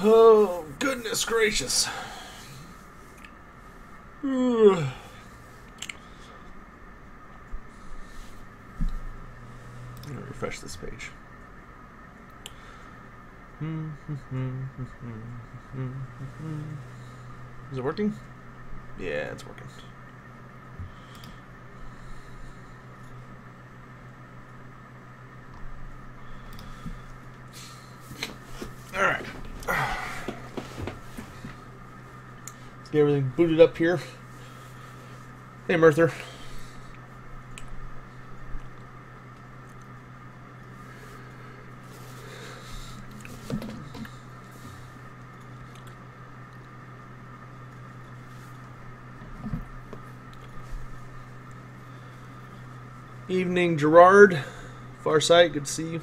Oh, goodness gracious. Let me refresh this page. Is it working? Yeah, it's working. All right. Let's get everything booted up here. Hey, Merther. Evening, Gerard. Farsight, good to see you.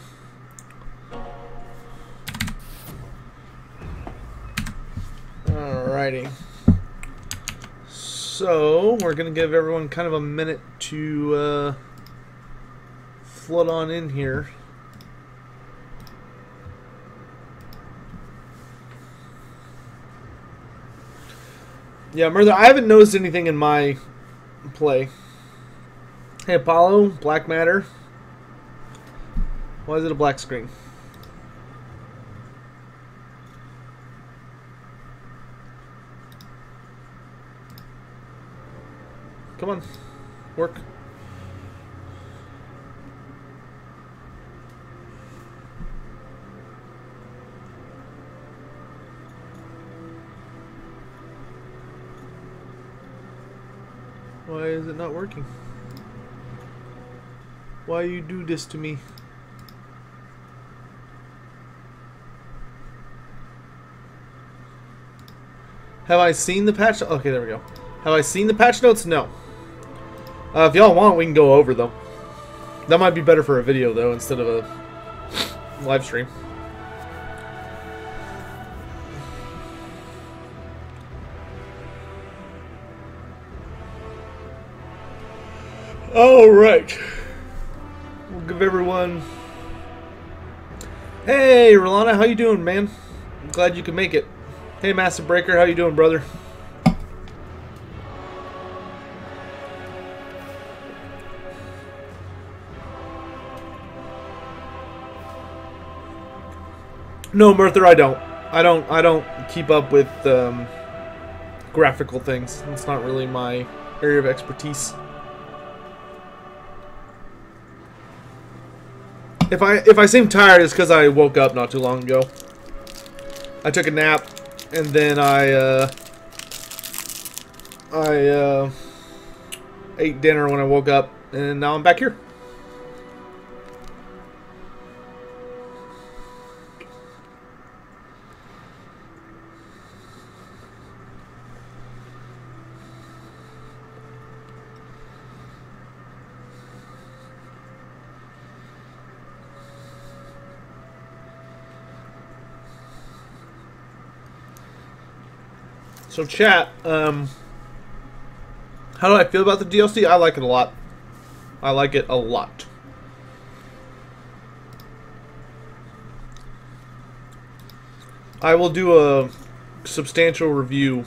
Alrighty. So, we're going to give everyone kind of a minute to flood on in here. Yeah, Murther, I haven't noticed anything in my play. Hey, Apollo, Black Matter. Why is it a black screen? Come on, work. Why is it not working? Why you do this to me? Have I seen the patch? Okay, there we go. Have I seen the patch notes? No. If y'all want, we can go over them. That might be better for a video, though, instead of a live stream. All right. We'll give everyone... Hey, Rolana, how you doing, man? I'm glad you could make it. Hey, Massive Breaker, how you doing, brother? No, Merther, I don't. I don't keep up with graphical things. It's not really my area of expertise. If I seem tired, it's because I woke up not too long ago. I took a nap, and then I ate dinner when I woke up, and now I'm back here. So chat, how do I feel about the DLC? I like it a lot. I like it a lot. I will do a substantial review.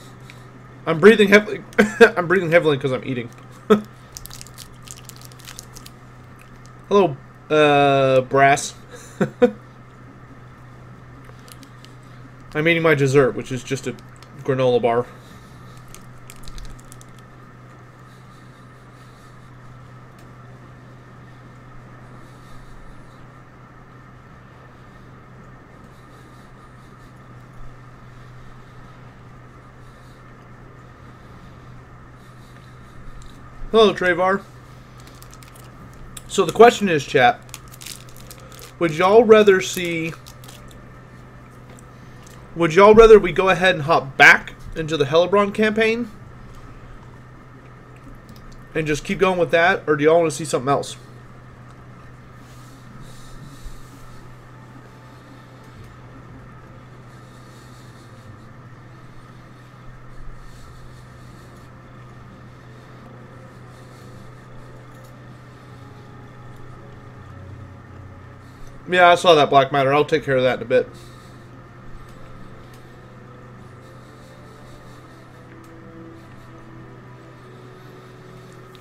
I'm breathing heavily. I'm breathing heavily because I'm eating. Hello, Brass. I'm eating my dessert, which is just a granola bar. Hello, Travar. So the question is, chat, would y'all rather we go ahead and hop back into the Hellebron campaign and just keep going with that, or do y'all want to see something else? Yeah, I saw that, Black Matter. I'll take care of that in a bit.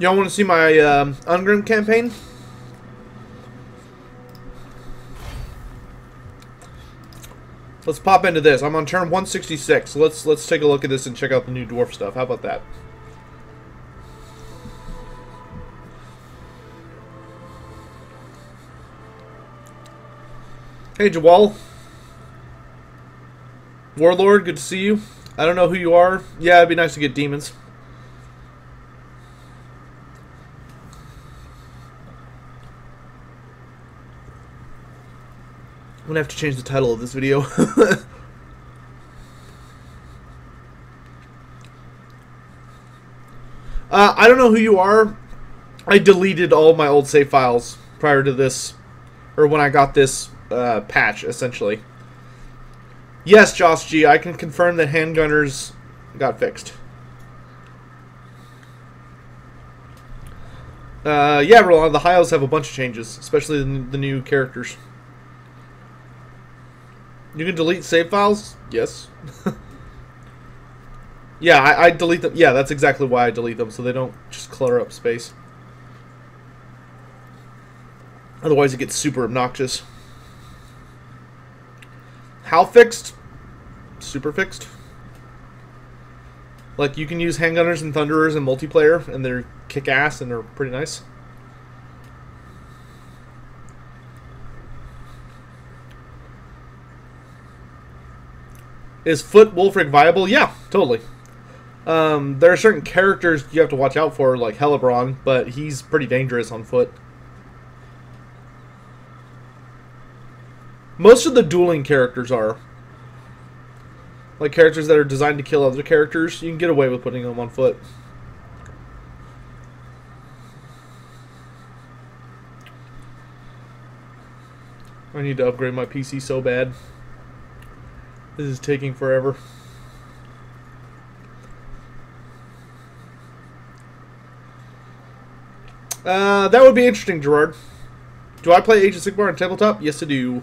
Y'all want to see my Ungrim campaign? Let's pop into this. I'm on turn 166. Let's take a look at this and check out the new dwarf stuff. How about that? Hey, Jawal. Warlord, good to see you. I don't know who you are. Yeah, it'd be nice to get demons. I'm gonna have to change the title of this video. I don't know who you are. I deleted all of my old save files prior to this, or when I got this patch, essentially. Yes, Josh G, I can confirm that handgunners got fixed. Yeah, Roland, the high elves have a bunch of changes, especially the new characters. You can delete save files? Yes. Yeah, I delete them. Yeah, that's exactly why I delete them, so they don't just clutter up space. Otherwise, it gets super obnoxious. How fixed? Super fixed. Like, you can use handgunners and thunderers in multiplayer, and they're kick-ass, and they're pretty nice. Is Foot Wolfric viable? Yeah, totally. There are certain characters you have to watch out for, like Hellebron, but he's pretty dangerous on foot. Most of the dueling characters are. Like characters that are designed to kill other characters, you can get away with putting them on foot. I need to upgrade my PC so bad. This is taking forever. That would be interesting, Gerard. Do I play Age of Sigmar on tabletop? Yes, I do.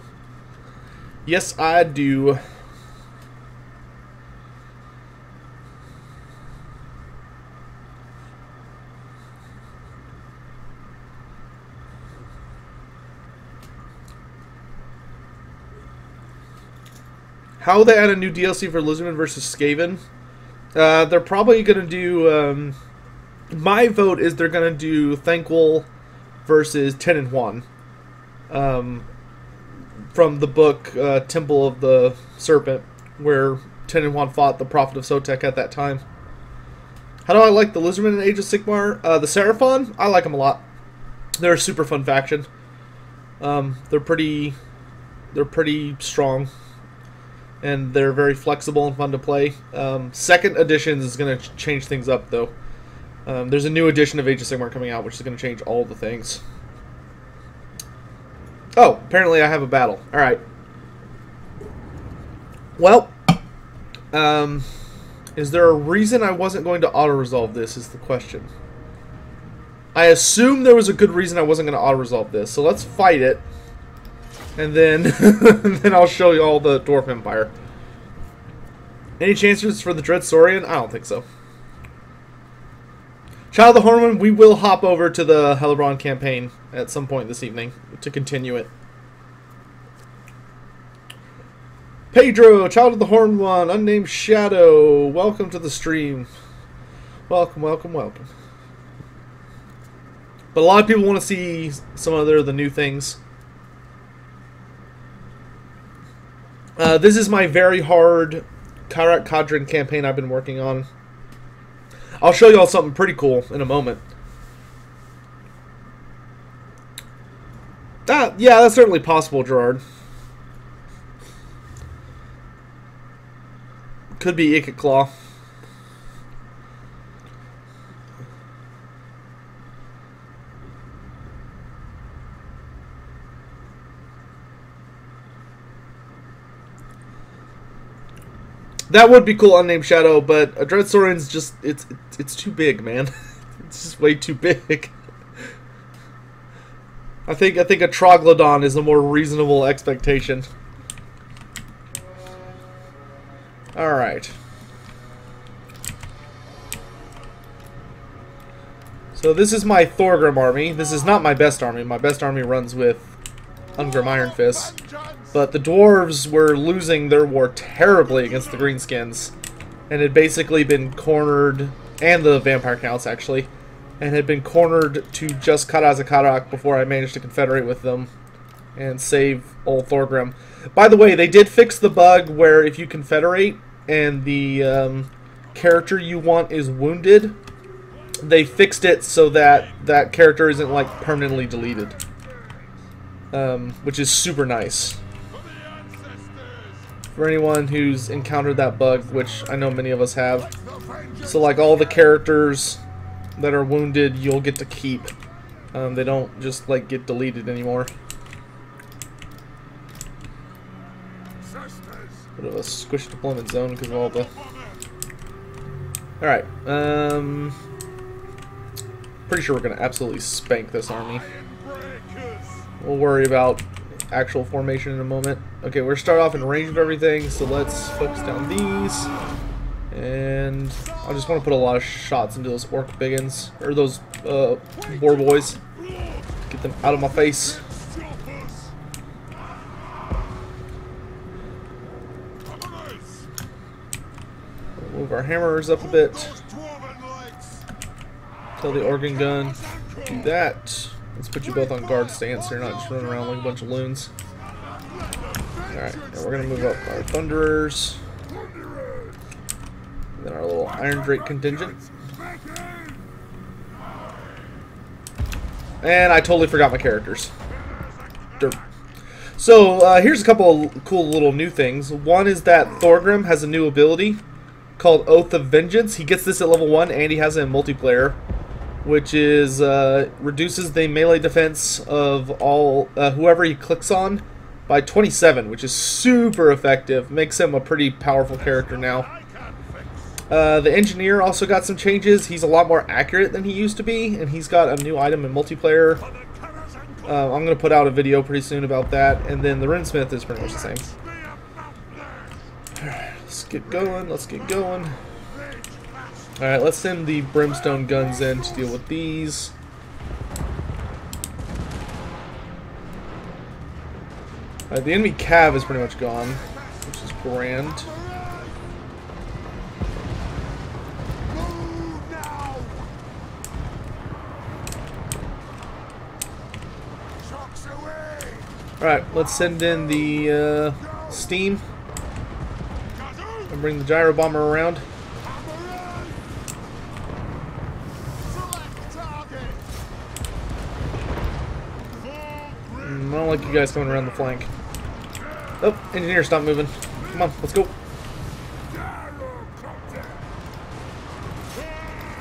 Yes, I do. How will they add a new DLC for Lizardman versus Skaven? They're probably going to do... my vote is they're going to do Thanquol versus Ten and Juan. From the book Temple of the Serpent, where Ten and Juan fought the Prophet of Sotek at that time. How do I like the Lizardmen in Age of Sigmar? The Seraphon, I like them a lot. They're a super fun faction. They're pretty strong. And they're very flexible and fun to play. Second edition is going to change things up, though. There's a new edition of Age of Sigmar coming out, which is going to change all the things. Oh, apparently I have a battle. Alright. Well, is there a reason I wasn't going to auto-resolve this is the question. I assume there was a good reason I wasn't going to auto-resolve this, so let's fight it. And then, then I'll show you all the Dwarf Empire. Any chances for the Dread Saurian? I don't think so. Child of the Hornman, we will hop over to the Hellebron campaign at some point this evening to continue it. Pedro, Child of the Horned One, Unnamed Shadow, welcome to the stream. Welcome, welcome, welcome. But a lot of people want to see some other of the new things. This is my very hard Kairak Kadrin campaign I've been working on. I'll show you all something pretty cool in a moment. Yeah, that's certainly possible, Gerard. Could be Ikit Claw. That would be cool, Unnamed Shadow, but a Dread Saurian's just it's too big, man. It's just way too big. I think a Troglodon is a more reasonable expectation. Alright. So this is my Thorgrim army. This is not my best army. My best army runs with Ungrim Iron Fist. But the dwarves were losing their war terribly against the greenskins. And had basically been cornered, and the vampire counts actually, and had been cornered to just Karazakarak before I managed to confederate with them and save old Thorgrim. By the way, they did fix the bug where if you confederate and the character you want is wounded, they fixed it so that that character isn't like permanently deleted, which is super nice for anyone who's encountered that bug, which I know many of us have. So like all the characters that are wounded, you'll get to keep. They don't just like get deleted anymore. Bit of a squish deployment zone because of all the. All right. Pretty sure we're gonna absolutely spank this army. We'll worry about actual formation in a moment. Okay, we're gonna start off in range of everything, so let's focus down these. And I just want to put a lot of shots into those orc biggins, or those boar boys. Get them out of my face. Move our hammers up a bit. Tell the organ gun, do that. Let's put you both on guard stance so you're not just running around like a bunch of loons. Alright, now we're going to move up our Thunderers. And then our little Iron Drake contingent. And I totally forgot my characters. Derp. So, here's a couple of cool little new things. One is that Thorgrim has a new ability called Oath of Vengeance. He gets this at level 1 and he has it in multiplayer, which is reduces the melee defense of all whoever he clicks on by 27, which is super effective. Makes him a pretty powerful character now. The engineer also got some changes. He's a lot more accurate than he used to be, and he's got a new item in multiplayer. I'm going to put out a video pretty soon about that. And then the Runesmith is pretty much the same. Alright, let's get going. Let's get going. Alright, let's send the brimstone guns in to deal with these. Alright, the enemy cav is pretty much gone, which is grand. Alright, let's send in the steam and bring the gyro bomber around. I don't like you guys coming around the flank. Oh, engineer, stop moving. Come on, let's go.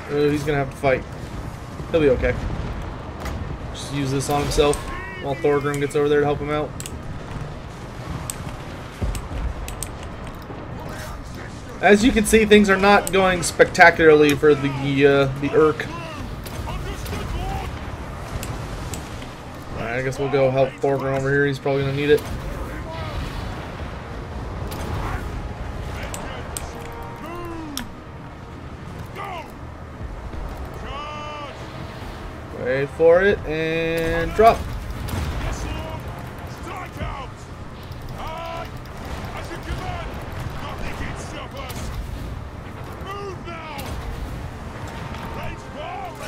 Oh, he's gonna have to fight. He'll be okay. Just use this on himself while Thorgrim gets over there to help him out. As you can see, things are not going spectacularly for the Urk. Alright, I guess we'll go help Thorgrim over here. He's probably gonna need it. Wait for it and drop.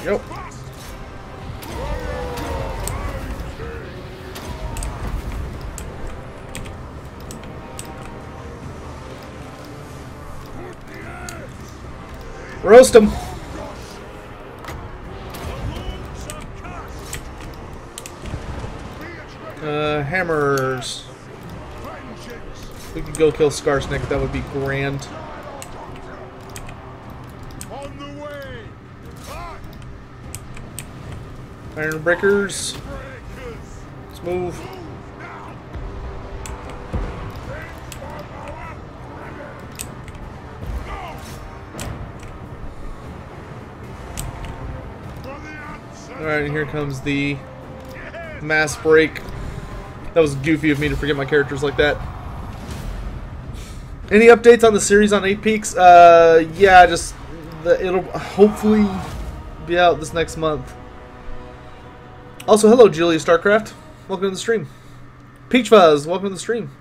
Yep. Roast him. Hammers. We could go kill Skarsnik. That would be grand. Iron breakers. Let's move. Alright, and here comes the mass break. That was goofy of me to forget my characters like that. Any updates on the series on 8 Peaks? Yeah, just it'll hopefully be out this next month. Also, hello, Julia Starcraft. Welcome to the stream. Peach Fuzz, welcome to the stream.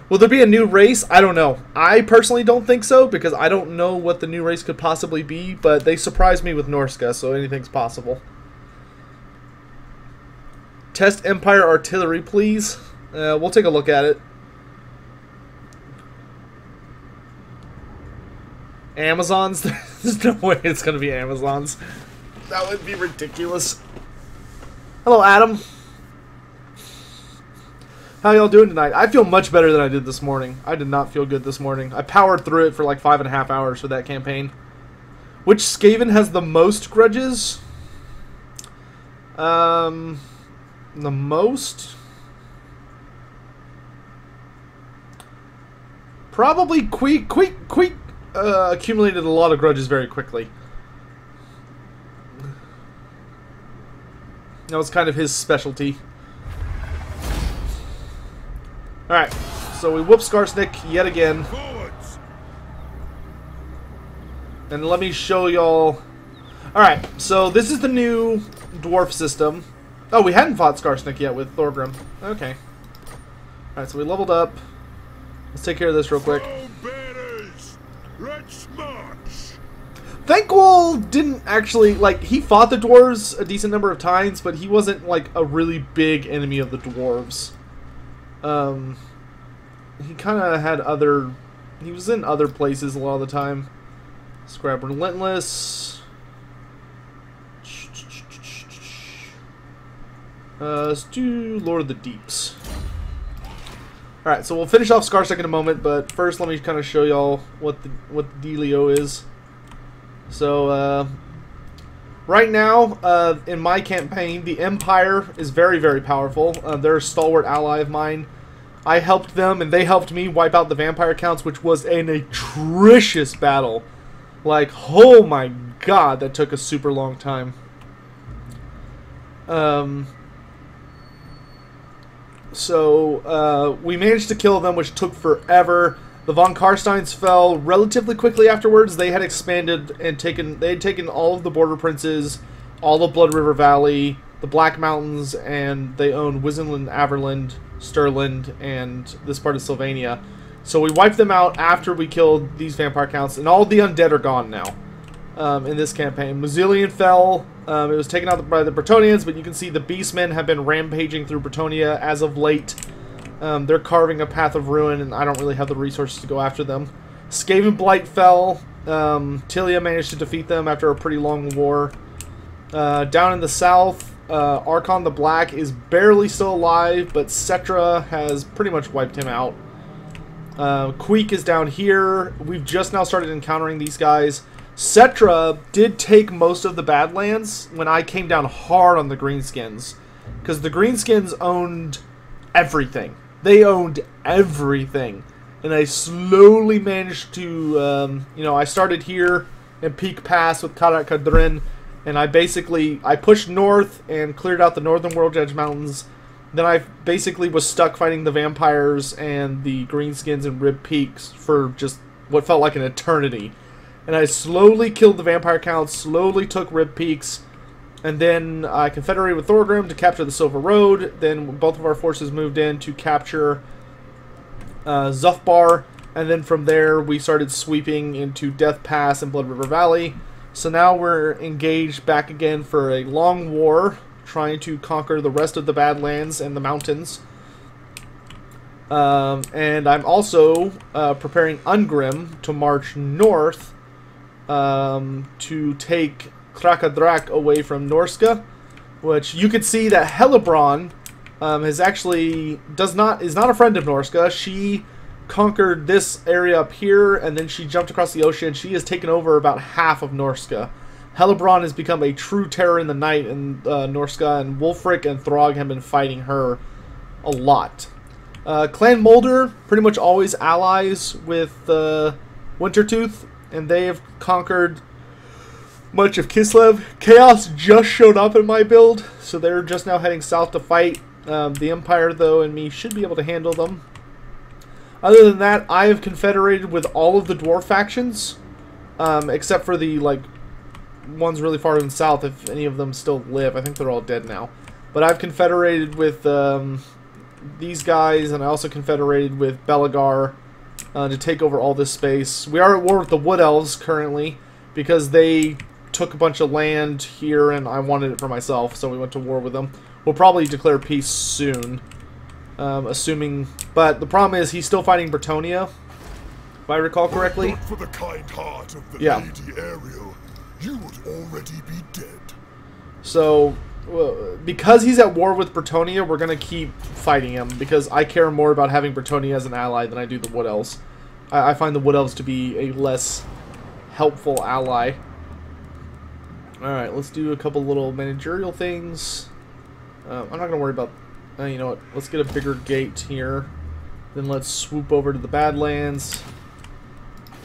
Will there be a new race? I don't know. I personally don't think so, because I don't know what the new race could possibly be, but they surprised me with Norska, so anything's possible. Test Empire Artillery, please. We'll take a look at it. Amazons? There's no way it's going to be Amazons. That would be ridiculous. Hello, Adam. How y'all doing tonight? I feel much better than I did this morning. I did not feel good this morning. I powered through it for like 5.5 hours for that campaign. Which Skaven has the most grudges? The most? Probably Queek accumulated a lot of grudges very quickly. That was kind of his specialty. Alright, so we whoop Skarsnik yet again. And let me show y'all. Alright, so this is the new dwarf system. Oh, we hadn't fought Skarsnik yet with Thorgrim. Okay. Alright, so we leveled up. Let's take care of this real quick. Let's march. Thankwall didn't actually, like, he fought the dwarves a decent number of times, but he wasn't, like, a really big enemy of the dwarves. He kind of had other, he was in other places a lot of the time. Let's grab Relentless. Let's do Lord of the Deeps. Alright, so we'll finish off Skarsnik in a moment, but first let me kind of show y'all what the dealio is. So, right now, in my campaign, the Empire is very, very powerful. They're a stalwart ally of mine. I helped them, and they helped me wipe out the vampire counts, which was an atrocious battle. Like, oh my god, that took a super long time. So, we managed to kill them, which took forever. The von Karsteins fell relatively quickly afterwards. They had expanded and they had taken all of the Border Princes, all of Blood River Valley, the Black Mountains, and they owned Wisenland, Averland, Stirland, and this part of Sylvania. So we wiped them out after we killed these vampire counts, and all the undead are gone now in this campaign. Mazzillion fell. It was taken out by the Bretonnians, but you can see the Beastmen have been rampaging through Bretonnia as of late. They're carving a path of ruin, and I don't really have the resources to go after them. Skaven Blight fell. Tilia managed to defeat them after a pretty long war. Down in the south, Archon the Black is barely still alive, but Cetra has pretty much wiped him out. Queek is down here. We've just now started encountering these guys. Cetra did take most of the Badlands when I came down hard on the Greenskins, because the Greenskins owned everything. They owned everything. And I slowly managed to, you know, I started here in Peak Pass with Karak Kadrin, and I pushed north and cleared out the northern World Edge Mountains. Then I basically was stuck fighting the vampires and the Greenskins and Rib Peaks for just what felt like an eternity. And I slowly killed the vampire counts, slowly took Rib Peaks, and then I confederated with Thorgrim to capture the Silver Road. Then both of our forces moved in to capture Zufbar, and then from there we started sweeping into Death Pass and Blood River Valley. So now we're engaged back again for a long war, trying to conquer the rest of the Badlands and the mountains. And I'm also preparing Ungrim to march north to take Krakadrak away from Norska, which you could see that Hellebron is not a friend of Norska. She conquered this area up here, and then she jumped across the ocean. She has taken over about half of Norska. Hellebron has become a true terror in the night in Norska, and Wulfric and Throg have been fighting her a lot. Clan Molder pretty much always allies with Wintertooth, and they have conquered much of Kislev. Chaos just showed up in my build, so they're just now heading south to fight. The Empire, though, and me should be able to handle them. Other than that, I have confederated with all of the dwarf factions, except for the, like, ones really far in the south, if any of them still live. I think they're all dead now. But I've confederated with these guys, and I also confederated with Belagar to take over all this space. We are at war with the Wood Elves currently, because they took a bunch of land here, and I wanted it for myself, so we went to war with them. We'll probably declare peace soon, assuming... But the problem is, he's still fighting Bretonnia, if I recall correctly. For the kind heart of the yeah. Lady Ariel, you would already be dead. So, because he's at war with Bretonnia, we're going to keep fighting him, because I care more about having Bretonnia as an ally than I do the Wood Elves. I find the Wood Elves to be a less helpful ally. Alright, let's do a couple little managerial things. I'm not going to worry about... you know what? Let's get a bigger gate here. Then let's swoop over to the Badlands.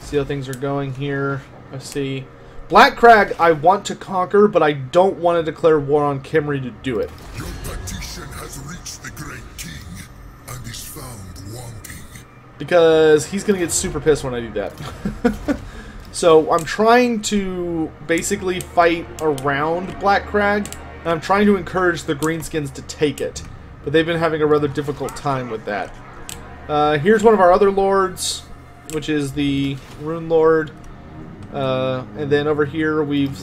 See how things are going here. I see... Black Crag I want to conquer, but I don't want to declare war on Kimry to do it. Your petition has reached the Great King and is found wanting. Because he's going to get super pissed when I do that. So I'm trying to basically fight around Black Crag, and I'm trying to encourage the Greenskins to take it. But they've been having a rather difficult time with that. Here's one of our other lords, which is the Rune Lord. And then over here we've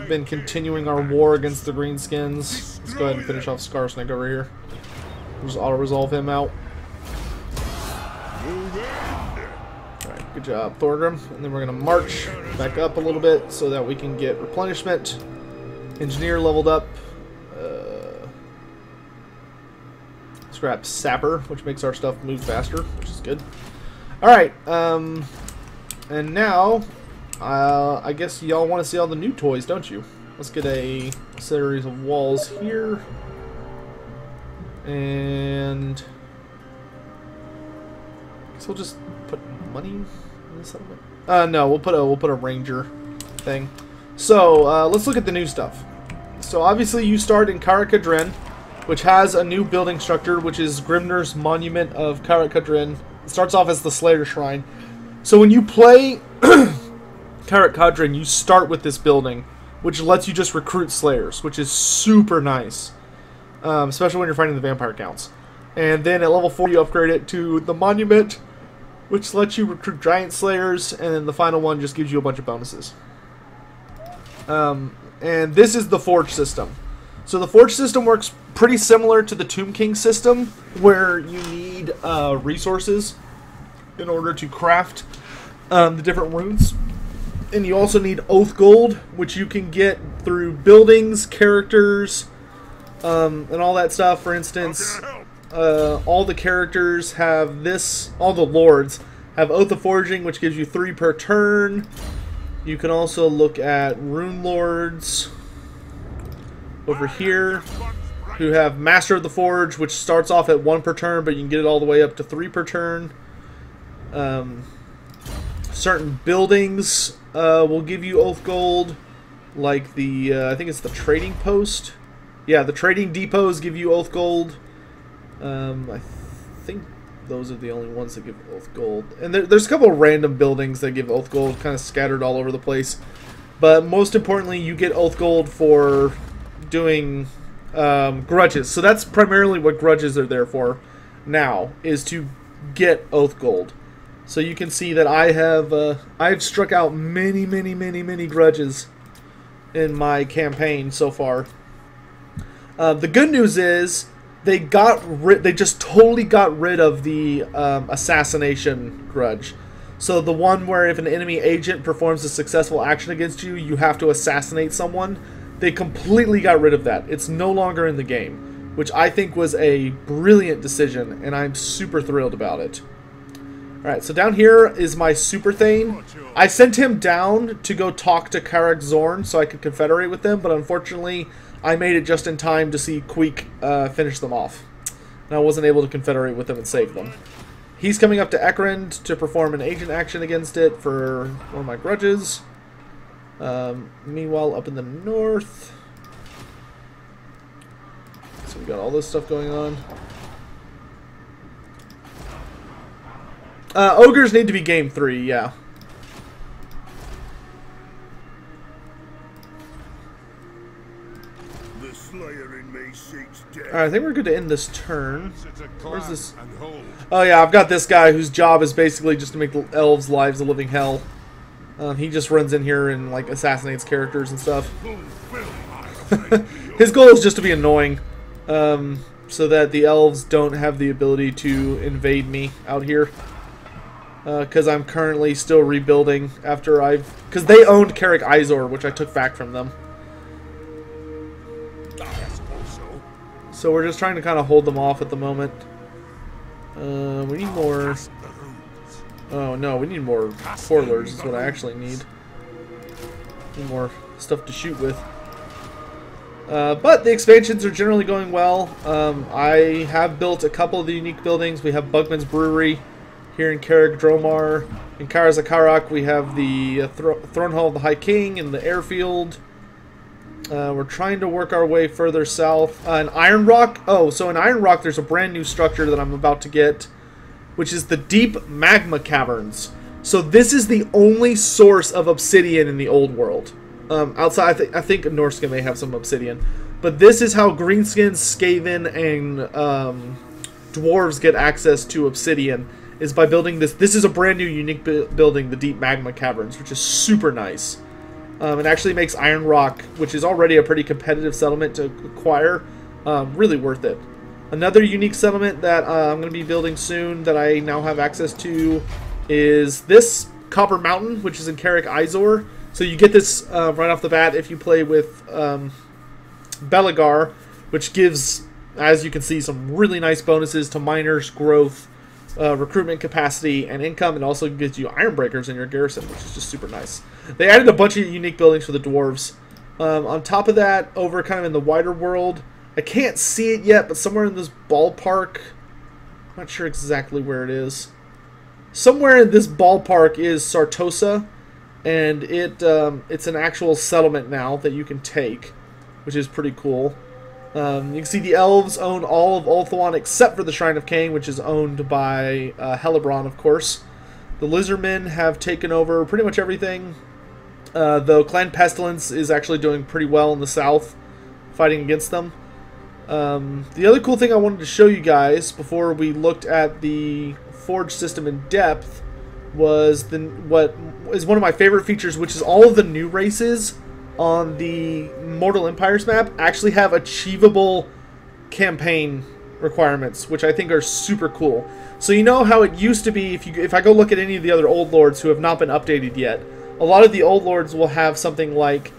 been continuing our war against the Greenskins. Let's go ahead and finish off Scarsnake over here. We'll just auto-resolve him out. Alright, good job, Thorgrim. And then we're going to march back up a little bit so that we can get replenishment. Engineer leveled up. Let's grab Sapper, which makes our stuff move faster, which is good. Alright, and now... I guess y'all want to see all the new toys, don't you? Let's get a series of walls here. And... I guess we'll just put money in the settlement. No, we'll put a ranger thing. So, let's look at the new stuff. So, obviously you start in Karak Kadrin, which has a new building structure, which is Grimner's Monument of Karak Kadrin. It starts off as the Slayer Shrine. So when you play... Karak Kadrin, you start with this building, which lets you just recruit Slayers, which is super nice, especially when you're fighting the Vampire Counts. And then at level 4, you upgrade it to the Monument, which lets you recruit Giant Slayers, and then the final one just gives you a bunch of bonuses. And this is the Forge system. So the Forge system works pretty similar to the Tomb King system, where you need resources in order to craft the different runes. And you also need Oath Gold, which you can get through buildings, characters, and all that stuff. For instance, all the characters have this, all the lords have Oath of Forging, which gives you 3 per turn. You can also look at Rune Lords over here, who have Master of the Forge, which starts off at 1 per turn, but you can get it all the way up to 3 per turn. Certain buildings will give you Oath Gold, like the, I think it's the Trading Post. Yeah, the Trading Depots give you Oath Gold. I think those are the only ones that give Oath Gold. And there's a couple of random buildings that give Oath Gold, kind of scattered all over the place. But most importantly, you get Oath Gold for doing grudges. So that's primarily what grudges are there for now, is to get Oath Gold. So you can see that I've struck out many grudges in my campaign so far. The good news is they just totally got rid of the assassination grudge. So the one where if an enemy agent performs a successful action against you, you have to assassinate someone. They completely got rid of that. It's no longer in the game, which I think was a brilliant decision, and I'm super thrilled about it. Alright, so down here is my Super Thane. I sent him down to go talk to Karak Zorn so I could confederate with them, but unfortunately I made it just in time to see Queek finish them off. And I wasn't able to confederate with them and save them. He's coming up to Ekrend to perform an agent action against it for one of my grudges. Meanwhile, up in the north... So we got all this stuff going on. Ogres need to be game 3, yeah. Alright, I think we're good to end this turn. Where's this? Oh yeah, I've got this guy whose job is basically just to make the elves' lives a living hell. He just runs in here and like assassinates characters and stuff. His goal is just to be annoying, so that the elves don't have the ability to invade me out here. Because I'm currently still rebuilding after because they owned Carrick Izor, which I took back from them. So we're just trying to kind of hold them off at the moment. We need more. Oh no, we need more Forlers is what I actually need. Need more stuff to shoot with. But the expansions are generally going well. I have built a couple of the unique buildings. We have Bugman's Brewery here in Carrick Dromar. In Karazakarak we have the Throne Hall of the High King and the airfield. We're trying to work our way further south. In Iron Rock, so in Iron Rock there's a brand new structure that I'm about to get, which is the Deep Magma Caverns. So this is the only source of obsidian in the old world. Outside, I think Norsca may have some obsidian. But this is how Greenskins, Skaven, and Dwarves get access to obsidian, is by building this. This is a brand new unique building, the Deep Magma Caverns, which is super nice. It actually makes Iron Rock, which is already a pretty competitive settlement to acquire, really worth it. Another unique settlement that I'm going to be building soon that I now have access to is this Copper Mountain, which is in Carrick Izor. So you get this right off the bat if you play with Belagar, which gives, as you can see, some really nice bonuses to miners, growth, recruitment capacity, and income. It also gives you iron breakers in your garrison, which is just super nice. They added a bunch of unique buildings for the dwarves. On top of that, over kind of in the wider world, I can't see it yet, but somewhere in this ballpark, I'm not sure exactly where it is. Somewhere in this ballpark is Sartosa, and it's an actual settlement now that you can take, which is pretty cool. You can see the elves own all of Ulthuan except for the Shrine of Cain, which is owned by Hellebron, of course. The Lizardmen have taken over pretty much everything, though Clan Pestilence is actually doing pretty well in the south, fighting against them. The other cool thing I wanted to show you guys before we looked at the Forge system in depth was what is one of my favorite features, which is all of the new races on the Mortal Empires map actually have achievable campaign requirements, which I think are super cool. So you know how it used to be, if I go look at any of the other old lords who have not been updated yet, a lot of the old lords will have something like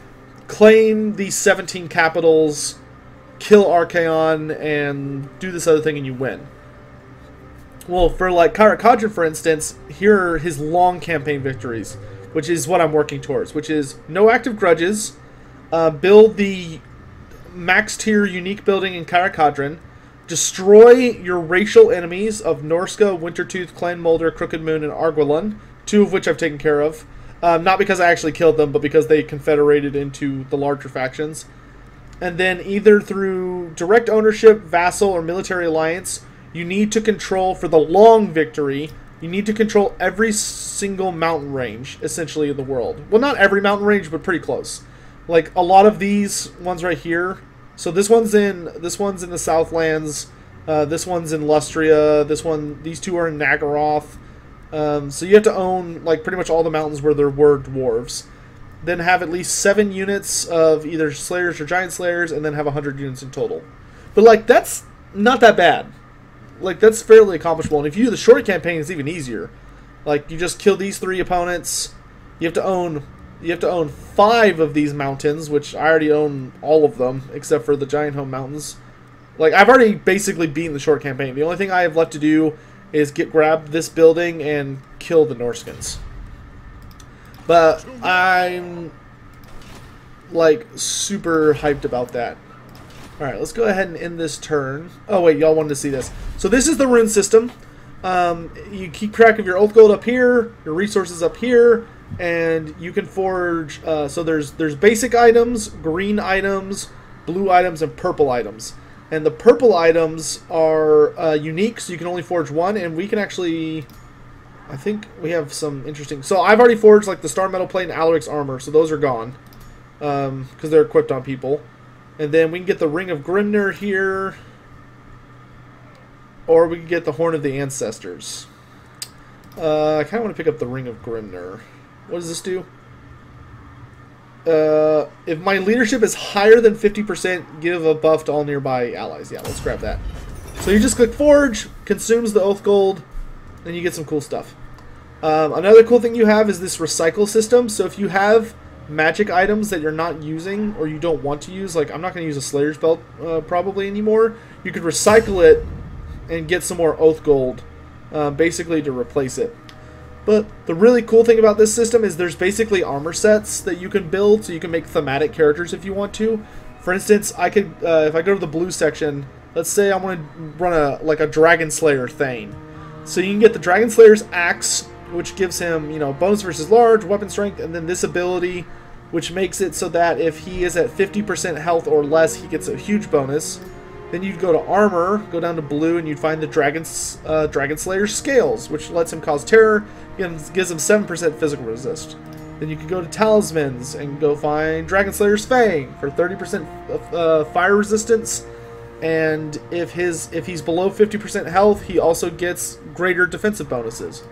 claim these 17 capitals, kill Archaon, and do this other thing and you win. Well, for like Karakadra, for instance, here are his long campaign victories, which is what I'm working towards, which is no active grudges, build the max tier unique building in Karakadran, destroy your racial enemies of Norsca, Wintertooth, Clan Molder, Crooked Moon, and Arguelon, 2 of which I've taken care of. Not because I actually killed them, but because they confederated into the larger factions. And then either through direct ownership, vassal, or military alliance, you need to control, for the long victory, you need to control every single mountain range, essentially, in the world. Well, not every mountain range, but pretty close. Like, a lot of these ones right here. So this one's in the Southlands. This one's in Lustria. These 2 are in Nagaroth. So you have to own, like, pretty much all the mountains where there were dwarves. Then have at least 7 units of either Slayers or Giant Slayers, and then have 100 units in total. But, like, that's not that bad. Like, that's fairly accomplishable. And if you do the short campaign, it's even easier. Like, you just kill these 3 opponents. You have to own 5 of these mountains, which I already own all of them, except for the Giant Home Mountains. Like, I've already basically beaten the short campaign. The only thing I have left to do is grab this building and kill the Norskins. But I'm, like, super hyped about that. Alright, let's go ahead and end this turn. Oh, wait, y'all wanted to see this. So this is the rune system. You keep track of your oath gold up here, your resources up here, and you can forge... so there's basic items, green items, blue items, and purple items. And the purple items are unique, so you can only forge 1, and we can actually... I think we have some interesting... So I've already forged, like, the Star Metal Plate and Alaric's Armor, so those are gone. Because they're equipped on people. And then we can get the Ring of Grandeur here. Or we can get the Horn of the Ancestors. I kind of want to pick up the Ring of Grandeur. What does this do? If my leadership is higher than 50%, give a buff to all nearby allies. Yeah, let's grab that. So you just click Forge, consumes the Oath Gold, and you get some cool stuff. Another cool thing you have is this recycle system. So if you have magic items that you're not using or you don't want to use, like I'm not going to use a Slayer's Belt probably anymore, you could recycle it and get some more Oath Gold basically to replace it. But the really cool thing about this system is there's basically armor sets that you can build, so you can make thematic characters if you want to. For instance, I could, if I go to the blue section, let's say I want to run a Dragon Slayer Thane. So you can get the Dragon Slayer's Axe, which gives him, you know, bonus versus large, weapon strength, and then this ability, which makes it so that if he is at 50% health or less, he gets a huge bonus. Then you'd go to armor, go down to blue, and you'd find the Dragon Slayer's Scales, which lets him cause terror, gives him 7% physical resist. Then you could go to talismans and go find Dragon Slayer's Fang for 30% fire resistance. And if he's below 50% health, he also gets greater defensive bonuses.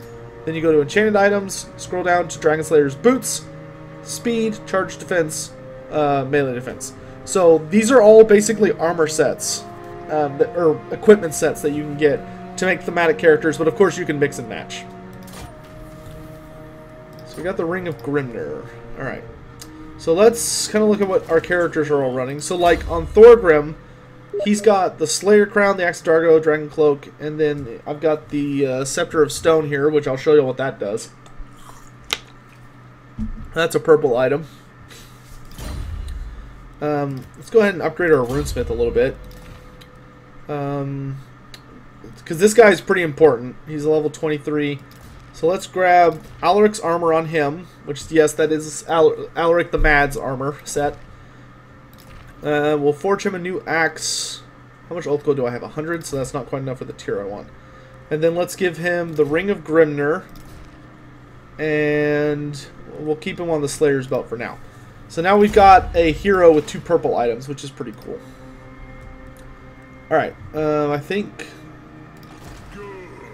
Then you go to enchanted items, scroll down to Dragon Slayer's Boots, speed, charge defense, melee defense. So these are all basically armor sets, or equipment sets that you can get to make thematic characters, but of course you can mix and match. So we got the Ring of Grandeur. Alright. So let's kind of look at what our characters are all running. So like on Thorgrim, he's got the Slayer Crown, the Axe of Dargo, Dragon Cloak, and then I've got the Scepter of Stone here, which I'll show you what that does. That's a purple item. Let's go ahead and upgrade our Runesmith a little bit. Because this guy is pretty important. He's a level 23. So let's grab Alaric's armor on him, which, yes, that is Alaric the Mad's armor set. We'll forge him a new axe. How much Oath Gold do I have? 100, so that's not quite enough for the tier I want. And then let's give him the Ring of Grandeur. And we'll keep him on the Slayer's Belt for now. So now we've got a hero with 2 purple items, which is pretty cool. Alright, I think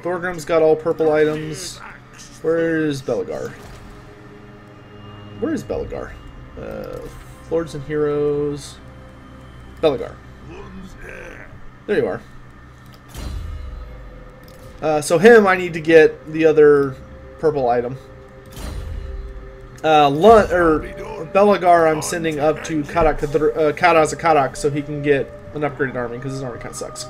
Thorgrim's got all purple items. Where's Belegar? Where is Belegar? Lords and Heroes. Belegar. There you are. So him, I need to get the other purple item. Belegar, I'm sending up to Karazakarak so he can get an upgraded army, because his army kind of sucks.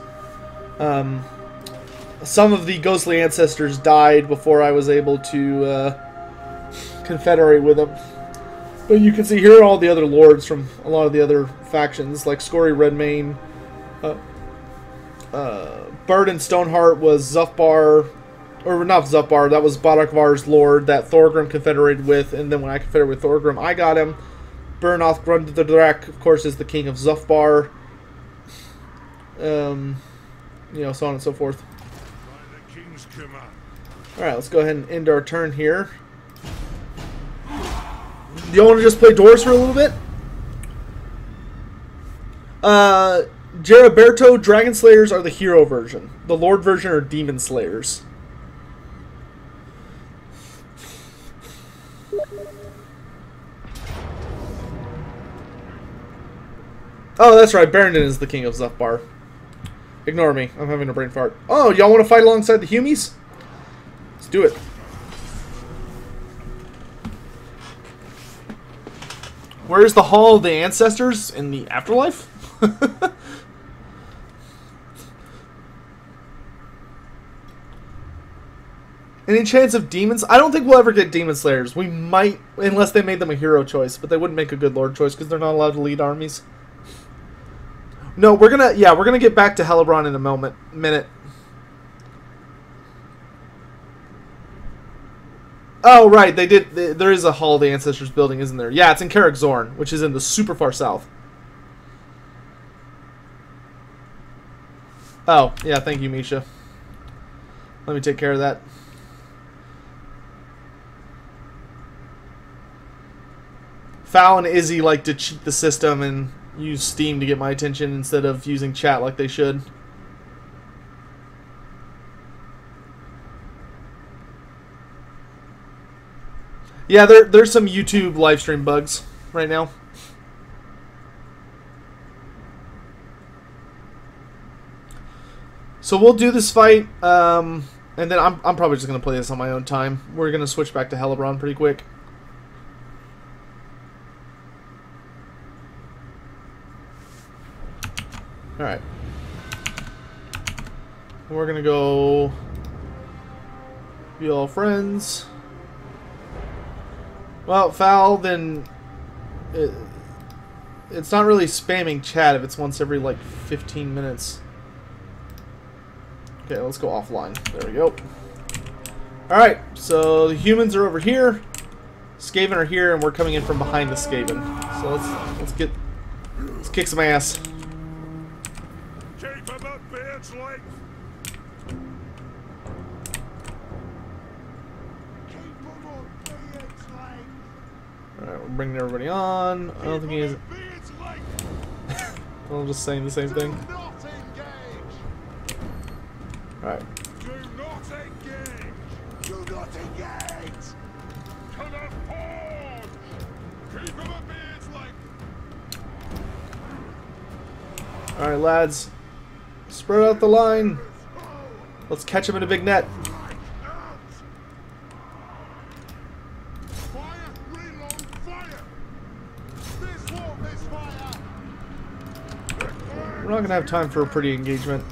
Some of the ghostly ancestors died before I was able to confederate with them. But you can see here are all the other lords from a lot of the other factions, like Scory Redmane. Bird and Stoneheart was Zufbar, or not Zufbar, that was Badakvar's lord that Thorgrim confederated with, and then when I confederated with Thorgrim, I got him. Burnoth Grundadrak, of course, is the king of Zufbar. You know, so on and so forth. Alright, let's go ahead and end our turn here. Do you want to just play Doors for a little bit? Jeraberto Dragon Slayers are the hero version. The Lord version are Demon Slayers. Oh, that's right. Barrington is the king of Zufbar. Ignore me. I'm having a brain fart. Oh, y'all want to fight alongside the Humies? Let's do it. Where's the Hall of the Ancestors in the afterlife? Any chance of demons? I don't think we'll ever get Demon Slayers. We might, unless they made them a hero choice, but they wouldn't make a good Lord choice because they're not allowed to lead armies. No, we're gonna get back to Hellebron in a minute. Oh, right, they did. There is a Hall of the Ancestors building, isn't there? Yeah, it's in Carrickzorn, which is in the super far south. Oh, yeah, thank you, Misha. Let me take care of that. Fowl and Izzy like to cheat the system and use Steam to get my attention instead of using chat like they should. Yeah, there's some YouTube live stream bugs right now. So we'll do this fight, and then I'm probably just going to play this on my own time. We're going to switch back to Hellebron pretty quick. Alright. We're going to go be all friends. Well, foul, then it's not really spamming chat if it's once every like 15 minutes. Okay, let's go offline. There we go. Alright, so the humans are over here. Skaven are here, and we're coming in from behind the Skaven. So let's kick some ass. Alright, we're bringing everybody on. I don't think he is. I'm just saying the same thing. Alright. Do not engage! Do not engage! To the forge! Keep him a beard's length! Alright, lads. Spread out the line. Let's catch him in a big net. Fire! Reload! Fire! This wall, this fire! We're not going to have time for a pretty engagement.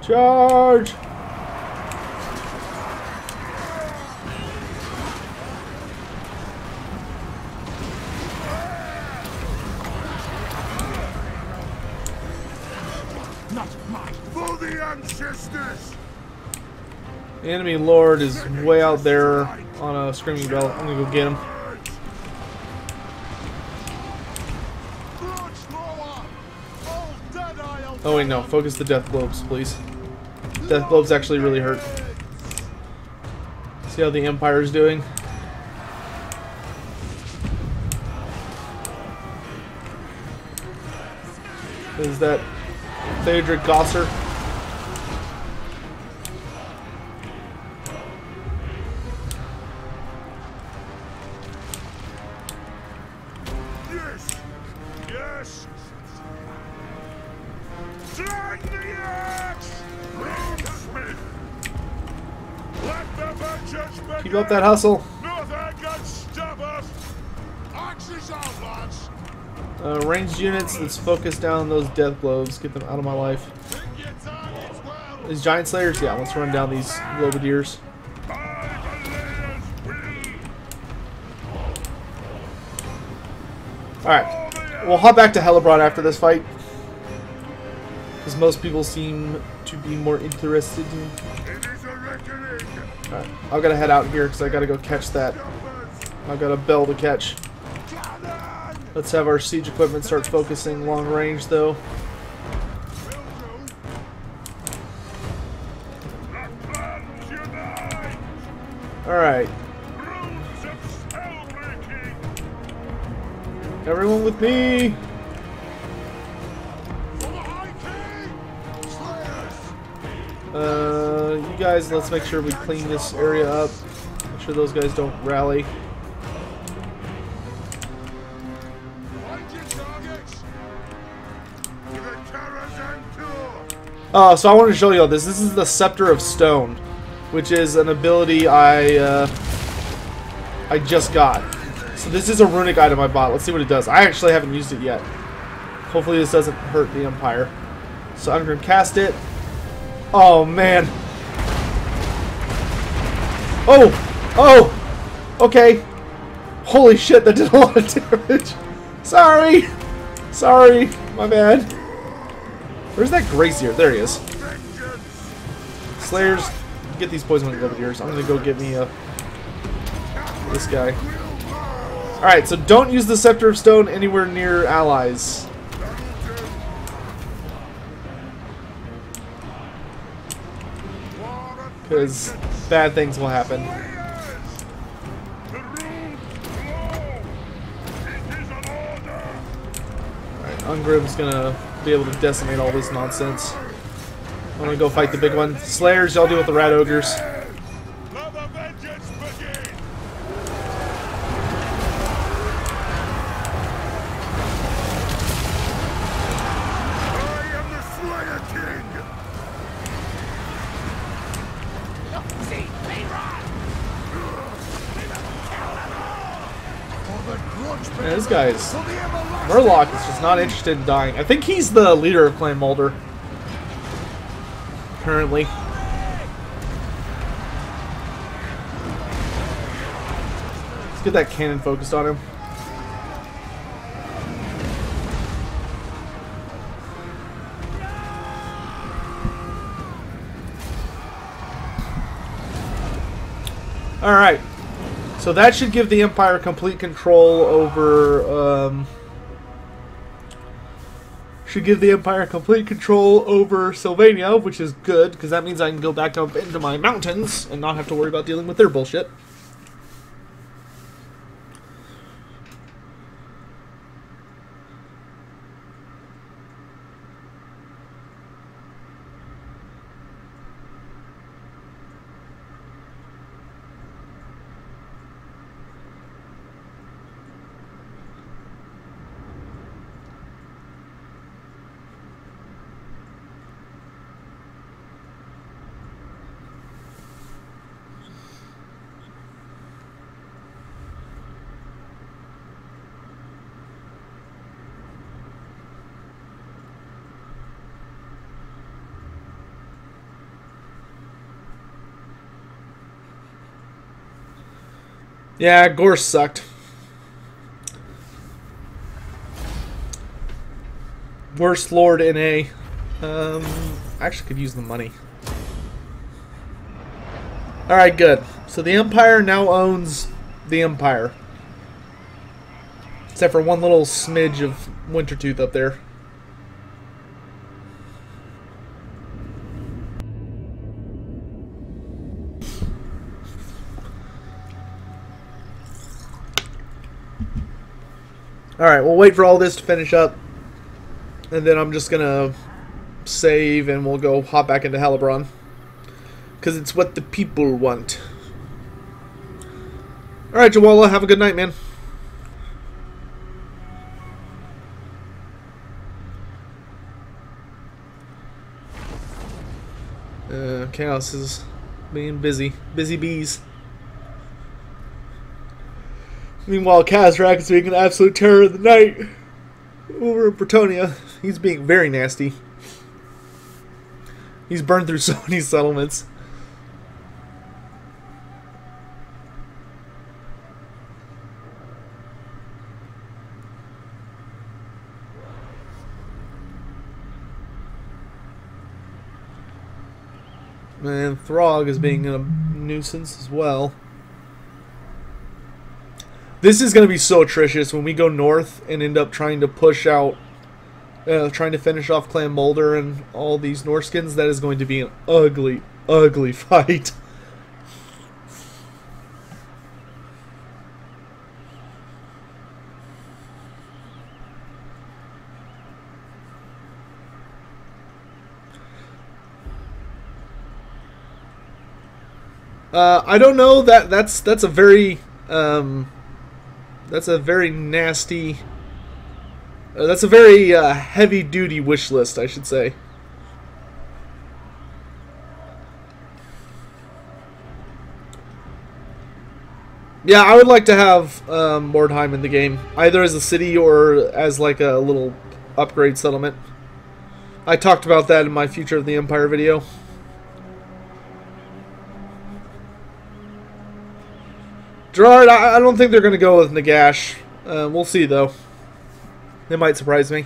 Charge! Not mine! For the ancestors! The enemy lord is way out there on a screaming bell. I'm gonna go get him. Oh wait, no. Focus the death globes, please. Death globes actually really hurt. See how the Empire's doing? Is that Theodric Gosser? Yes! Yes! Drag the axe! Smith! Let the vengeance begin! Keep up that hustle. Nothing can stop us! Axes out, lads! Ranged units, let's focus down those death globes. Get them out of my life. Pick your targets well! These giant slayers? Yeah, let's run down these globadiers. Alright, we'll hop back to Hellebron after this fight. Because most people seem to be more interested in... Alright, I've got to head out here because I got to go catch that. I've got a bell to catch. Let's have our siege equipment start focusing long range though. Alright. Everyone with me! You guys, let's make sure we clean this area up. Make sure those guys don't rally. Oh, so I want to show you all this. This is the Scepter of Stone, which is an ability I just got. So this is a runic item I bought. Let's see what it does. I actually haven't used it yet. Hopefully this doesn't hurt the Empire. So I'm going to cast it. Oh, man. Oh! Oh! Okay. Holy shit, that did a lot of damage. Sorry. Sorry. My bad. Where's that Grazier? There he is. Slayers, get these poison globadiers. I'm going to go get me this guy. Alright, so don't use the Scepter of Stone anywhere near allies. Because bad things will happen. Ungrim's gonna be able to decimate all this nonsense. I'm gonna go fight the big one. Slayers, y'all deal with the rat ogres. Let the vengeance begin. I am the Slayer King. Yeah, this guy's... Murloc is just not interested in dying. I think he's the leader of Clan Mulder. Currently. Let's get that cannon focused on him. Alright. So that should give the Empire complete control over, Sylvania, which is good, because that means I can go back up into my mountains and not have to worry about dealing with their bullshit. Yeah, Gore sucked. Worst Lord NA. I actually could use the money. Alright, good. So the Empire now owns the Empire. Except for one little smidge of Wintertooth up there. Alright, we'll wait for all this to finish up. And then I'm just gonna save and we'll go hop back into Hellebron. Because it's what the people want. Alright, Jawala, have a good night, man. Chaos is being busy. Busy bees. Meanwhile, Kazrak is being an absolute terror of the night over in Bretonia. He's being very nasty. He's burned through so many settlements. And Throg is being a nuisance as well. This is going to be so atrocious when we go north and end up trying to push out, trying to finish off Clan Mulder and all these Norskins. That is going to be an ugly, ugly fight. I don't know. That's a very nasty. That's a very heavy-duty wish list, I should say. Yeah, I would like to have Mordheim in the game, either as a city or as like a little upgrade settlement. I talked about that in my Future of the Empire video. Gerard, I don't think they're going to go with Nagash. We'll see, though. They might surprise me.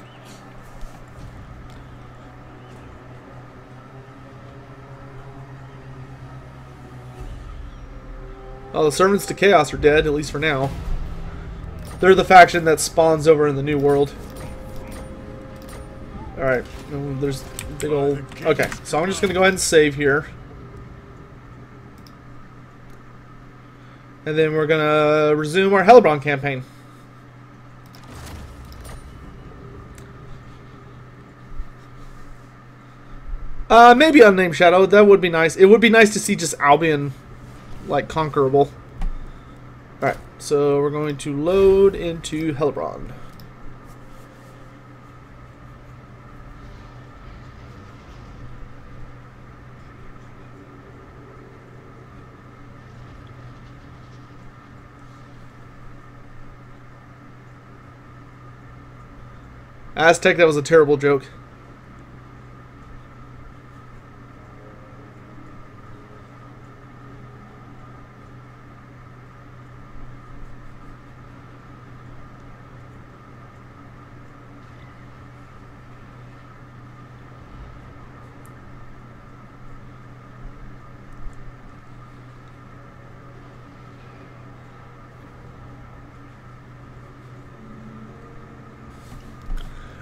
Oh, the Servants to Chaos are dead, at least for now. They're the faction that spawns over in the New World. Alright, there's big old... Okay, so I'm just going to go ahead and save here. And then we're going to resume our Hellebron campaign. Maybe Unnamed Shadow. That would be nice. It would be nice to see just Albion, like, conquerable. Alright, so we're going to load into Hellebron. Aztec, that was a terrible joke.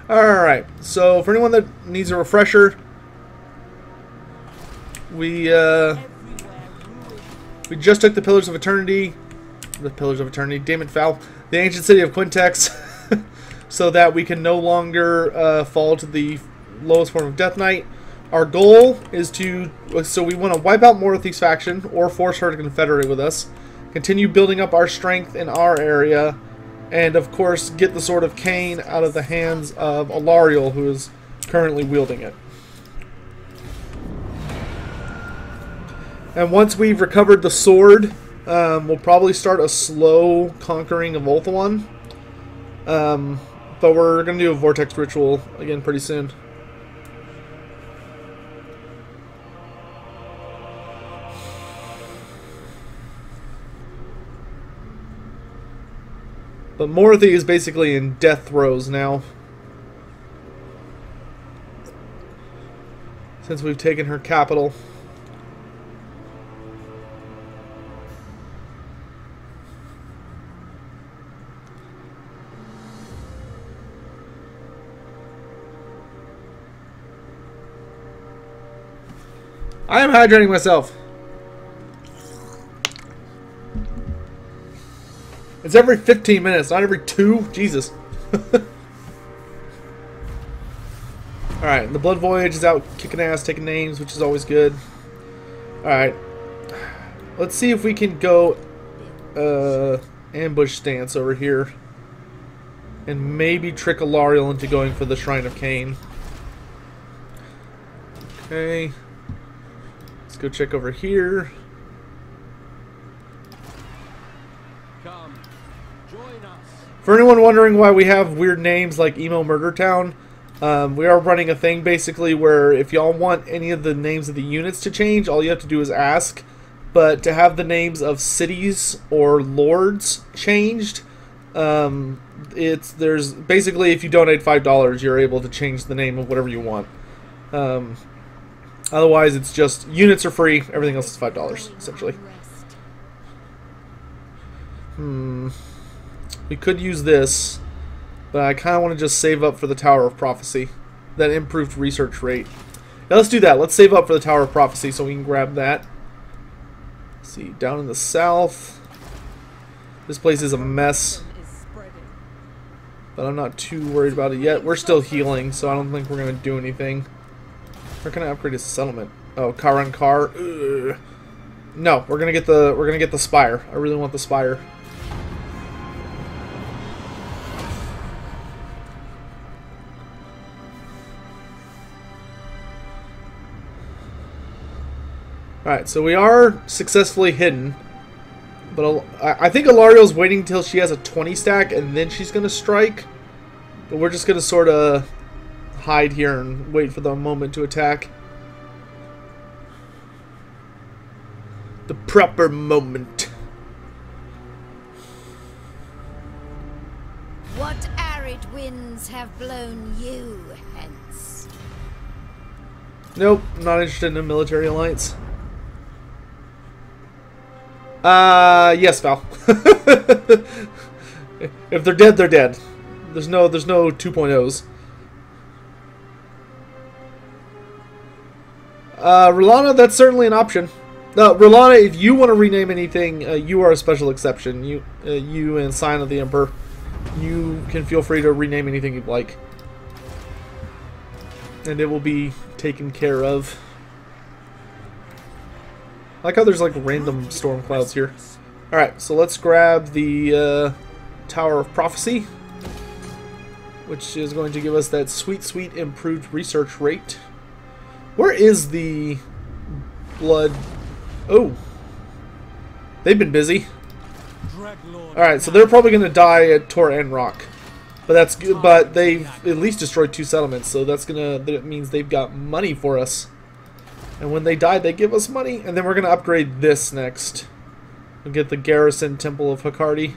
Alright, so for anyone that needs a refresher, we just took the Pillars of Eternity, damn it, Val, the ancient city of Quintex, so that we can no longer fall to the lowest form of Death Knight. Our goal is so we want to wipe out Morothi's faction, or force her to confederate with us, continue building up our strength in our area, and of course get the Sword of Cain out of the hands of Alariel, who is currently wielding it. And once we've recovered the sword, we'll probably start a slow conquering of Ulthuan. But we're going to do a Vortex ritual again pretty soon. But Morothi is basically in death throes now, since we've taken her capital. I am hydrating myself. It's every 15 minutes, not every 2. Jesus. Alright, the Blood Voyage is out kicking ass, taking names, which is always good. Alright. Let's see if we can go ambush stance over here. And maybe trick Alariel into going for the Shrine of Cain. Okay. Let's go check over here. For anyone wondering why we have weird names like Emo Murder Town, we are running a thing basically where if y'all want any of the names of the units to change, all you have to do is ask. But to have the names of cities or lords changed, there's basically, if you donate $5, you're able to change the name of whatever you want. Otherwise, it's just units are free, everything else is $5 essentially. We could use this, but I kind of want to just save up for the Tower of Prophecy. That improved research rate. Now let's do that. Let's save up for the Tower of Prophecy so we can grab that. Let's see, down in the south. This place is a mess, but I'm not too worried about it yet. We're still healing, so I don't think we're going to do anything. Where can I upgrade his settlement? Oh, Karan Kar. Ugh. No, we're gonna get the spire. I really want the spire. Alright, so we are successfully hidden. But I think Alariel's waiting until she has a 20 stack and then she's going to strike. But we're just going to sort of hide here and wait for the moment to attack. The proper moment. What arid winds have blown you hence? Nope, not interested in a military alliance. Yes, Val. If they're dead, they're dead. There's no 2.0s. R'hllana, that's certainly an option. R'hllana, if you want to rename anything, you are a special exception. You and Sign of the Emperor, you can feel free to rename anything you'd like, and it will be taken care of. I like how there's like random storm clouds here. Alright, so let's grab the Tower of Prophecy, which is going to give us that sweet, sweet improved research rate. Where is the blood? Oh, they've been busy. Alright, so they're probably going to die at Tor Rock. But that's good. But they've at least destroyed 2 settlements, so that means they've got money for us. And when they die, they give us money, and then we're going to upgrade this next. We'll get the Garrison Temple of Hakardi,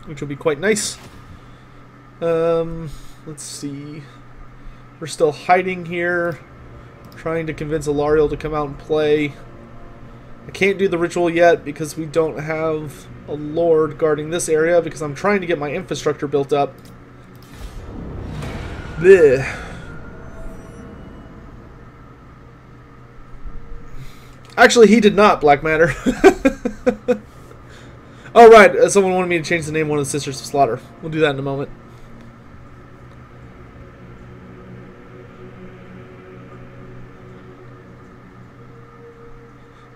which will be quite nice. Let's see. We're still hiding here, trying to convince Alariel to come out and play. I can't do the ritual yet because we don't have a lord guarding this area because I'm trying to get my infrastructure built up. Blech. Actually, he did not, Black Matter. Oh, right. Someone wanted me to change the name of one of the Sisters of Slaughter. We'll do that in a moment.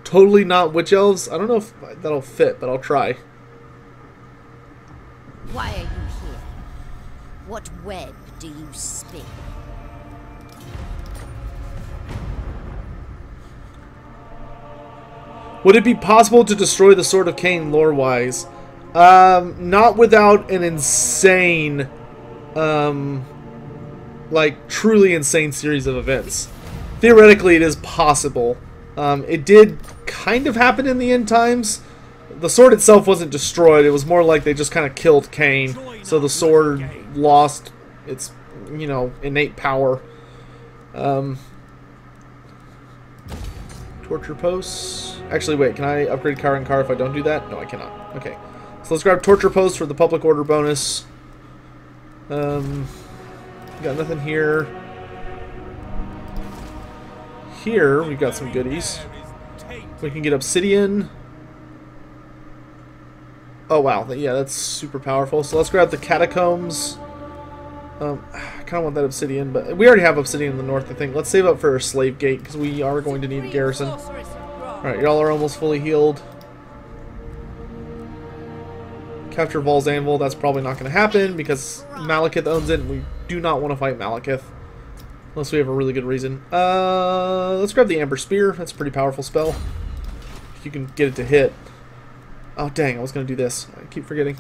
Totally not witch elves. I don't know if that'll fit, but I'll try. Why are you here? What web do you spin? Would it be possible to destroy the Sword of Cain lore-wise? Not without an insane, like, truly insane series of events. Theoretically, it is possible. It did kind of happen in the end times. The sword itself wasn't destroyed. It was more like they just kind of killed Cain. So the sword lost its, you know, innate power. Torture posts. Actually, wait, can I upgrade Kara and Kara if I don't do that? No, I cannot. Okay. So let's grab torture posts for the public order bonus. Got nothing here. Here, we've got some goodies. We can get obsidian. Oh, wow. Yeah, that's super powerful. So let's grab the catacombs. I kind of want that obsidian, but we already have obsidian in the north, I think. Let's save up for a slave gate, because we are going to need a garrison. Alright, y'all are almost fully healed. Capture Vol's Anvil, that's probably not going to happen, because Malekith owns it, and we do not want to fight Malekith. Unless we have a really good reason. Let's grab the Amber Spear. That's a pretty powerful spell. If you can get it to hit. Oh, dang, I was going to do this. I keep forgetting.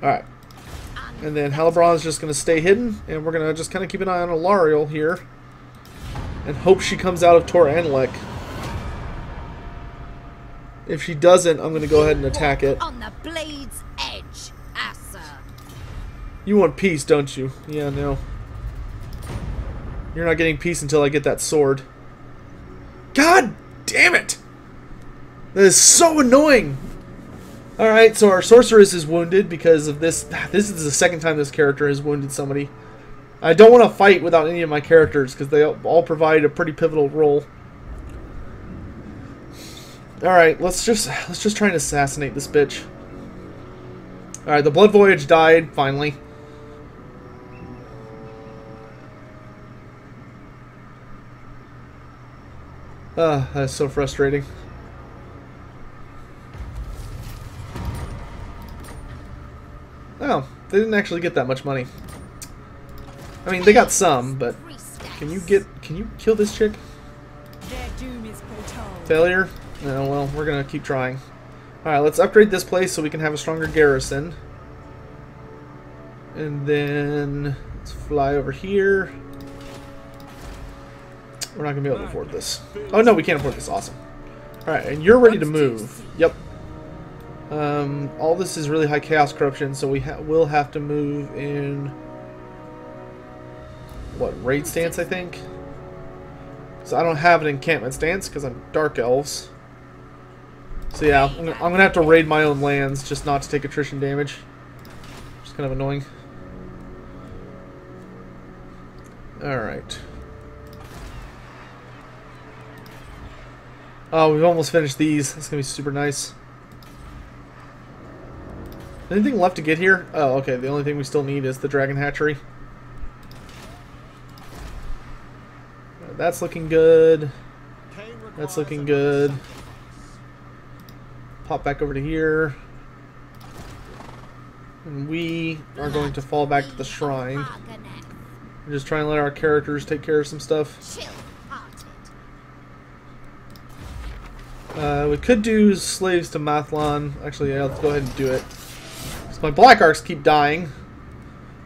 Alright. And then Hellebron is just going to stay hidden, and we're going to just kind of keep an eye on Alariel here. And hope she comes out of Tor Anlek. If she doesn't, I'm going to go ahead and attack it. On the blade's edge, Asa. You want peace, don't you? Yeah, no. You're not getting peace until I get that sword. God damn it! That is so annoying! Alright, so our sorceress is wounded because of this. This is the second time this character has wounded somebody. I don't want to fight without any of my characters because they all provide a pretty pivotal role. Alright, let's just try and assassinate this bitch. Alright, the Blood Voyage died, finally. That's so frustrating. Oh, they didn't actually get that much money. I mean, they got some, but can you kill this chick? Failure? No, well, we're gonna keep trying. Alright, let's upgrade this place so we can have a stronger garrison. And then let's fly over here. We're not gonna be able to afford this. Oh no, we can't afford this. Awesome. Alright, and you're ready to move. Yep. All this is really high chaos corruption, so we will have to move in what, raid stance, I think? So I don't have an encampment stance because I'm Dark Elves. So yeah, I'm gonna have to raid my own lands just not to take attrition damage. Just kind of annoying. Alright. Oh, we've almost finished these. That's gonna be super nice. Anything left to get here? Oh, okay. The only thing we still need is the Dragon Hatchery. that's looking good. That's looking good. Pop back over to here. And we are going to fall back to the shrine. We're just trying to let our characters take care of some stuff. We could do slaves to Mathlon. Actually, yeah, let's go ahead and do it. So my Black Arcs keep dying.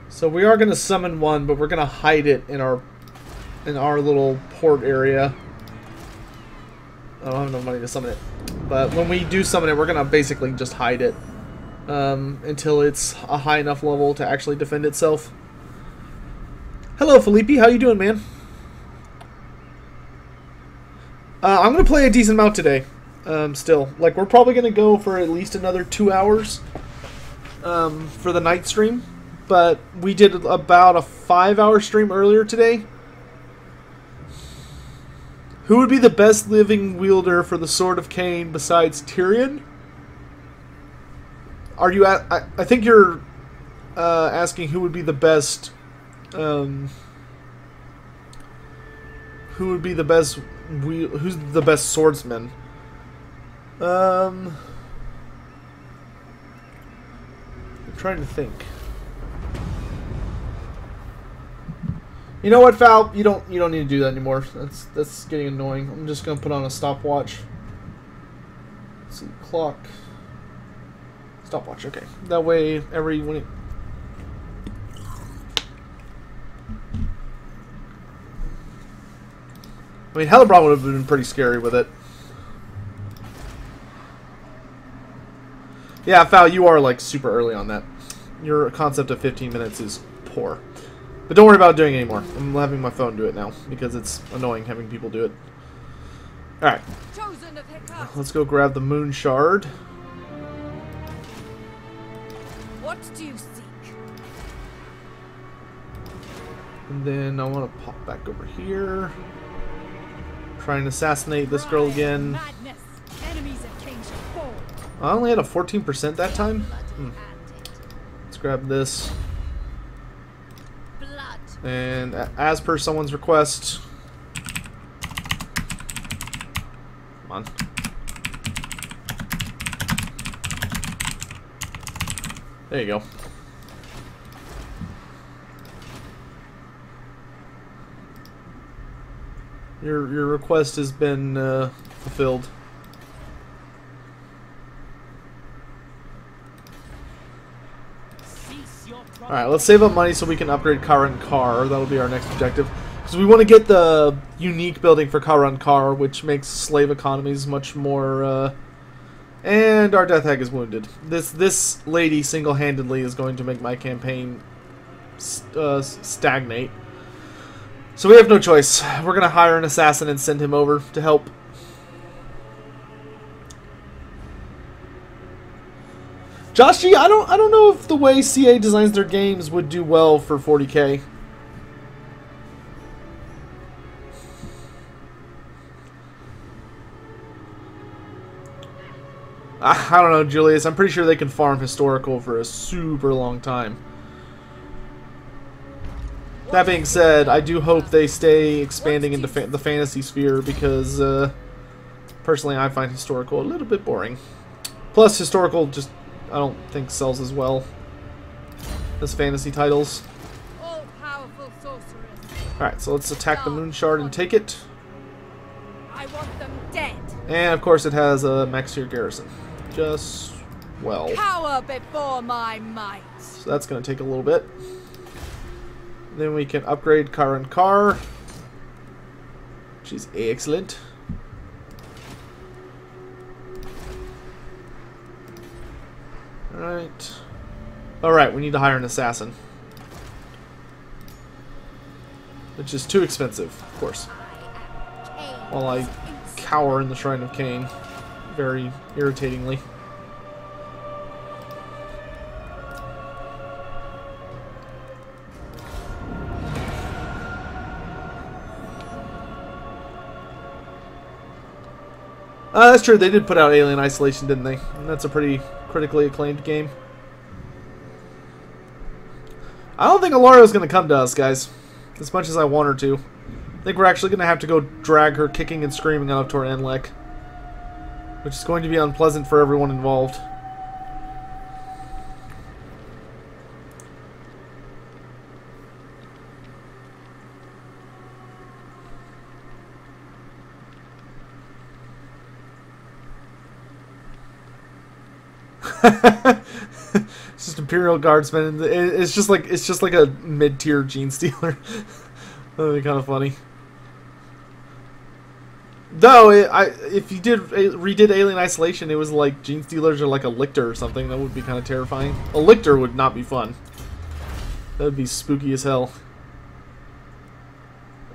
So we are going to summon one, but we're going to hide it in our little port area. I don't have enough money to summon it. But when we do summon it, we're going to basically just hide it. Until it's a high enough level to actually defend itself. Hello, Felipe. How you doing, man? I'm going to play a decent amount today. Still. Like, we're probably going to go for at least another 2 hours for the night stream. But we did about a 5-hour stream earlier today. Who would be the best living wielder for the Sword of Cain besides Tyrion? Are you at? I think you're asking who would be the best. Who would be the best? Who's the best swordsman? I'm trying to think. You know what, Val? You don't need to do that anymore. That's getting annoying. I'm just gonna put on a stopwatch. Let's see, clock. Stopwatch. Okay. That way, I mean, Hellebron would have been pretty scary with it. Yeah, Val, you are like super early on that. Your concept of 15 minutes is poor. But don't worry about doing it anymore. I'm having my phone do it now because it's annoying having people do it. Alright. Let's go grab the moon shard. What do you seek? And then I want to pop back over here. Try and assassinate this girl again. I only had a 14% that time. Let's grab this. And as per someone's request, come on. There you go. Your request has been fulfilled. Alright, let's save up money so we can upgrade Karan Kar. That'll be our next objective. Because we want to get the unique building for Karan Kar, which makes slave economies much more... And our Death Hag is wounded. This lady single-handedly is going to make my campaign stagnate. So we have no choice. We're going to hire an assassin and send him over to help. Josh G, I don't know if the way CA designs their games would do well for 40K. I don't know, Julius. I'm pretty sure they can farm historical for a super long time. That being said, I do hope they stay expanding into the fantasy sphere because, personally, I find historical a little bit boring. Plus, historical just, I don't think sells as well as fantasy titles. Alright, so let's attack the moon shard and take it. I want them dead. And, of course, it has a max tier garrison. Just, well. Cower before my might. So that's going to take a little bit. Then we can upgrade Karan Kar. She's excellent. Alright. Alright, we need to hire an assassin. Which is too expensive, of course. While I cower in the Shrine of Cain. Very irritatingly. That's true. They did put out Alien Isolation, didn't they? And that's a pretty critically acclaimed game. I don't think Alaria's going to come to us, guys. As much as I want her to. I think we're actually going to have to go drag her kicking and screaming out to our Enlek, which is going to be unpleasant for everyone involved. It's just Imperial Guardsmen. It's just like a mid-tier Gene Stealer. That'd be kind of funny. Though if you redid Alien Isolation, it was like Gene Stealers or like a Lictor or something. That would be kind of terrifying. A Lictor would not be fun. That would be spooky as hell.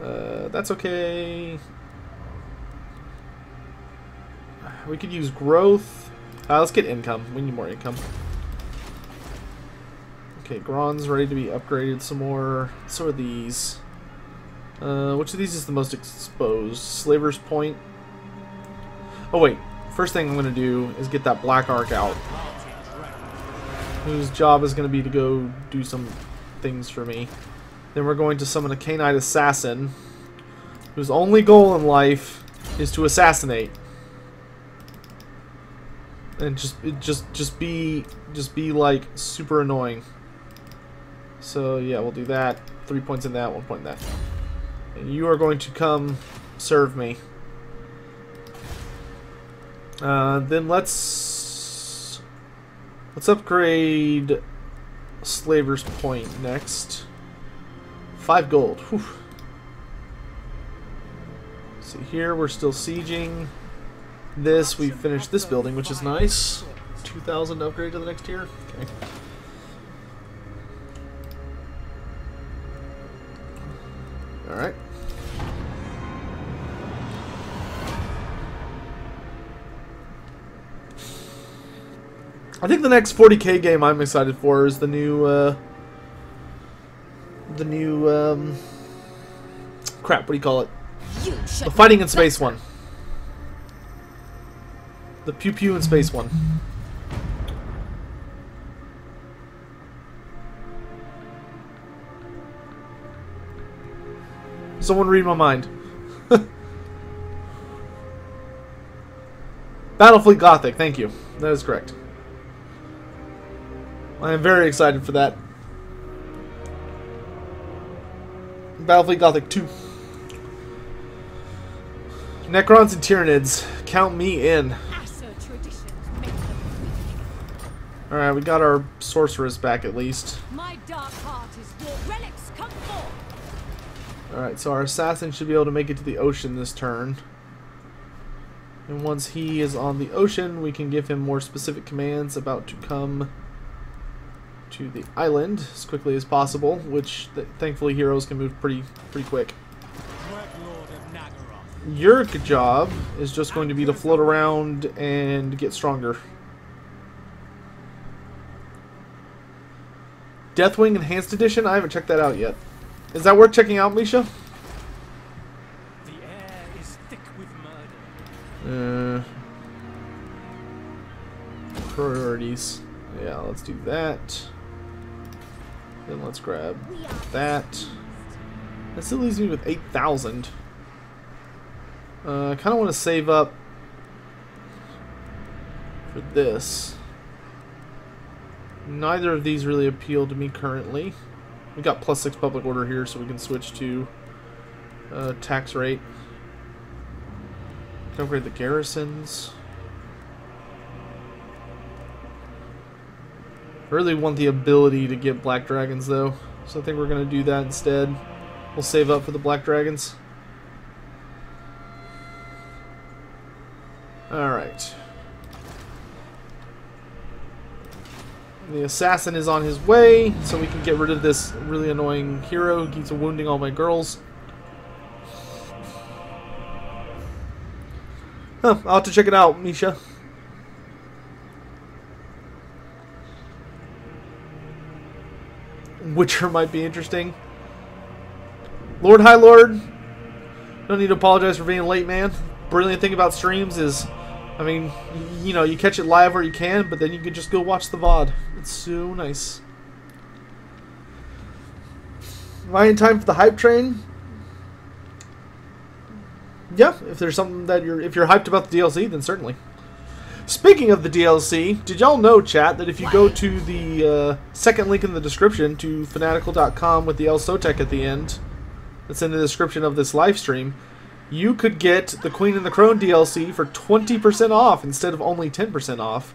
That's okay. We could use growth. Let's get income. We need more income. Okay, Gron's ready to be upgraded some more. So are these. Which of these is the most exposed? Slaver's Point. Oh wait, first thing I'm going to do is get that Black Ark out, whose job is going to be to go do some things for me. Then we're going to summon a Canine Assassin, whose only goal in life is to assassinate. And just be like super annoying. So yeah, we'll do that. 3 points in that, 1 point in that. And you are going to come serve me. Then let's upgrade Slaver's Point next. 5 gold. Whew. See here, we're still sieging. This, we finished this building, which is nice. 2,000 upgrade to the next tier. Okay. Alright. I think the next 40k game I'm excited for is the new crap, what do you call it? The fighting in space one. The pew pew in space one. Someone read my mind. Battlefleet Gothic, thank you. That is correct. I am very excited for that. Battlefleet Gothic 2. Necrons and Tyranids, count me in. Alright, we got our sorceress back at least. My dark heart is your relics come forth. Alright, so our assassin should be able to make it to the ocean this turn. And once he is on the ocean, we can give him more specific commands about to come to the island as quickly as possible, which thankfully heroes can move pretty quick. Your job is just going to be to float around and get stronger. Deathwing Enhanced Edition? I haven't checked that out yet. Is that worth checking out, Misha? The air is thick with murder. Priorities. Yeah, let's do that. Then let's grab that. That still leaves me with 8,000. I kind of want to save up for this. Neither of these really appeal to me currently. We got +6 public order here, so we can switch to tax rate. Upgrade the garrisons. I really want the ability to get black dragons though, so I think we're going to do that instead. We'll save up for the black dragons. Alright. The assassin is on his way, so we can get rid of this really annoying hero who keeps wounding all my girls. Huh, I'll have to check it out, Misha. Witcher might be interesting. Lord High Lord, don't need to apologize for being late, man. Brilliant thing about streams is, I mean, you know, you catch it live where you can, but then you can just go watch the VOD. It's so nice. Am I in time for the hype train? Yeah, if there's something that if you're hyped about the DLC, then certainly. Speaking of the DLC, did y'all know, chat, that if you go to the second link in the description to fanatical.com with the El Sotec at the end, that's in the description of this live stream, you could get the Queen and the Crone DLC for 20% off instead of only 10% off.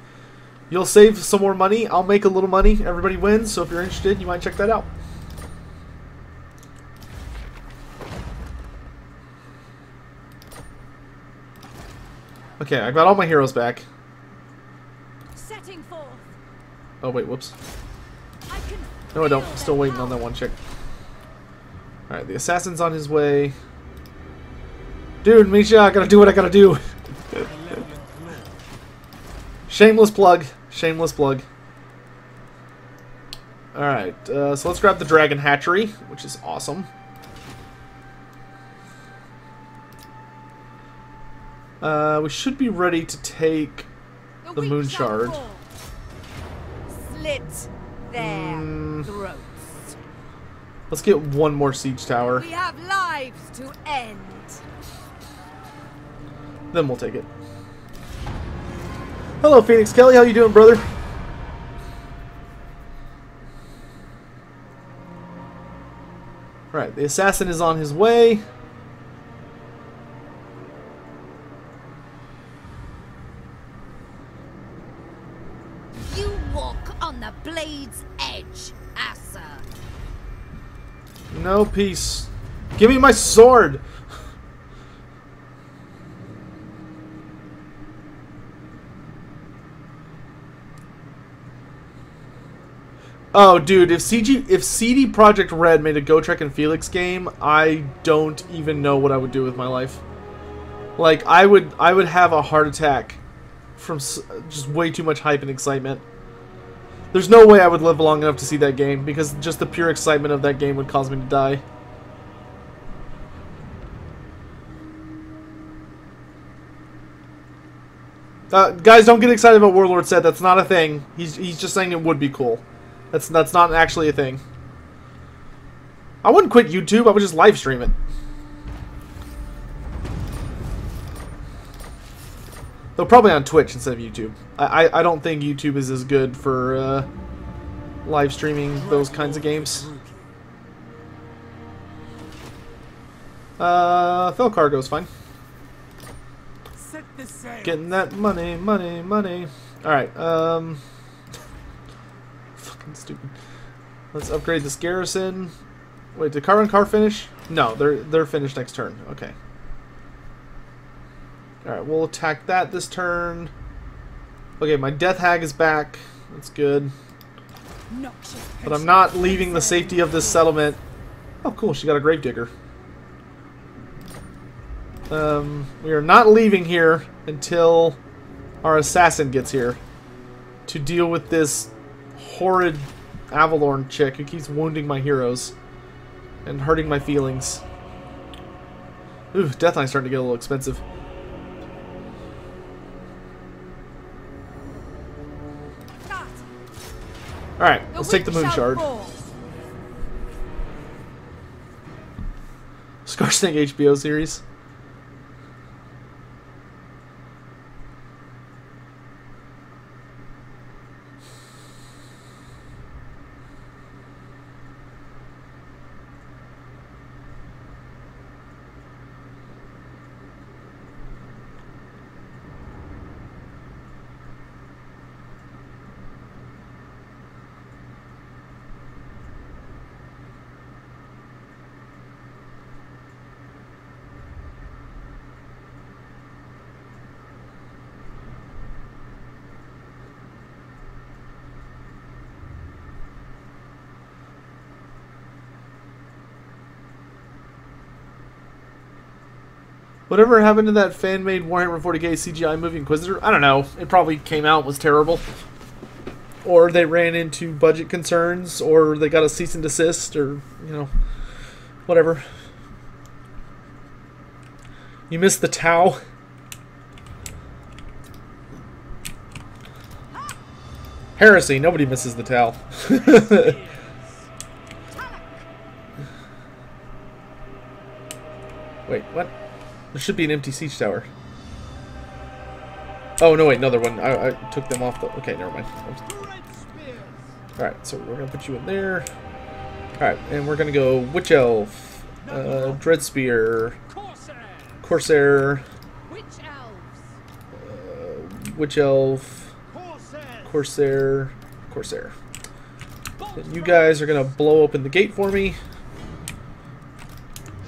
You'll save some more money. I'll make a little money. Everybody wins. So if you're interested, you might check that out. Okay, I got all my heroes back. Setting forth. Oh wait, whoops. No, I don't. I'm still waiting on that one chick. Alright, the assassin's on his way. Dude, Misha, I gotta do what I gotta do. Shameless plug. Shameless plug. Alright, so let's grab the Dragon Hatchery, which is awesome. We should be ready to take the Moon Shard. Slit their throats. Let's get one more siege tower. We have lives to end. Then we'll take it. Hello, Phoenix Kelly. How you doing, brother? Right, the assassin is on his way. You walk on the blade's edge, Asa. No peace. Give me my sword. Oh, dude, if CD Projekt Red made a Gotrek and Felix game, I don't even know what I would do with my life. Like, I would have a heart attack from just way too much hype and excitement. There's no way I would live long enough to see that game, because just the pure excitement of that game would cause me to die. Guys, don't get excited about Warlord said. That's not a thing. He's just saying it would be cool. That's not actually a thing. I wouldn't quit YouTube. I would just live stream it. Though probably on Twitch instead of YouTube. I don't think YouTube is as good for live streaming those kinds of games. Fel Cargo's fine. Getting that money. Alright, fucking stupid. Let's upgrade this garrison. Wait, did Car and Car finish? No, they're finished next turn. Okay. Alright, we'll attack that this turn. Okay, my Death Hag is back. That's good. But I'm not leaving the safety of this settlement. Oh, cool, she got a Gravedigger. We are not leaving here until our assassin gets here to deal with this horrid Avalorn chick who keeps wounding my heroes and hurting my feelings. Ooh, Death Eye's starting to get a little expensive. Alright, let's take the Moon Shard. Scarsnake HBO series. Whatever happened to that fan-made Warhammer 40k CGI movie Inquisitor? I don't know. It probably came out, was terrible. Or they ran into budget concerns, or they got a cease and desist, or, you know, whatever. You missed the Tau. Heresy. Nobody misses the Tau. Wait, what? There should be an empty siege tower. Oh, no, wait, another one. I took them off the... Okay, never mind. Alright, so we're going to put you in there. Alright, and we're going to go Witch Elf, Dreadspear, Corsair, Witch Elf, Corsair, Corsair. And you guys are going to blow open the gate for me.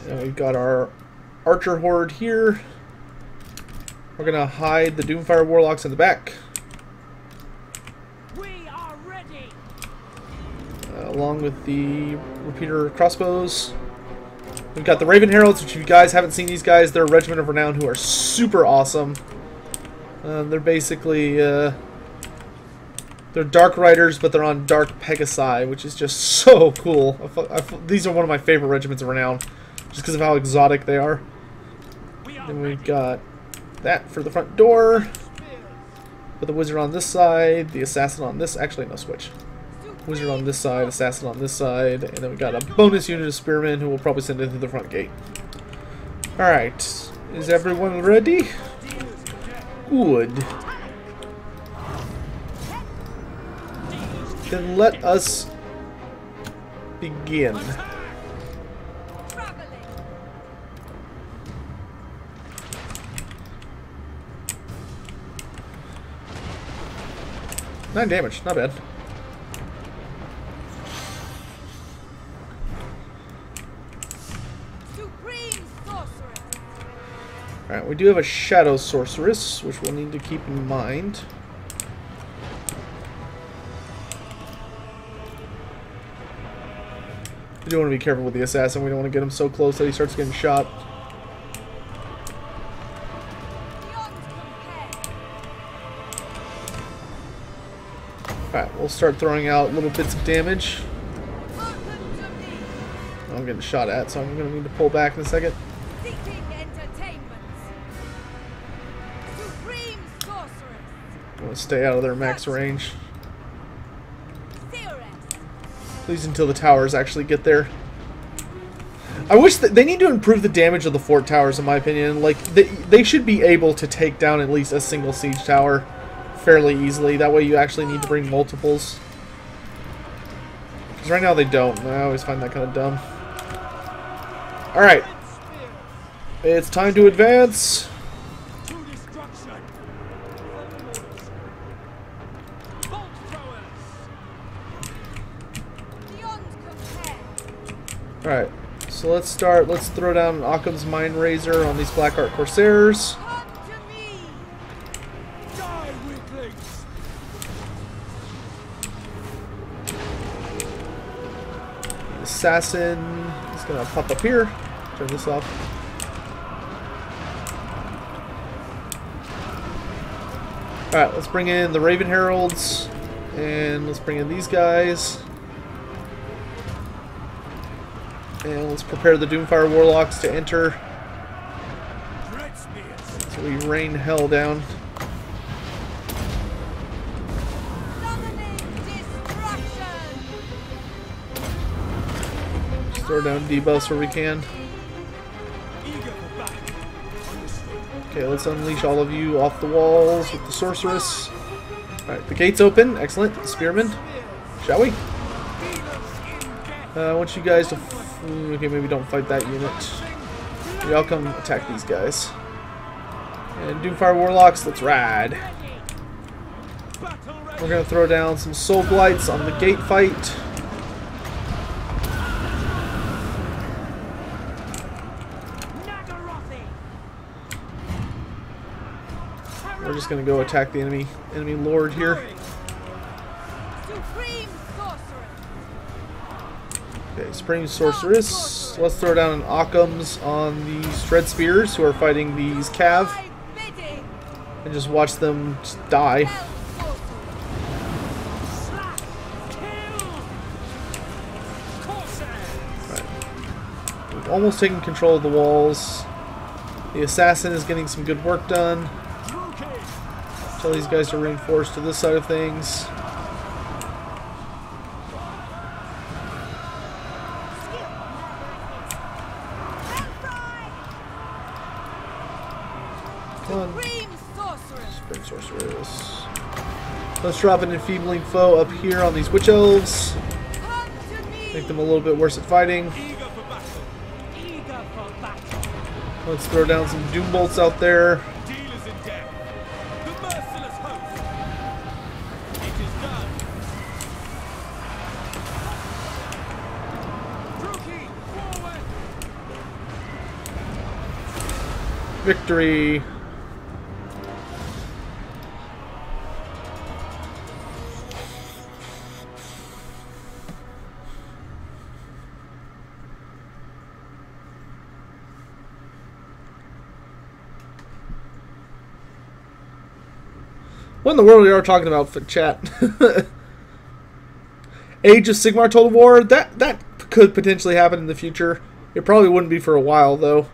And we've got our Archer Horde here. We're going to hide the Doomfire Warlocks in the back. We are ready. Along with the Repeater Crossbows. We've got the Raven Heralds, which if you guys haven't seen these guys, they're a Regiment of Renown who are super awesome. They're basically... they're Dark Riders, but they're on Dark Pegasi, which is just so cool. These are one of my favorite Regiments of Renown, just because of how exotic they are. Then we've got that for the front door. Put the Wizard on this side, the Assassin on this... Actually, no, switch. Wizard on this side, Assassin on this side, and then we got a bonus unit of Spearmen who will probably send in through the front gate. Alright, is everyone ready? Good. Then let us begin. Nine damage, not bad. Alright, we do have a Shadow Sorceress, which we'll need to keep in mind. We do want to be careful with the Assassin. We don't want to get him so close that he starts getting shot. Alright, we'll start throwing out little bits of damage. I'm getting shot at, so I'm going to need to pull back in a second. I want to stay out of their max range. Please until the towers actually get there. I wish that they need to improve the damage of the fort towers, in my opinion. Like, they should be able to take down at least a single siege tower fairly easily. That way you actually need to bring multiples. Because right now they don't. I always find that kind of dumb. Alright. It's time to advance. Alright, so let's start. Let's throw down Occam's Mind Razor on these Blackheart Corsairs. The Assassin is going to pop up here. Turn this off. Alright, let's bring in the Raven Heralds. And let's bring in these guys. And let's prepare the Doomfire Warlocks to enter. So we rain hell down. Just throw down debuffs where we can. Okay, let's unleash all of you off the walls with the Sorceress. Alright, the gate's open. Excellent. Spearmen. Shall we? I want you guys to... Okay, maybe don't fight that unit. Y'all come attack these guys. And Doomfire Warlocks, let's ride. We're going to throw down some Soul Blights on the gate fight. We're just going to go attack the enemy lord here. Okay, Supreme Sorceress. Let's throw down an Occam's on these Dread Spears who are fighting these Cav. And just watch them just die. Right. We've almost taken control of the walls. The Assassin is getting some good work done. Tell these guys to reinforce to this side of things. One. Supreme sorceress. Supreme Sorceress. Let's drop an enfeebling foe up here on these Witch Elves. Come to me. Make them a little bit worse at fighting. Eager for battle. Eager for battle. Let's throw down some Doom Bolts out there. Dealers in death. The merciless host. It is done. Rookie, forward. Victory. What in the world are you talking about, chat? Age of Sigmar Total War? That could potentially happen in the future. It probably wouldn't be for a while, though.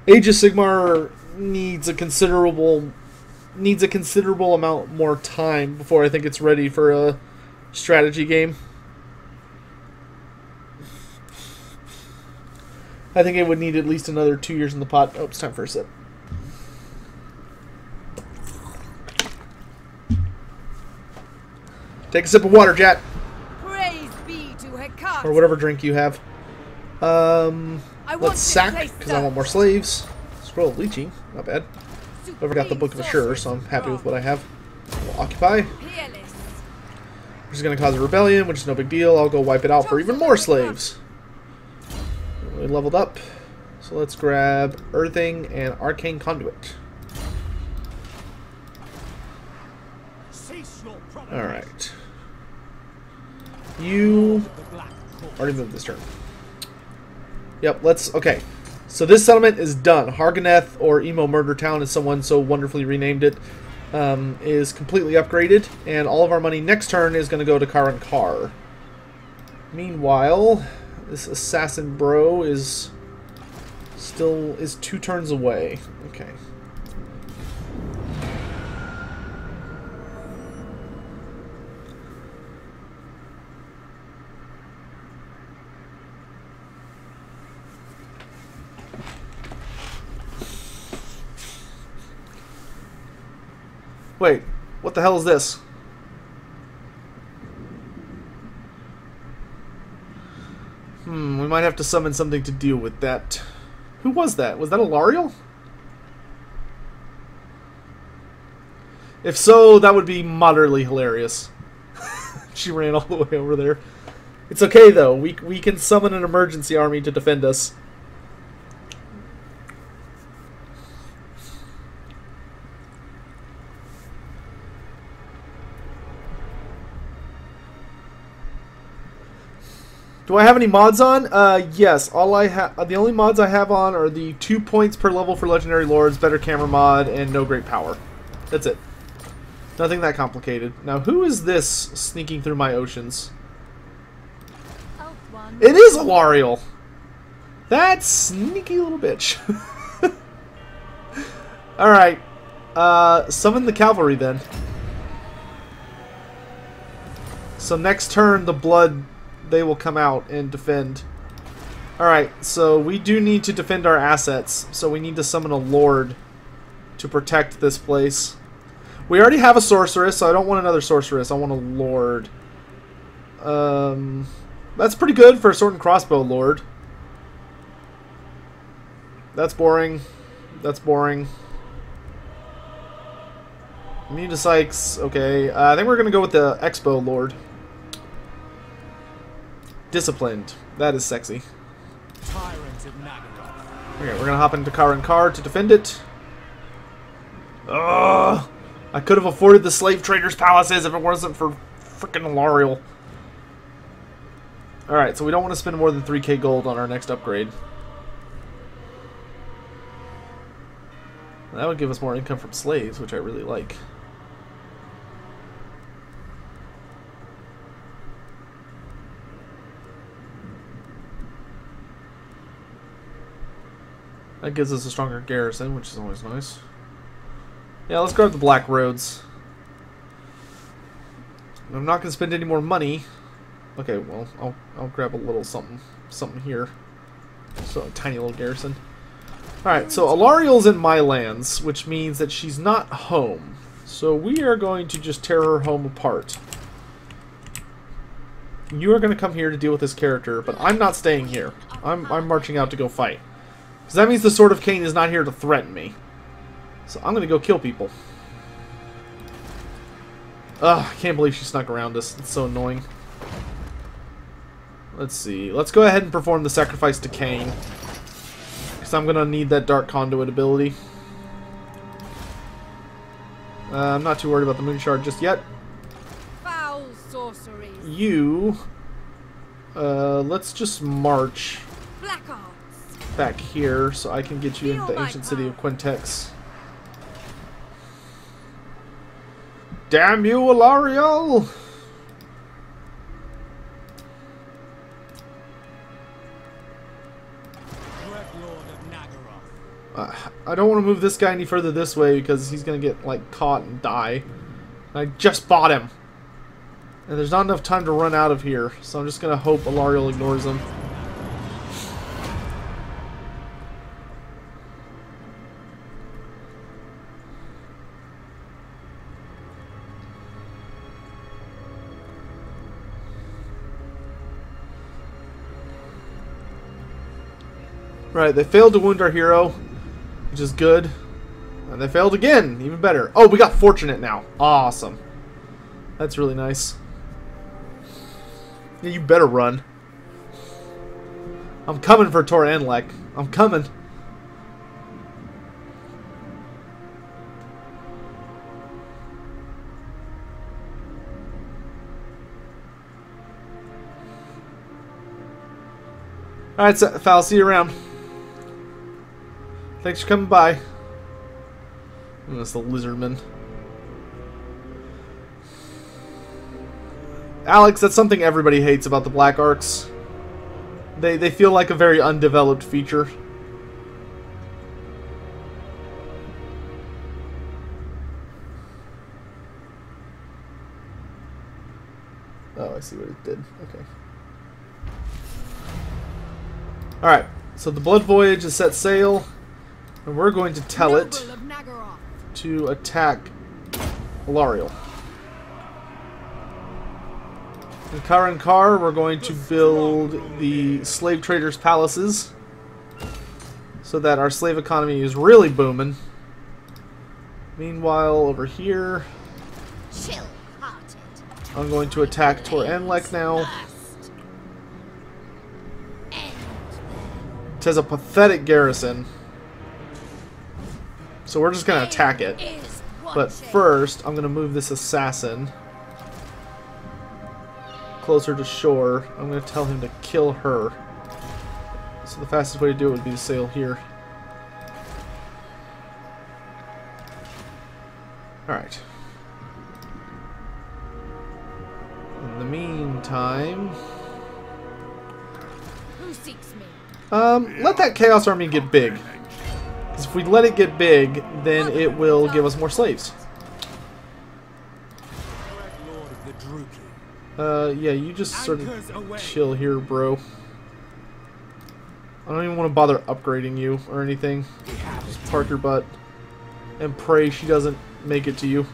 Age of Sigmar needs a considerable amount more time before I think it's ready for a strategy game. I think it would need at least another 2 years in the pot. Oh, it's time for a sip. Take a sip of water, Jet. Praise be to Hecate. Or whatever drink you have. Let's sack, because I want more slaves. Scroll of Leeching, not bad. I forgot the Book of Assure, so I'm happy with what I have. We'll occupy. Peerless. Which is going to cause a rebellion, which is no big deal. I'll go wipe it out for even more slaves. We leveled up. So let's grab Earthing and Arcane Conduit. Alright. You already moved this turn. Yep, okay. So this settlement is done. Harganeth, or Emo Murder Town, as someone so wonderfully renamed it, is completely upgraded. And all of our money next turn is going to go to Karan Kar. Meanwhile, this assassin bro is 2 turns away. Okay. Wait, what the hell is this? We might have to summon something to deal with that. Who was that? Was that a Lariel? If so, that would be moderately hilarious. She ran all the way over there. It's okay, though. We can summon an emergency army to defend us. Do I have any mods on? Yes. The only mods I have on are the 2 points per level for Legendary Lords, better camera mod, and no great power. That's it. Nothing that complicated. Now, who is this sneaking through my oceans? It is a Lariel! That sneaky little bitch. Alright. Summon the cavalry then. So next turn, the blood... they will come out and defend. Alright, so we do need to defend our assets. So we need to summon a lord to protect this place. We already have a sorceress, so I don't want another sorceress. I want a lord. That's pretty good for a sword and crossbow lord. That's boring. That's boring. We need a Sykes. Okay, I think we're going to go with the Expo lord. Disciplined. That is sexy. Okay, we're gonna hop into Karan Kar to defend it. Ugh! I could have afforded the slave traders' palaces if it wasn't for frickin' Lariel. Alright, so we don't want to spend more than 3k gold on our next upgrade. That would give us more income from slaves, which I really like. That gives us a stronger garrison, which is always nice. Yeah, let's grab the Black Roads. I'm not going to spend any more money. Okay, well, I'll grab a little something here. So, a tiny little garrison. Alright, so Alariel's in my lands, which means that she's not home. So we are going to just tear her home apart. You are going to come here to deal with this character, but I'm not staying here. I'm marching out to go fight. Because that means the Sword of Cain is not here to threaten me. So I'm going to go kill people. Ugh, I can't believe she snuck around us. It's so annoying. Let's see. Let's go ahead and perform the sacrifice to Cain. Because I'm going to need that Dark Conduit ability. I'm not too worried about the Moon Shard just yet. Foul sorceries. You... let's just march Black arts. back here so I can get you into the ancient city of Quintex. Damn you, Alariel! I don't want to move this guy any further this way because he's going to get, like, caught and die. I just fought him. And there's not enough time to run out of here, so I'm just going to hope Alariel ignores him. Right, they failed to wound our hero, which is good. And they failed again, even better. Oh, we got Fortunate now. Awesome. That's really nice. Yeah, you better run. I'm coming for Tor Anlek. I'm coming. Alright, Fal, see you around. Thanks for coming by. And that's the Lizardman. Alex, that's something everybody hates about the Black Arcs. They feel like a very undeveloped feature. Oh, I see what it did. Okay. Alright, so the Blood Voyage has set sail. And we're going to tell it to attack Alariel. In Karankar, we're going to build the slave traders' palaces so that our slave economy is really booming. Meanwhile, over here, I'm going to attack Tor Anlek now. It has a pathetic garrison. So we're just going to attack it. But first, I'm going to move this assassin closer to shore. I'm going to tell him to kill her. So the fastest way to do it would be to sail here. Alright. In the meantime... Who seeks me? Let that Chaos Army get big. Because if we let it get big, then it will give us more slaves. Yeah, you just sort of chill here, bro. I don't even want to bother upgrading you or anything. Just park your butt and pray she doesn't make it to you.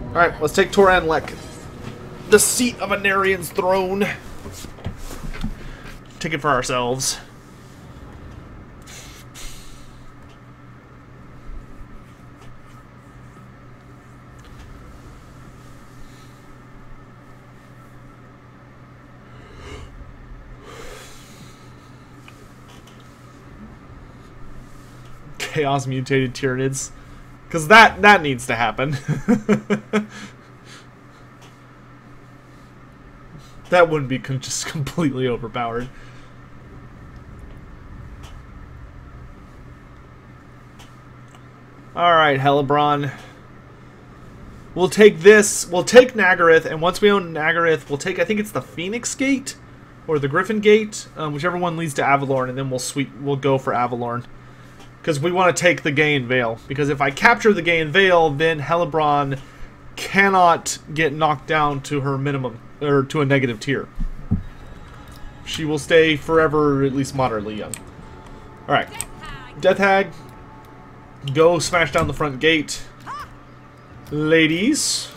Alright, let's take Tor Anlek. The seat of Anarian's throne. Take it for ourselves. Chaos mutated Tyranids, because that needs to happen. That wouldn't be just completely overpowered. Alright, Hellebron. We'll take this. We'll take Nagaryth, and once we own Nagaryth, we'll take, I think it's the Phoenix Gate or the Griffin Gate, whichever one leads to Avalorn, and then we'll go for Avalorn. Because we want to take the Gaean Vale. Because if I capture the Gaean Vale, then Hellebron cannot get knocked down to her minimum, or to a negative tier. She will stay forever, at least moderately young. Alright. Death Hag. Go smash down the front gate. Ladies,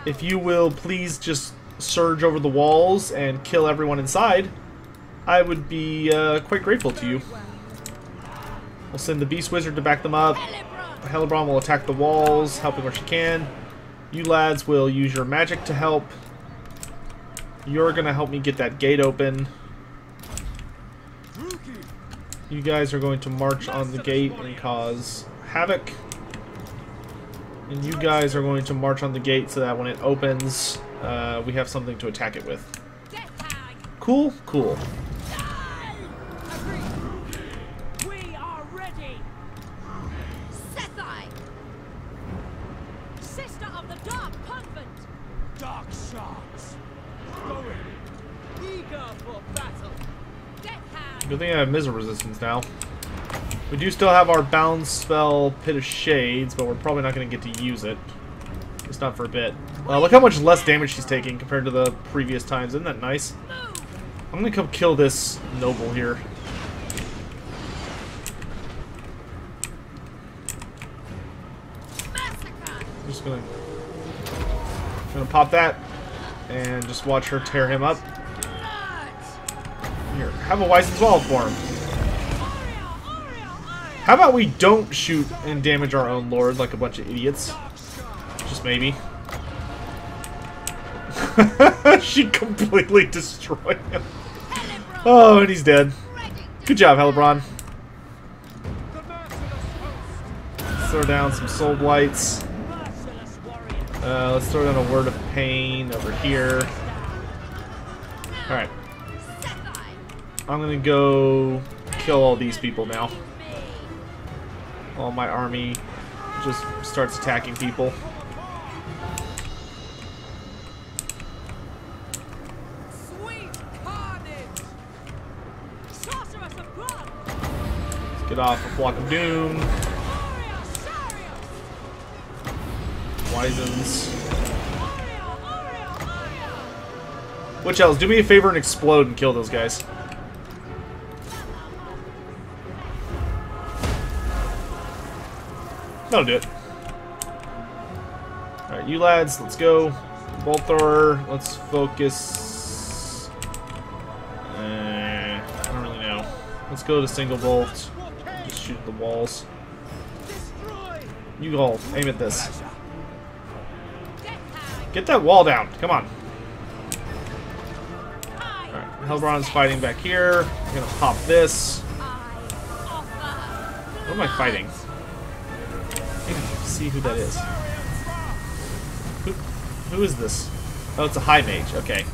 if you will please just surge over the walls and kill everyone inside, I would be quite grateful to you. We'll send the Beast Wizard to back them up. Hellebron will attack the walls, helping where she can. You lads will use your magic to help. You're gonna help me get that gate open. You guys are going to march on the gate and cause havoc. And you guys are going to march on the gate so that when it opens, we have something to attack it with. Cool? Cool. We are ready. Sethai, sister of the Dark Convent. Dark sharks. Going. Eager for battle. Good thing I have Missile Resistance now. We do still have our Bound spell, Pit of Shades, but we're probably not going to get to use it. It's not for a bit. Look how much less damage she's taking compared to the previous times. Isn't that nice? I'm going to come kill this noble here. I'm just going to pop that and just watch her tear him up. Here, have a Wizen's Wall for him. How about we don't shoot and damage our own lord like a bunch of idiots? Just maybe. She completely destroyed him. Oh, and he's dead. Good job, Hellebron. Let's throw down some Soul Blights. Let's throw down a Word of Pain over here. Alright. I'm gonna go kill all these people now. All my army just starts attacking people. Let's get off a Flock of Doom. Wisens. Which else? Do me a favor and explode and kill those guys. That'll do it. Alright, you lads, let's go. Bolt thrower, let's focus. I don't really know. Let's go to single bolt. Just shoot the walls. You all aim at this. Get that wall down. Come on. Alright, Hellebron's fighting back here. I'm gonna pop this. What am I fighting? See who that is. Who is this? Oh, it's a high mage. Okay.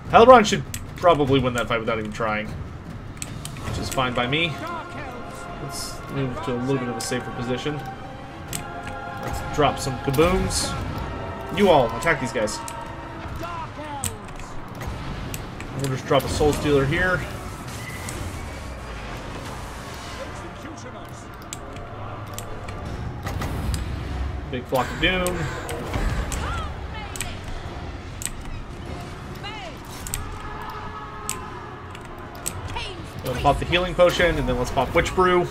Hellebron should probably win that fight without even trying. Which is fine by me. Let's move to a little bit of a safer position. Let's drop some kabooms. You all, attack these guys. We'll just drop a Soul Stealer here. Big Flock of Doom. We'll pop the healing potion, and then let's pop Witch Brew.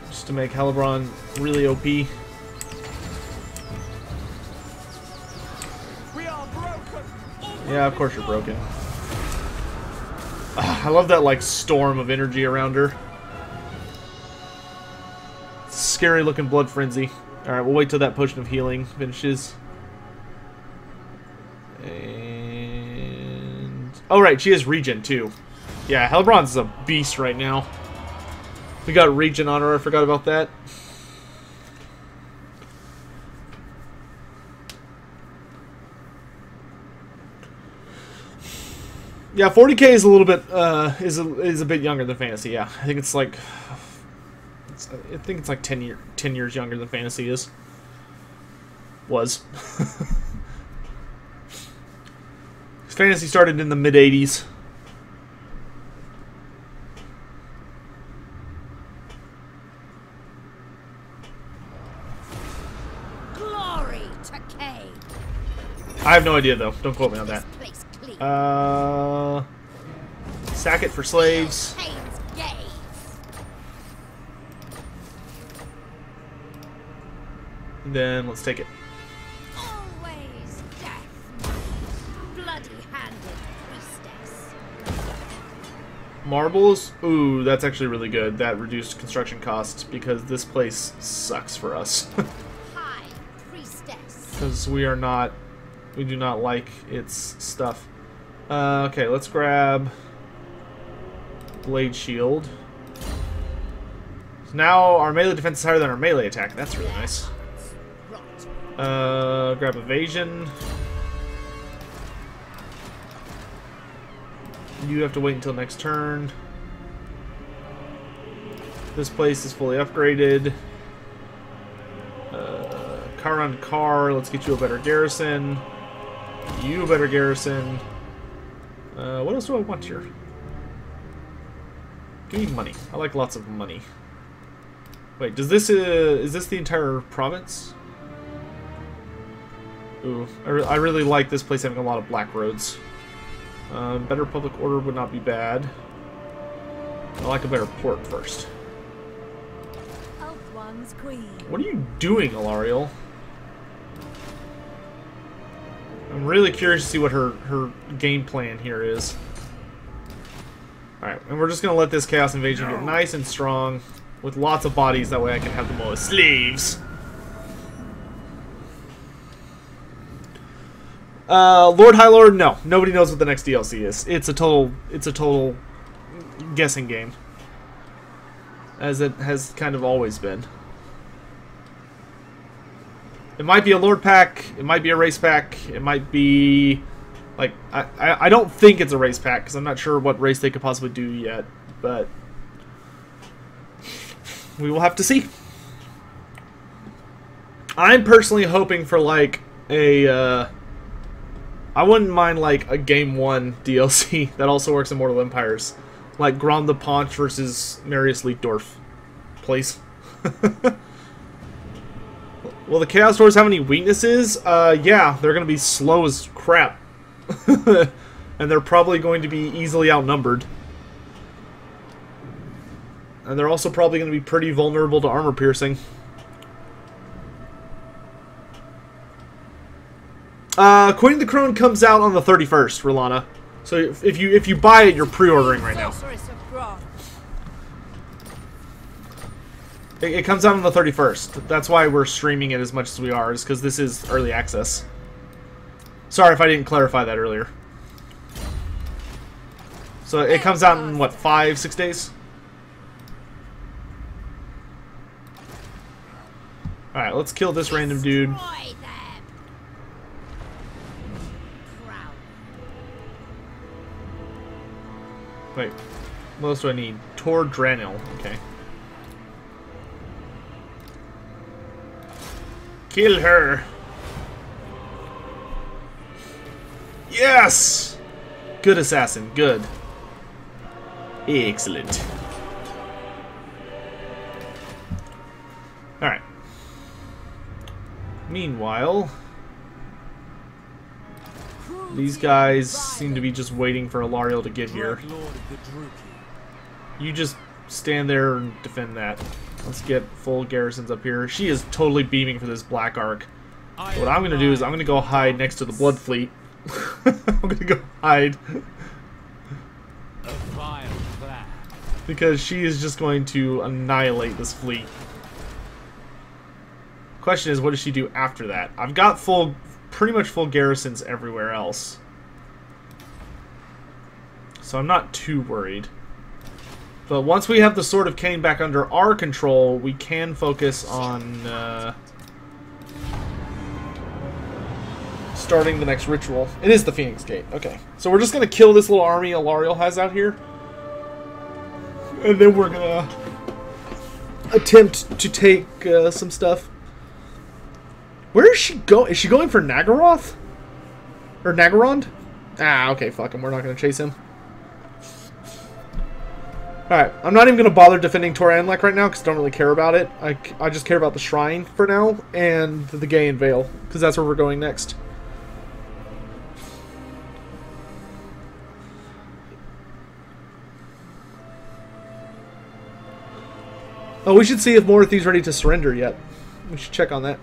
Just to make Hellebron really OP. Yeah, of course you're broken. I love that, like, storm of energy around her. Scary looking Blood Frenzy. Alright, we'll wait till that potion of healing finishes. And... oh, right, she has regen, too. Yeah, Hellebron's a beast right now. We got regen on her, I forgot about that. Yeah, 40k is a little bit, is a bit younger than Fantasy, yeah. I think it's like... I think it's like 10 years younger than Fantasy is. Was. Fantasy started in the mid-80s. Glory to K. I have no idea, though. Don't quote me on that. Sack it for slaves. Pain's gaze. Then let's take it. Always death. Bloody-handed priestess. Marbles? Ooh, that's actually really good. That reduced construction costs because this place sucks for us. High priestess. Because we do not like its stuff. Okay, let's grab Blade Shield. So now our melee defense is higher than our melee attack. That's really nice. Grab Evasion. You have to wait until next turn. This place is fully upgraded. Car on car. Let's get you a better garrison. You a better garrison. What else do I want here? Give me money. I like lots of money. Wait, does this is this the entire province? Ooh, I really like this place having a lot of black roads. Better public order would not be bad. I like a better port first. One's queen. What are you doing, Alariel? I'm really curious to see what her game plan here is. Alright, and we're just going to let this Chaos Invasion get nice and strong with lots of bodies, that way I can have the most slaves. Lord High Lord, no. Nobody knows what the next DLC is. It's a total guessing game. As it has kind of always been. It might be a Lord pack, it might be a race pack, it might be... Like, I don't think it's a race pack, because I'm not sure what race they could possibly do yet, but... we will have to see. I'm personally hoping for, like, a, I wouldn't mind, like, a Game 1 DLC that also works in Mortal Empires. Like, Grand the Paunch versus Marius Leetdorf. Please. Will the Chaos Dwarves have any weaknesses? Yeah, they're going to be slow as crap. And they're probably going to be easily outnumbered. And they're also probably going to be pretty vulnerable to armor piercing. Queen of the Crone comes out on the 31st, Rolana. So if you buy it, you're pre-ordering right now. It comes out on the 31st. That's why we're streaming it as much as we are, is because this is early access. Sorry if I didn't clarify that earlier. So it comes out in, what, 5-6 days? Alright, let's kill this random dude. Wait, what else do I need? Tor Dranil, okay. Kill her! Yes! Good assassin, good. Excellent. Alright. Meanwhile, these guys seem to be just waiting for Alariel to get here. You just stand there and defend that. Let's get full garrisons up here. She is totally beaming for this Black Ark. What I'm going to do is I'm going to go hide next to the Blood Fleet. I'm going to go hide. Because she is just going to annihilate this fleet. Question is, what does she do after that? I've got pretty much full garrisons everywhere else. So I'm not too worried. But once we have the Sword of Cain back under our control, we can focus on starting the next ritual. It is the Phoenix Gate. Okay. So we're just going to kill this little army Alariel has out here. And then we're going to attempt to take some stuff. Where is she going? Is she going for Nagaroth? Or Nagarond? Ah, okay, fuck him. We're not going to chase him. Alright, I'm not even going to bother defending Tor Anlek right now because I don't really care about it. I just care about the Shrine for now and the Gaean Vale because that's where we're going next. Oh, we should see if Morothy's ready to surrender yet. We should check on that.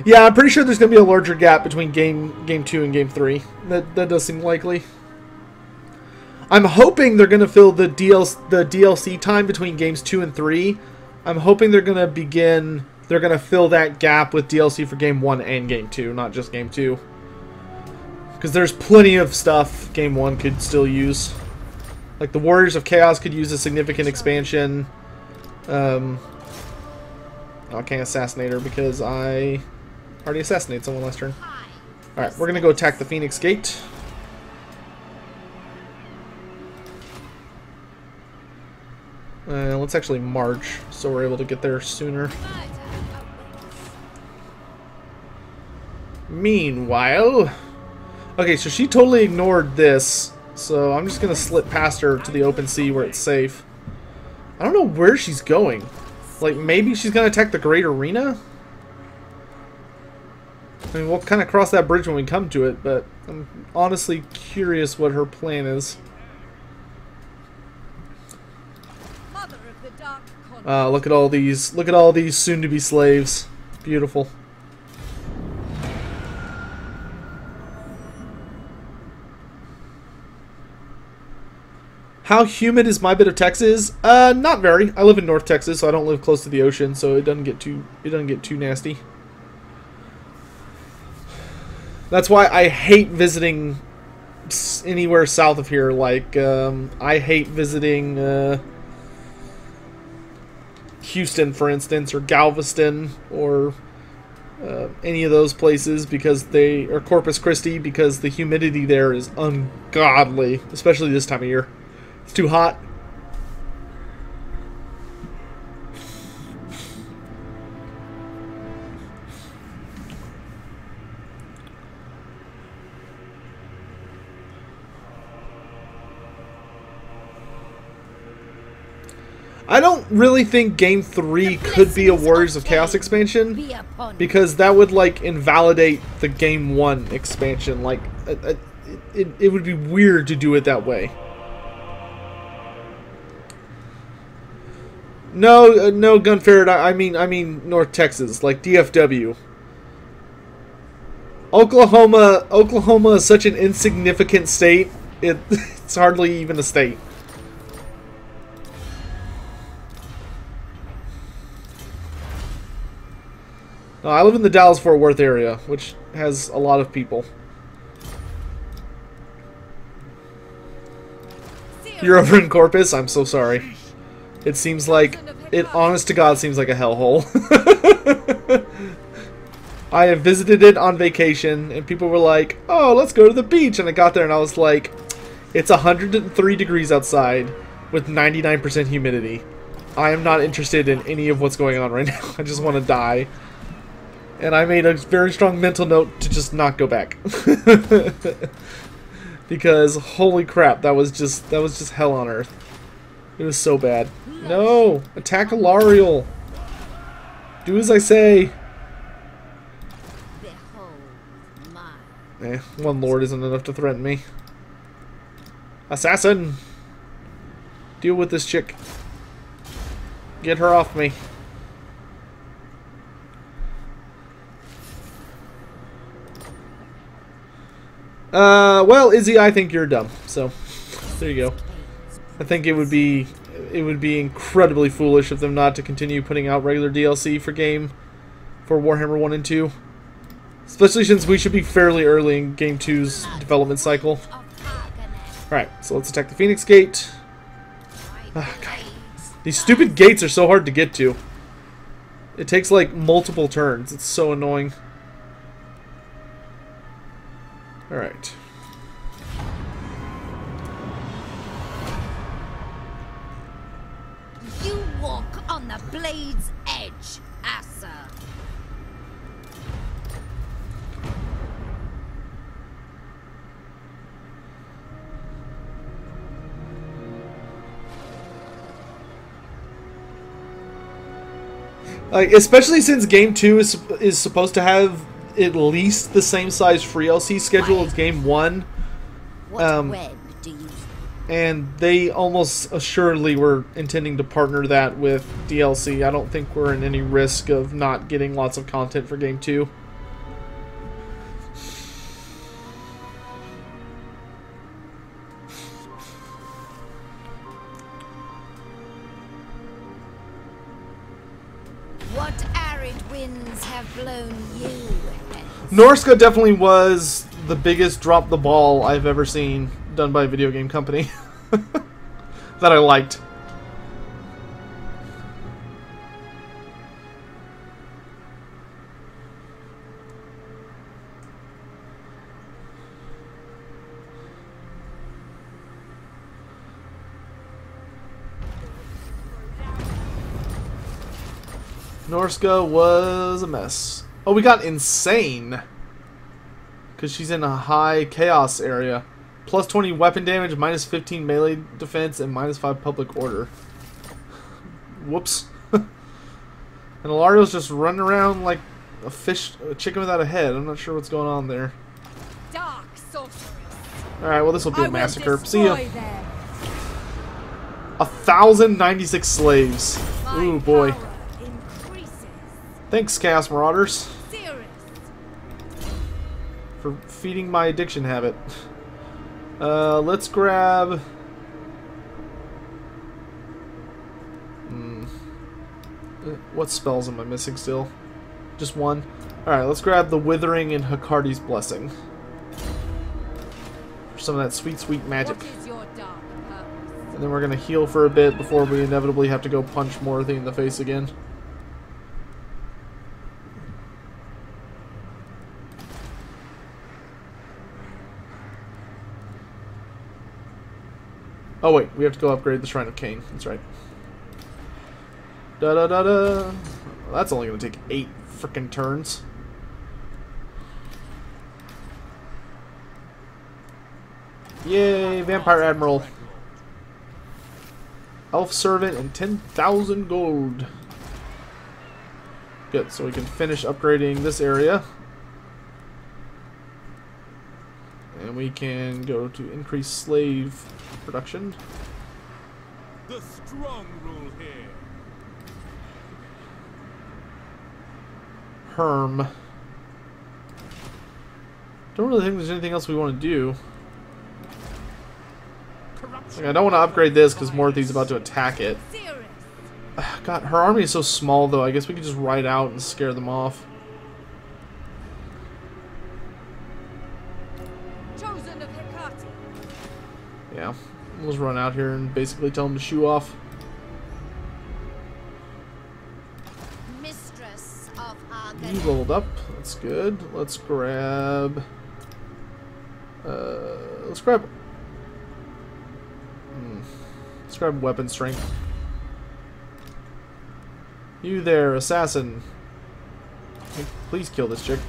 Yeah, I'm pretty sure there's going to be a larger gap between game 2 and game 3. That does seem likely. I'm hoping they're going to fill the DLC time between games 2 and 3. I'm hoping they're going to fill that gap with DLC for game 1 and game 2, not just game 2. Because there's plenty of stuff game 1 could still use. Like the Warriors of Chaos could use a significant expansion. I can't assassinate her because I already assassinated someone last turn. Alright, we're going to go attack the Phoenix Gate. Let's actually march so we're able to get there sooner. Meanwhile... Okay, so she totally ignored this, so I'm just going to slip past her to the open sea where it's safe. I don't know where she's going. Like, maybe she's going to attack the Great Arena? I mean, we'll kind of cross that bridge when we come to it, but I'm honestly curious what her plan is. Look at all these soon-to-be slaves. Beautiful. How humid is my bit of Texas? Not very. I live in North Texas, so I don't live close to the ocean, so it doesn't get too nasty. That's why I hate visiting anywhere south of here. Like, I hate visiting Houston, for instance, or Galveston, or any of those places or Corpus Christi, because the humidity there is ungodly, especially this time of year. It's too hot. I don't really think Game 3 could be a Warriors of Chaos expansion, because that would, like, invalidate the Game 1 expansion. Like, it would be weird to do it that way. No, no, Gunferret, I mean North Texas, like DFW. Oklahoma is such an insignificant state, it's hardly even a state. I live in the Dallas-Fort Worth area, which has a lot of people. You're over in Corpus? I'm so sorry. It seems like... It, honest to God, seems like a hellhole. I have visited it on vacation, and people were like, oh, let's go to the beach. And I got there, and I was like, it's 103 degrees outside with 99% humidity. I am not interested in any of what's going on right now. I just want to die. And I made a very strong mental note to just not go back. Because holy crap, that was just hell on earth. It was so bad. No! Attack Alariel! Do as I say! One lord isn't enough to threaten me. Assassin! Deal with this chick. Get her off me. Well, Izzy, I think you're dumb. So, there you go. I think it would be incredibly foolish of them not to continue putting out regular DLC for Warhammer 1 and 2. Especially since we should be fairly early in Game 2's development cycle. Alright, so let's attack the Phoenix Gate. Oh, God. These stupid gates are so hard to get to. It takes like multiple turns. It's so annoying. Alright. You walk on the blade's edge, Asa. Like, especially since Game 2 is supposed to have at least the same size free LC schedule as Game 1. What web do you... And they almost assuredly were intending to partner that with DLC. I don't think we're in any risk of not getting lots of content for Game 2. What arid winds have blown you hence? Norska definitely was the biggest drop the ball I've ever seen done by a video game company that I liked. Norska was a mess. Oh, we got insane because she's in a high chaos area. Plus 20 weapon damage, minus 15 melee defense, and minus 5 public order. Whoops. And Ilario's just running around like a fish, a chicken without a head. I'm not sure what's going on there. Dark sorceress. Alright, well this will be a massacre. See ya. 1,096 slaves. Ooh, boy. Thanks, Chaos Marauders, for feeding my addiction habit. Let's grab... What spells am I missing still? Just one? Alright, let's grab the Withering and Hakardi's Blessing. For some of that sweet, sweet magic. And then we're gonna heal for a bit before we inevitably have to go punch Morothy in the face again. Oh wait, we have to go upgrade the Shrine of Cain. That's right. Da da da da. Well, that's only gonna take 8 frickin' turns. Yay, Vampire Admiral. Elf Servant and 10,000 gold. Good, so we can finish upgrading this area. And we can go to increase slave production. The strong rule here. Herm. Don't really think there's anything else we want to do. Like, I don't want to upgrade this because Morothy's about to attack it. God, her army is so small though. I guess we could just ride out and scare them off. Yeah, we'll just run out here and basically tell them to shoo off. Mistress of You leveled up. That's good. Let's grab. Let's grab. Let's grab weapon strength. You there, assassin. Please kill this chick.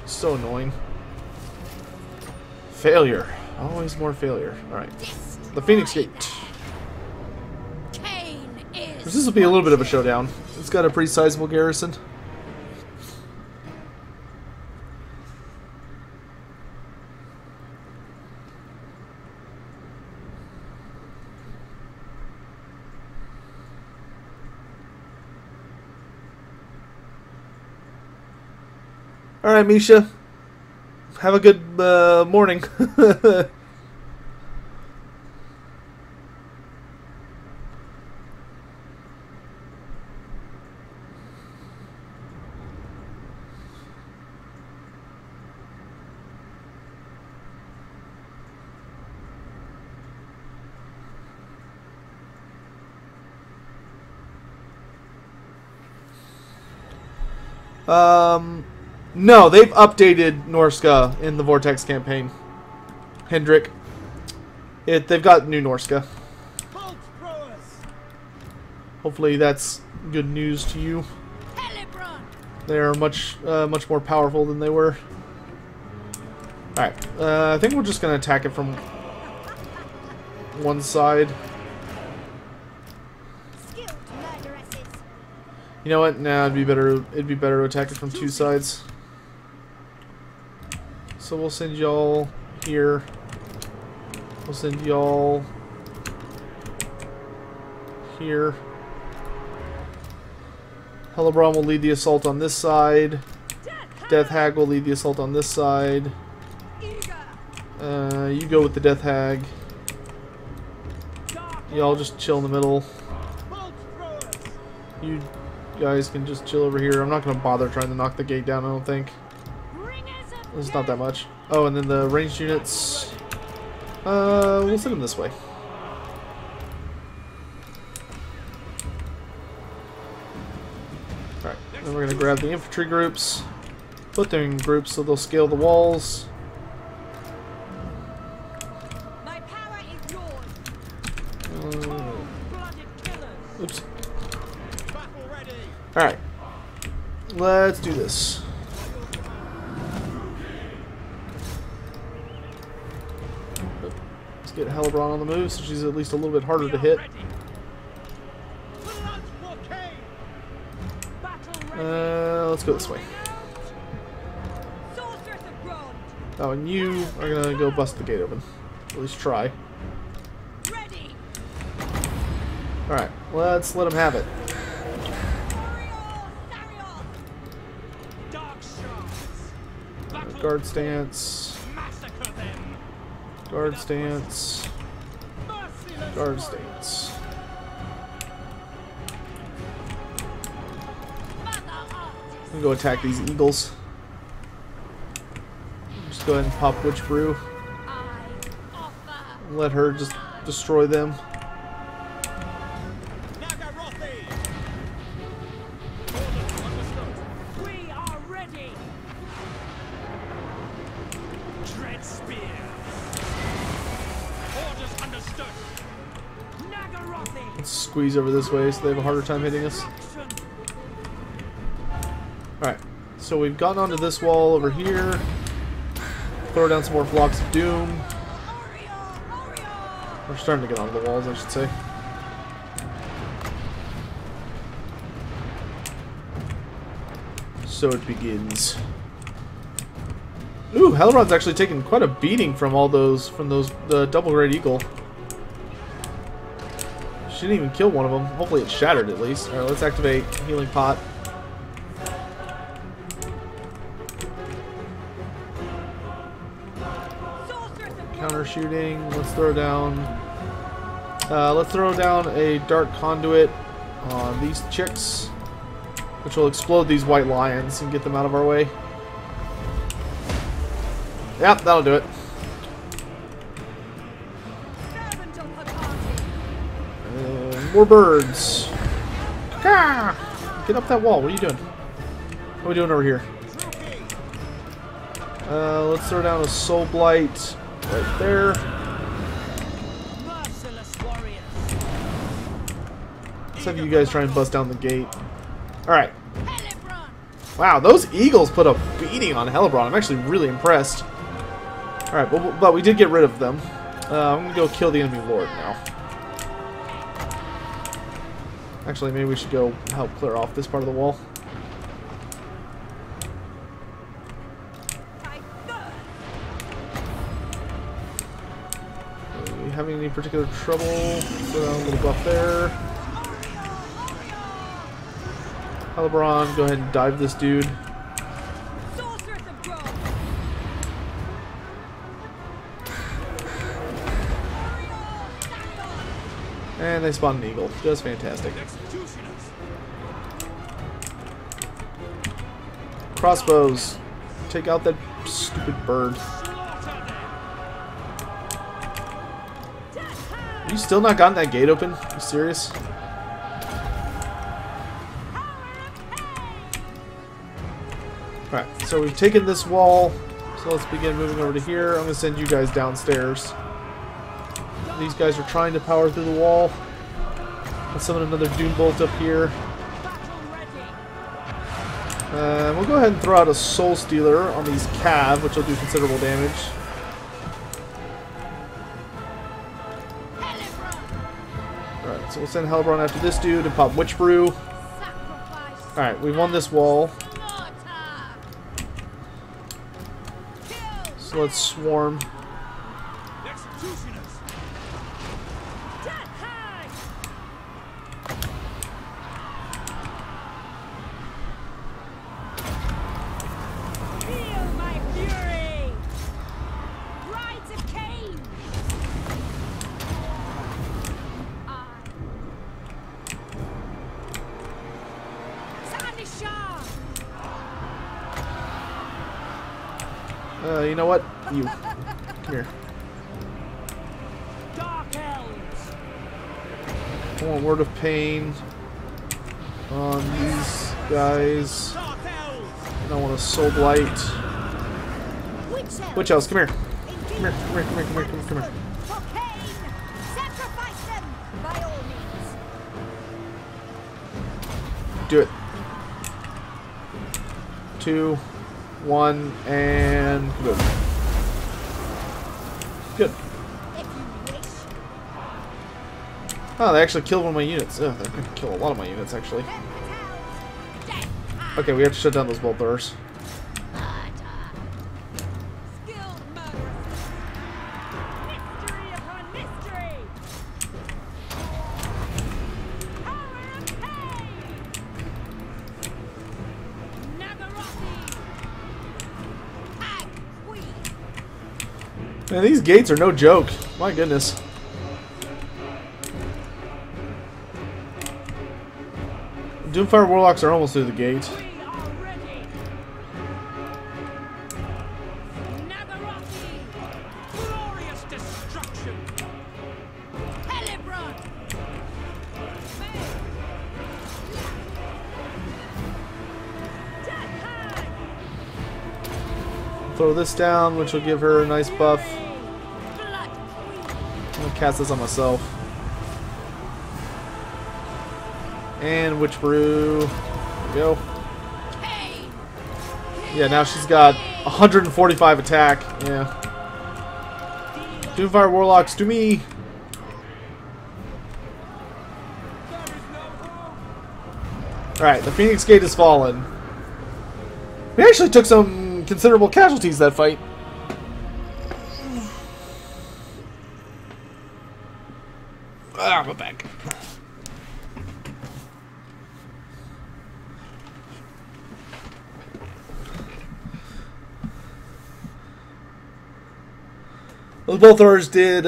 She's so annoying. Failure. Always more failure. Alright. The Phoenix Gate. This will be a little bit of a showdown. It's got a pretty sizable garrison. Alright, Misha. Have a good morning. No, they've updated Norska in the Vortex campaign. Hendrik. They've got new Norska. Hopefully that's good news to you. Hellebron. They're much more powerful than they were. Alright, I think we're just gonna attack it from one side. You know what? Nah, it'd be better to attack it from two sides. So we'll send y'all here. We'll send y'all here. Hellebron will lead the assault on this side. Death Hag will lead the assault on this side. You go with the Death Hag. Y'all just chill in the middle. You guys can just chill over here. I'm not going to bother trying to knock the gate down, I don't think. It's not that much. Oh, and then the ranged units. We'll send them this way. Alright, then we're going to grab the infantry groups. Put them in groups so they'll scale the walls. My power is yours. Oops. Alright. Let's do this. Let's get Hellebron on the move so she's at least a little bit harder to hit. Let's go this way. Oh, and you are gonna go bust the gate open. At least try. Alright, let's let him have it. Guard stance. Guard stance. Guard stance. I'm gonna go attack these eagles. Just go ahead and pop Witch Brew. Let her just destroy them. We are ready. Dread spears. Orders understood. Nagarothi. Let's squeeze over this way so they have a harder time hitting us. Alright, so we've gotten onto this wall over here. Throw down some more blocks of doom. We're starting to get onto the walls, I should say. So it begins. Ooh, Hellebron's actually taken quite a beating from all those, the double great eagle. She didn't even kill one of them. Hopefully it shattered at least. Alright, let's activate healing pot. Counter shooting. Let's throw down a dark conduit on these chicks, which will explode these white lions and get them out of our way. Yep, that'll do it. More birds. Get up that wall. What are you doing? What are we doing over here? Let's throw down a Soul Blight right there. Let's have you guys try and bust down the gate. Alright. Wow, those eagles put a beating on Hellebron. I'm actually really impressed. Alright, but we did get rid of them. I'm going to go kill the enemy lord now. Actually, maybe we should go help clear off this part of the wall. Are we having any particular trouble? Throw down a little buff there. Hellebron, go ahead and dive this dude. And they spawned an eagle. Just fantastic. Crossbows. Take out that stupid bird. You still not gotten that gate open? Are you serious? Alright, so we've taken this wall. So let's begin moving over to here. I'm going to send you guys downstairs. These guys are trying to power through the wall. Let's summon another Doom Bolt up here. We'll go ahead and throw out a Soul Stealer on these Cav, which will do considerable damage. Alright, so we'll send Hellebron after this dude and pop Witch Brew. Alright, we won this wall. So let's swarm. You know what? You. Come here. Dark Elves. I want Word of Pain on these guys. Dark Elves. And I want a Soul Blight. Witch Elves, come here. Come here, come here, come here, come here, come here. For Cain, sacrifice them by all means. Do it. 2, 1, and good. Good. If you wish. Oh, they actually killed one of my units. Oh, they're gonna kill a lot of my units, actually. Okay, we have to shut down those bolt throwers. Skilled murderers. Mystery upon mystery. Power of Cain. Nagarotti. Hag Queen. Man, these gates are no joke. My goodness. Doomfire Warlocks are almost through the gate. We are ready. Nagarotti. Glorious destruction. Hellebron. Death Hag. Throw this down, which will give her a nice buff. Blood Queen. I'm gonna cast this on myself. And Witch Brew. There we go. Cain. Yeah, now she's got 145 attack. Yeah. Doomfire Warlocks, do me. There is no hope. Alright, the Phoenix Gate has fallen. We actually took some considerable casualties that fight. Ah, my back. Those bolt throwers did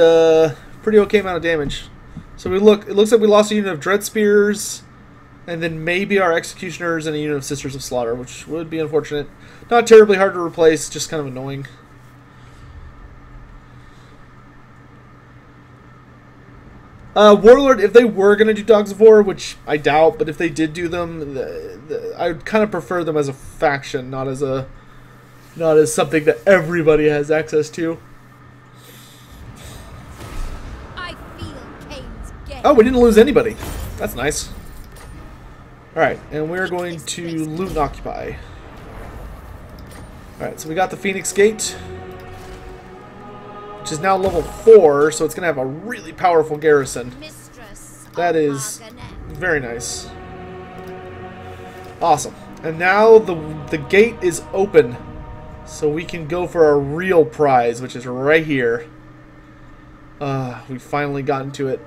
pretty okay amount of damage. So it looks like we lost a unit of Dread Spears, and then maybe our Executioners and a unit of Sisters of Slaughter, which would be unfortunate. Not terribly hard to replace, just kind of annoying. Warlord, if they were going to do Dogs of War, which I doubt, but if they did do them, I would kind of prefer them as a faction, not as something that everybody has access to. I feel Cain's gate. Oh, we didn't lose anybody. That's nice. Alright, and we're going to loot and occupy. Alright, so we got the Phoenix Gate, which is now level 4, so it's going to have a really powerful garrison. Mistress That of is Marganet. very nice. Awesome. And now the gate is open, so we can go for our real prize, which is right here. We've finally gotten to it.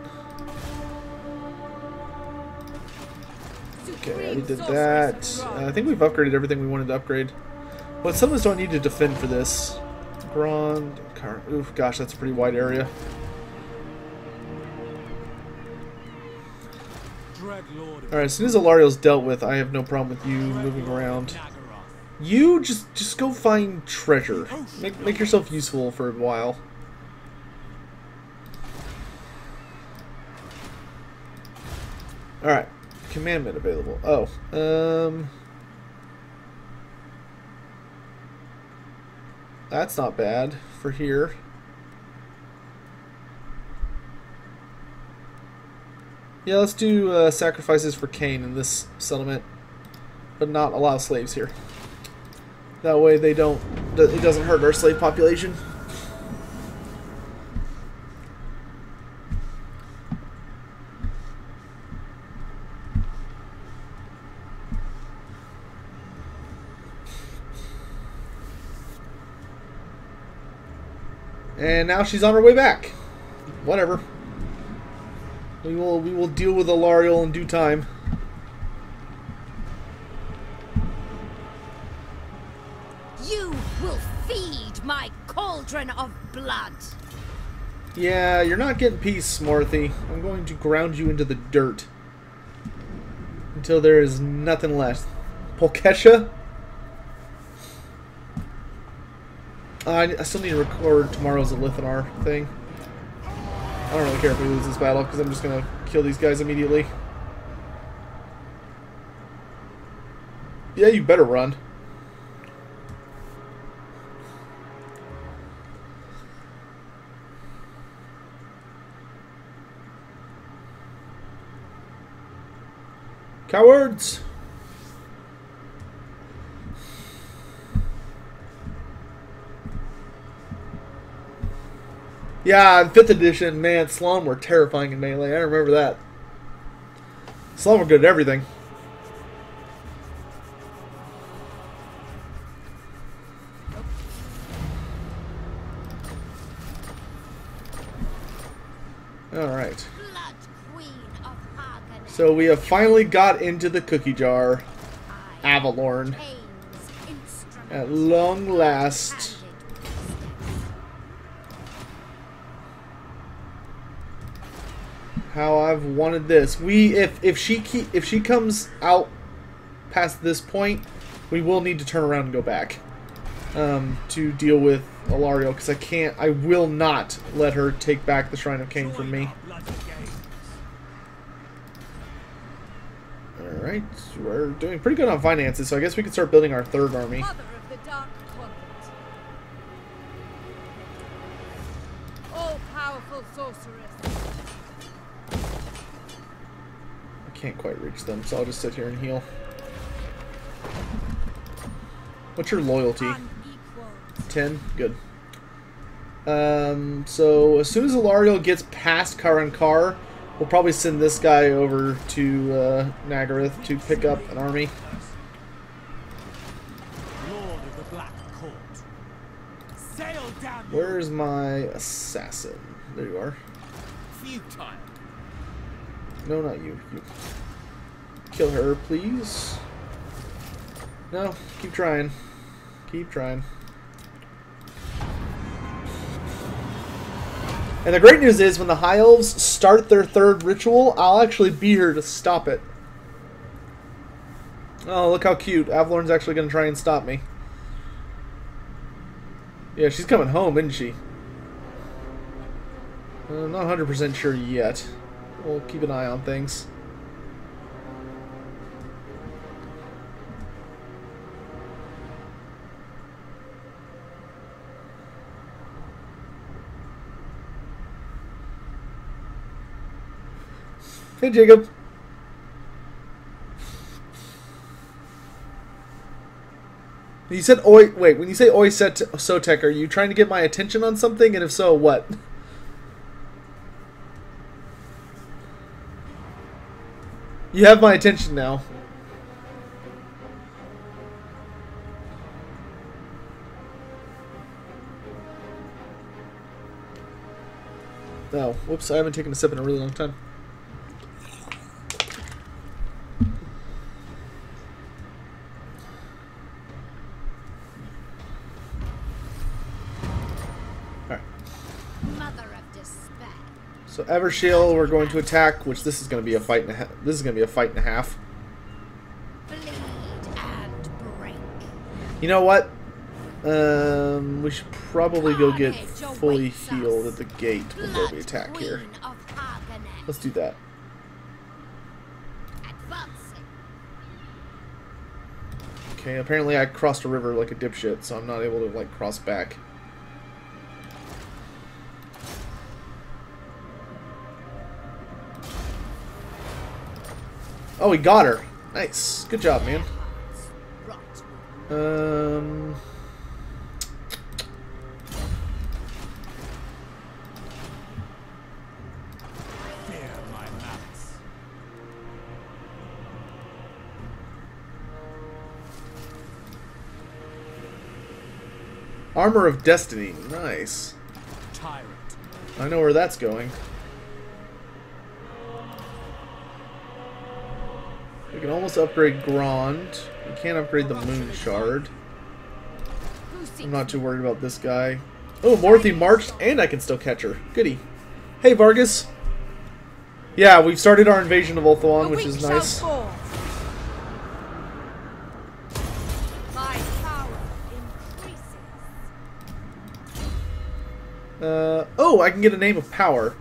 Okay, I already did that. I think we've upgraded everything we wanted to upgrade. But some of us don't need to defend for this. Oof, gosh, that's a pretty wide area. Alright, as soon as Alariel's dealt with, I have no problem with you moving around. You just go find treasure. Make yourself useful for a while. Alright. Commandment available. Oh. That's not bad for here. Yeah, let's do sacrifices for Cain in this settlement, but not allow slaves here. That way it doesn't hurt our slave population. And now she's on her way back. Whatever. We will deal with Alariel in due time. You will feed my cauldron of blood. Yeah, you're not getting peace, Smarthy. I'm going to ground you into the dirt until there is nothing left. Polkesha? I still need to record tomorrow's Elithanar thing. I don't really care if we lose this battle, because I'm just going to kill these guys immediately. Yeah, you better run. Cowards! Yeah, in 5th edition, man, Slum were terrifying in melee. I remember that. Slum were good at everything. Alright. So we have finally got into the cookie jar. Avalorn. At long last. How I've wanted this. If she comes out past this point, we will need to turn around and go back to deal with Alariel, because I will not let her take back the Shrine of Cain from me. Alright, we're doing pretty good on finances, so I guess we can start building our 3rd army. Mother of the Dark Convent. All-powerful sorceress. I can't quite reach them, so I'll just sit here and heal. What's your loyalty? Unequaled. 10? Good. So as soon as Alariel gets past Karankar, we'll probably send this guy over to Nagaroth to pick up an army. Lord of the Black Court. Sail down. Where's my assassin? There you are. Futile. No, not you. You. Kill her, please. No, keep trying. Keep trying. And the great news is, when the High Elves start their 3rd ritual, I'll actually be here to stop it. Oh, look how cute. Avalorn's actually going to try and stop me. Yeah, she's coming home, isn't she? I'm not 100% sure yet. We'll keep an eye on things. Hey, Jacob. You said oi. Wait, when you say oi Sotek, are you trying to get my attention on something? And if so, what? You have my attention now. Oh, whoops, I haven't taken a sip in a really long time. So Evershield, we're going to attack, which this is going to be a fight and a half. This is going to be a fight and a half. Bleed and break. You know what? We should probably go get fully healed at the gate before we attack here. Let's do that. Okay, apparently I crossed a river like a dipshit, so I'm not able to like cross back. Oh, we got her. Nice. Good job, man. Armor of Destiny. Nice. Tyrant. I know where that's going. We can almost upgrade Grand. We can't upgrade the Moon Shard. I'm not too worried about this guy. Oh, Morthy marched, and I can still catch her. Goody. Hey, Vargas. Yeah, we've started our invasion of Ulthuan, which is nice. Oh, I can get a name of power.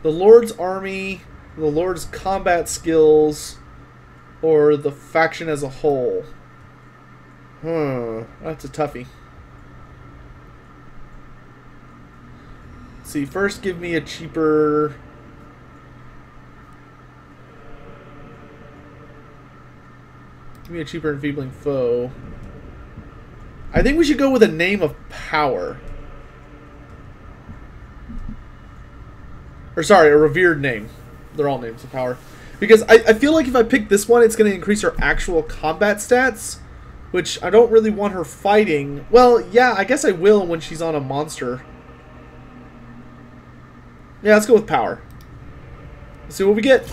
The Lord's army, the Lord's combat skills, or the faction as a whole. That's a toughie. Let's see, first give me a cheaper... Give me a cheaper enfeebling foe. I think we should go with a name of power. Or sorry, a revered name. They're all names of power. Because I feel like if I pick this one, it's going to increase her actual combat stats. Which I don't really want her fighting. Well, yeah, I guess I will when she's on a monster. Yeah, let's go with power. Let's see what we get.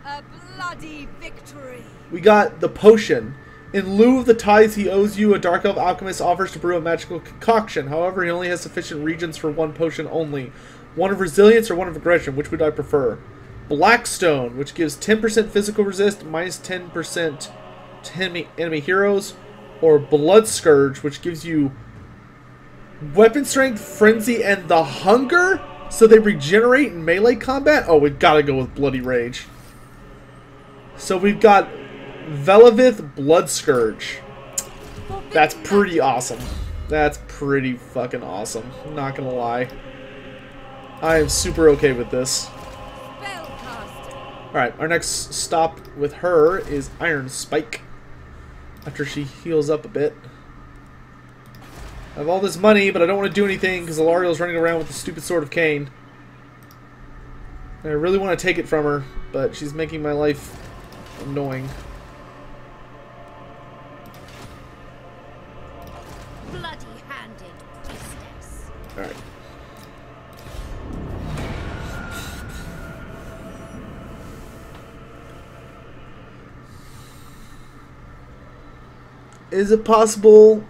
A bloody victory. We got the potion. In lieu of the tithes he owes you, a Dark Elf alchemist offers to brew a magical concoction. However, he only has sufficient regions for one potion only. One of resilience or one of aggression. Which would I prefer? Blackstone, which gives 10% physical resist, minus 10% to enemy heroes. Or Blood Scourge, which gives you weapon strength, frenzy, and the hunger? So they regenerate in melee combat? Oh, we've got to go with Bloody Rage. So we've got Velivith Blood Scourge. That's pretty awesome. That's pretty fucking awesome. I'm not gonna lie. I am super okay with this. Alright, our next stop with her is Iron Spike. After she heals up a bit. I have all this money, but I don't want to do anything because Alariel's running around with the stupid Sword of Cain. And I really want to take it from her, but she's making my life annoying. Bloody-handed business. Alright. Is it possible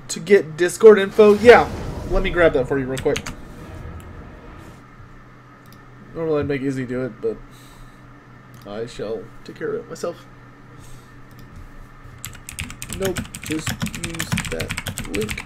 to get Discord info? Yeah. Let me grab that for you real quick. Normally I'd make Izzy do it, but I shall take care of it myself. Nope, just use that link.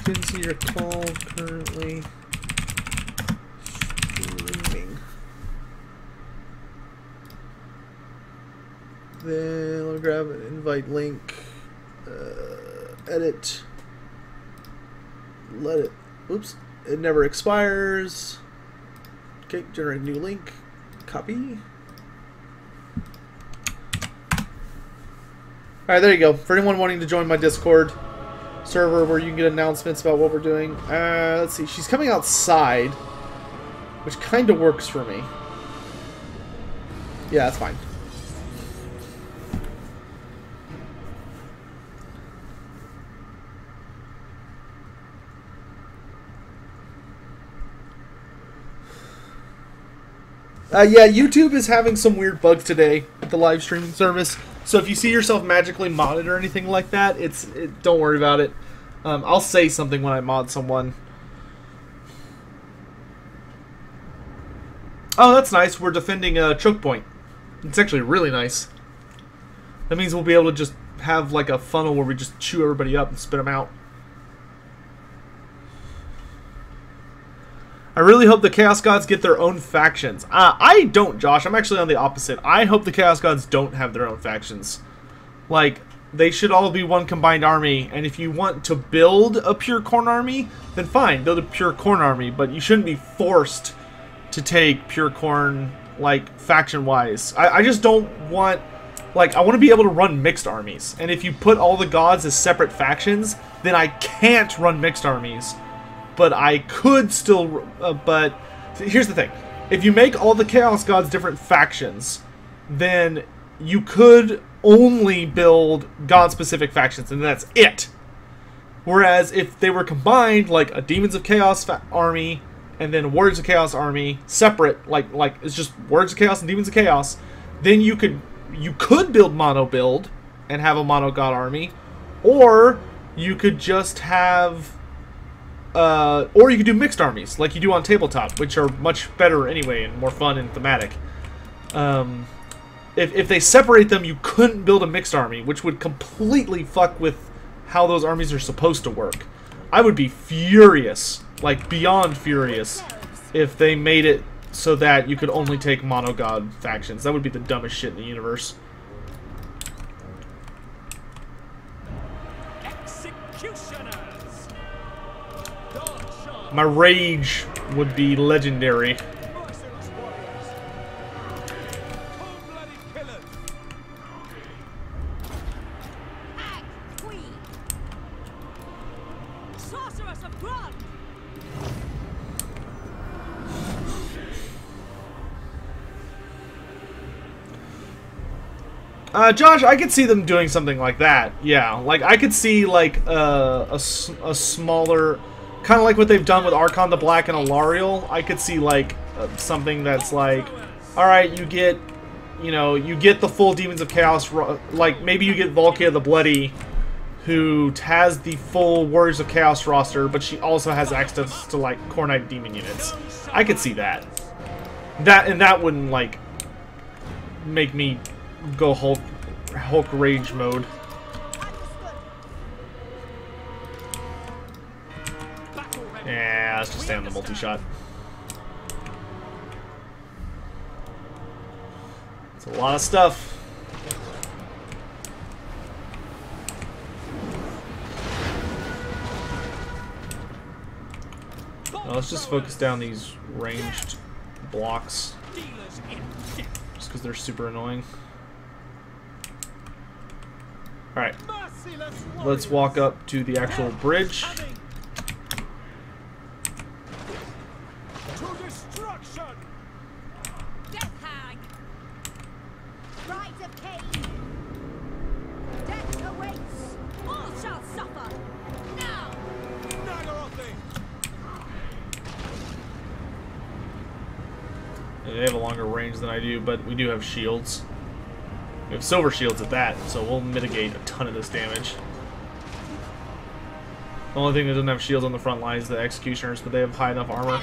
Didn't see your call currently streaming. Then I'll grab an invite link, edit, let it, oops, it never expires. Okay, generate new link, copy. Alright, there you go. For anyone wanting to join my Discord server where you can get announcements about what we're doing. Let's see. She's coming outside, which kind of works for me. Yeah, that's fine. Yeah, YouTube is having some weird bugs today with the live streaming service. So if you see yourself magically modded or anything like that, don't worry about it. I'll say something when I mod someone. Oh, that's nice. We're defending a choke point. It's actually really nice. That means we'll be able to just have like a funnel where we just chew everybody up and spit them out. I really hope the Chaos Gods get their own factions. I don't, Josh. I'm actually on the opposite. I hope the Chaos Gods don't have their own factions. Like, they should all be one combined army, and if you want to build a pure Khorne army, then fine, build a pure Khorne army, but you shouldn't be forced to take pure Khorne, like, faction-wise. I just don't want... Like, I want to be able to run mixed armies, and if you put all the gods as separate factions, then I can't run mixed armies. But I could still, but here's the thing. If you make all the Chaos Gods different factions, then you could only build God-specific factions, and that's it. Whereas if they were combined, like a Demons of Chaos army, and then Warriors of Chaos army, separate, like it's just Warriors of Chaos and Demons of Chaos, then you could build mono build, and have a mono God army, Or you could just have... or you could do mixed armies, like you do on tabletop, which are much better anyway and more fun and thematic. If they separate them, you couldn't build a mixed army, which would completely fuck with how those armies are supposed to work. I would be furious, like beyond furious, if they made it so that you could only take mono-god factions. That would be the dumbest shit in the universe. My rage would be legendary. Josh, I could see them doing something like that. Yeah, like I could see like a smaller, kind of like what they've done with Archon the Black and Alariel. I could see like something that's like, all right, you get, you know, you get the full Demons of Chaos. Like maybe you get Volkia the Bloody, who has the full Warriors of Chaos roster, but she also has access to like Core Knight Demon units. I could see that. That wouldn't like make me go Hulk rage mode. Yeah, let's just stay on the multi-shot. It's a lot of stuff. Well, let's just focus down these ranged blocks, just because they're super annoying. Alright, let's walk up to the actual bridge. To destruction! Death hag! Bride of Cain! Death awaits! All shall suffer! Now! They have a longer range than I do, but we do have shields. We have silver shields at that, so we'll mitigate a ton of this damage. The only thing that doesn't have shields on the front line is the Executioners, but they have high enough armor.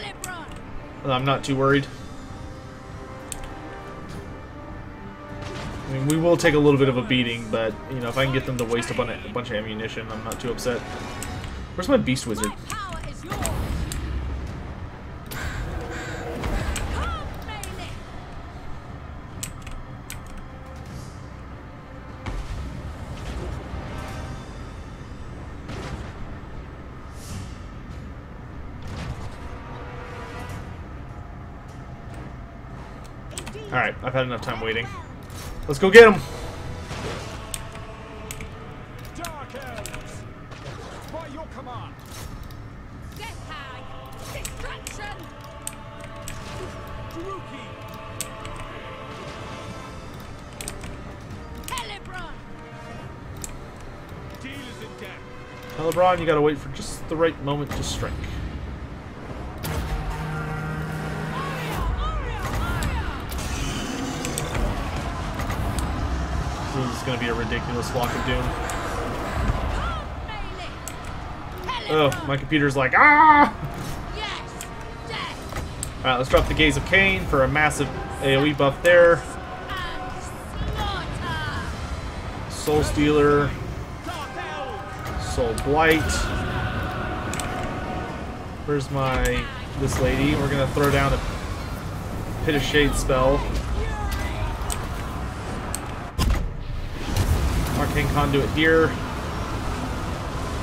I'm not too worried. I mean, we will take a little bit of a beating, but, you know, if I can get them to waste a bunch of ammunition, I'm not too upset. Where's my Beast Wizard? Alright, I've had enough time waiting. Let's go get him! Dark Elves! By your command! Death hag! Destruction! Hellebron! Dealers in death! Hellebron, you gotta wait for just the right moment to strike. This is going to be a ridiculous flock of doom. Oh, my computer's like, ah! Alright, let's drop the Gaze of Cain for a massive AoE buff there. Soul Stealer. Soul Blight. Where's this lady? We're going to throw down a Pit of Shade spell. Arcane Conduit here.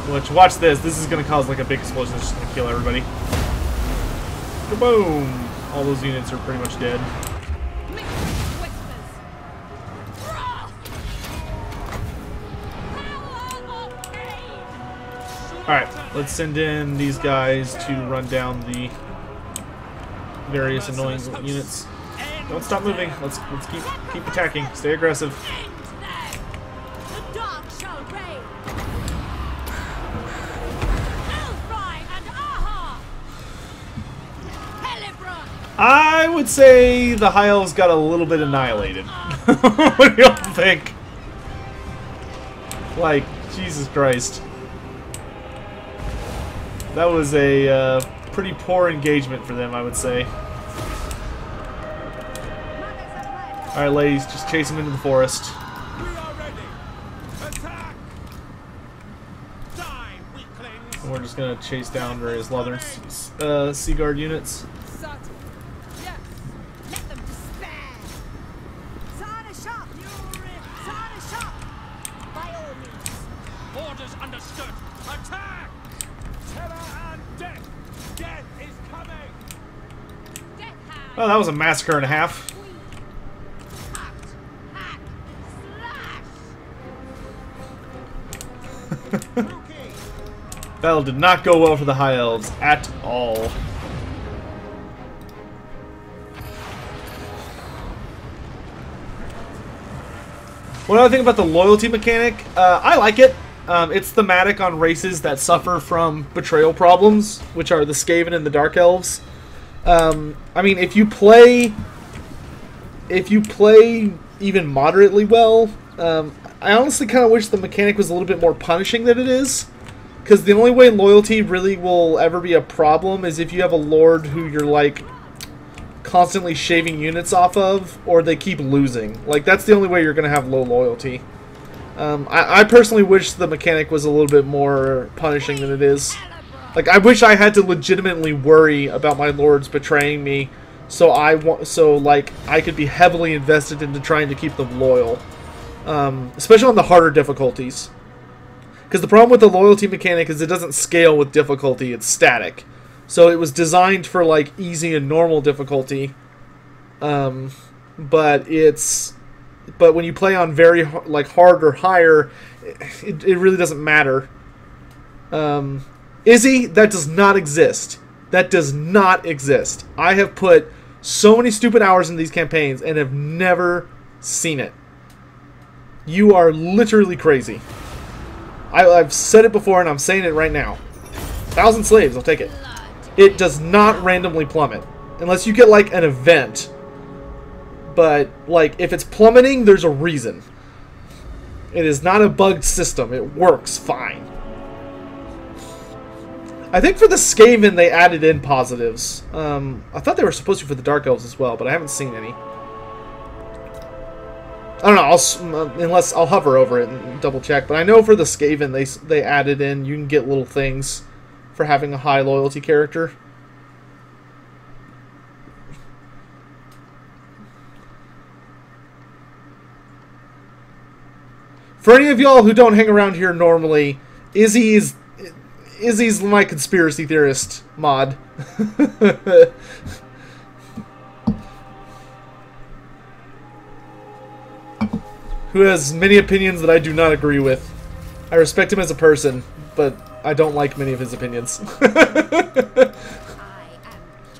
Which, watch this. This is going to cause like a big explosion that's just going to kill everybody. Kaboom! All those units are pretty much dead. Alright, let's send in these guys to run down the various annoying units. Don't stop moving. Let's keep attacking. Stay aggressive. I would say the High Elves got a little bit annihilated. What do y'all think? Like, Jesus Christ. That was a pretty poor engagement for them, I would say. Alright, ladies, just chase him into the forest. We are ready. Attack! Die, weaklings! And we're just gonna chase down various Leathern Sea Guard units. Subtle. Yes. Let them despair. Sana shop. Sana shop. By all means. Orders understood. Attack! Terror and death! Death is coming! Death hound. Oh, that was a massacre and a half. Cut. Hack. Slash. Battle did not go well for the High Elves at all. What do I think about the loyalty mechanic? I like it. It's thematic on races that suffer from betrayal problems, which are the Skaven and the Dark Elves. I mean, if you play even moderately well, I honestly kind of wish the mechanic was a little bit more punishing than it is. Because the only way loyalty really will ever be a problem is if you have a lord who you're, like, constantly shaving units off of, or they keep losing. Like, that's the only way you're going to have low loyalty. I personally wish the mechanic was a little bit more punishing than it is. Like, I wish I had to legitimately worry about my lords betraying me, so I could be heavily invested into trying to keep them loyal. Especially on the harder difficulties. Because the problem with the loyalty mechanic is it doesn't scale with difficulty, it's static. So it was designed for, like, easy and normal difficulty. But when you play on very, like, hard or higher, it really doesn't matter. Izzy, that does not exist. That does not exist. I have put so many stupid hours in these campaigns and have never seen it. You are literally crazy. I've said it before and I'm saying it right now. 1,000 slaves, I'll take it. It does not randomly plummet. Unless you get, like, an event. But, like, if it's plummeting, there's a reason. It is not a bugged system. It works fine. I think for the Skaven, they added in positives. I thought they were supposed to for the Dark Elves as well, but I haven't seen any. I don't know, unless I'll hover over it and double check. But I know for the Skaven, they added in, you can get little things for having a high loyalty character. For any of y'all who don't hang around here normally, Izzy's my conspiracy theorist mod. Who has many opinions that I do not agree with. I respect him as a person, but I don't like many of his opinions. I am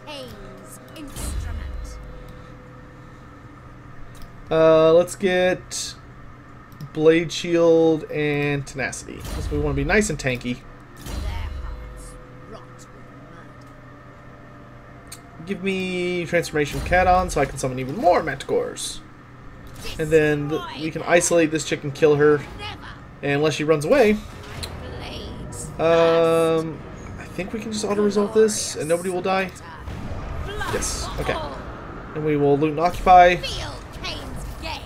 Cain's instrument. Let's get Blade Shield and Tenacity, because we want to be nice and tanky. Their hearts rot with mud. Give me Transformation of Cat-On so I can summon even more Manticores. And then we can isolate this chick and kill her. And unless she runs away. I think we can just auto-resolve this and nobody will die. Yes, okay. And we will loot and occupy. Feel Cain's gaze.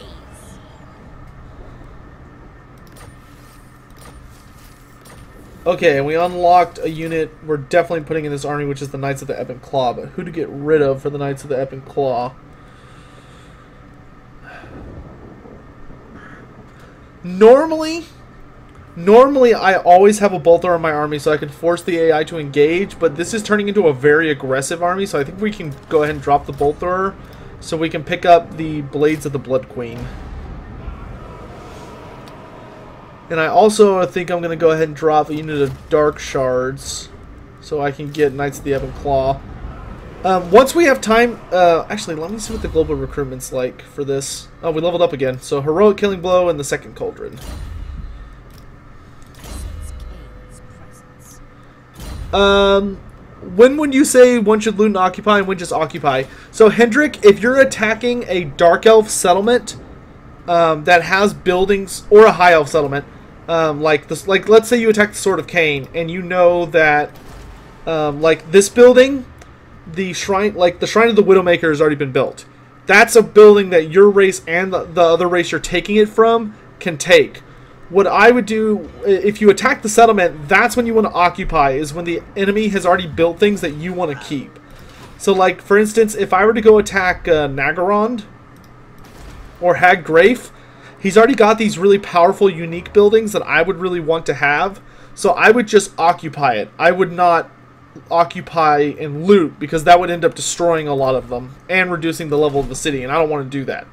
Okay, and we unlocked a unit we're definitely putting in this army, which is the Knights of the Ebon Claw. But who to get rid of for the Knights of the Ebon Claw? Normally I always have a bolter in my army so I can force the AI to engage, but this is turning into a very aggressive army, so I think we can go ahead and drop the bolter so we can pick up the Blades of the Blood Queen. And I also think I'm going to go ahead and drop a unit of Dark Shards so I can get Knights of the Ebon Claw. Once we have time, actually, let me see what the global recruitment's like for this. Oh, we leveled up again. So, Heroic Killing Blow and the Second Cauldron. When would you say one should loot and occupy and when just occupy? So, Hendrik, if you're attacking a Dark Elf settlement that has buildings, or a High Elf settlement, Like this, like let's say you attack the Sword of Cain, and you know that, like this building, the shrine of the Widowmaker has already been built. That's a building that your race and the other race you're taking it from can take. What I would do, if you attack the settlement, that's when you want to occupy, is when the enemy has already built things that you want to keep. So, like, for instance, if I were to go attack Nagarond or Hag Grafe, he's already got these really powerful, unique buildings that I would really want to have. So I would just occupy it. I would not occupy and loot, because that would end up destroying a lot of them and reducing the level of the city, and I don't want to do that.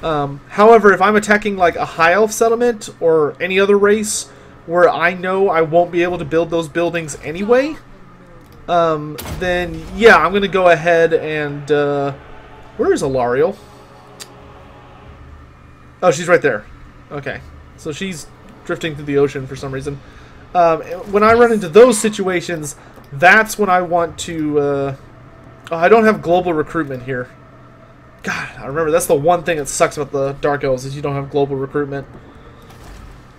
However, if I'm attacking like a High Elf settlement or any other race where I know I won't be able to build those buildings anyway, then yeah, I'm going to go ahead and... where is Alariel? Oh, she's right there. Okay. So she's drifting through the ocean for some reason. When I run into those situations, that's when I want to... oh, I don't have global recruitment here. God, I remember that's the one thing that sucks about the Dark Elves, is you don't have global recruitment.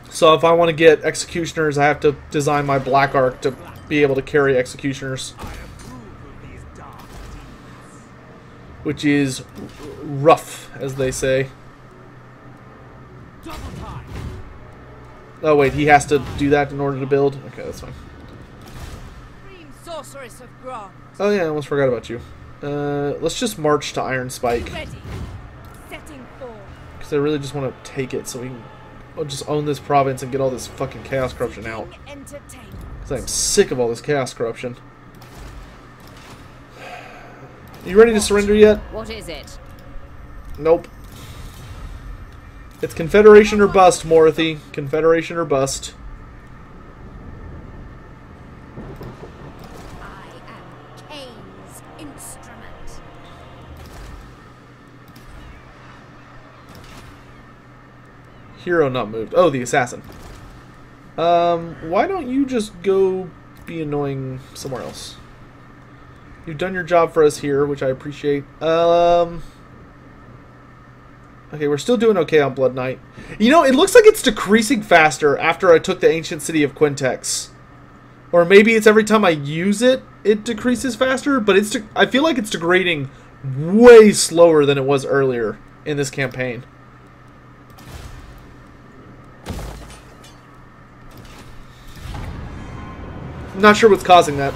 So if I want to get Executioners, I have to design my Black Arc to be able to carry Executioners. Which is rough, as they say. Oh wait, he has to do that in order to build? Okay, that's fine. Oh yeah, I almost forgot about you. Let's just march to Iron Spike. Because I really just want to take it so we can just own this province and get all this fucking Chaos Corruption out. Because I'm sick of all this Chaos Corruption. You ready to surrender yet? What is it? Nope. It's Confederation or bust, Morothy. Confederation or bust. Hero not moved. Oh, the assassin. Why don't you just go be annoying somewhere else? You've done your job for us here, which I appreciate. Okay, we're still doing okay on Blood Knight. You know, it looks like it's decreasing faster after I took the ancient city of Quintex. Or maybe it's every time I use it, it decreases faster, but I feel like it's degrading way slower than it was earlier in this campaign. Not sure what's causing that.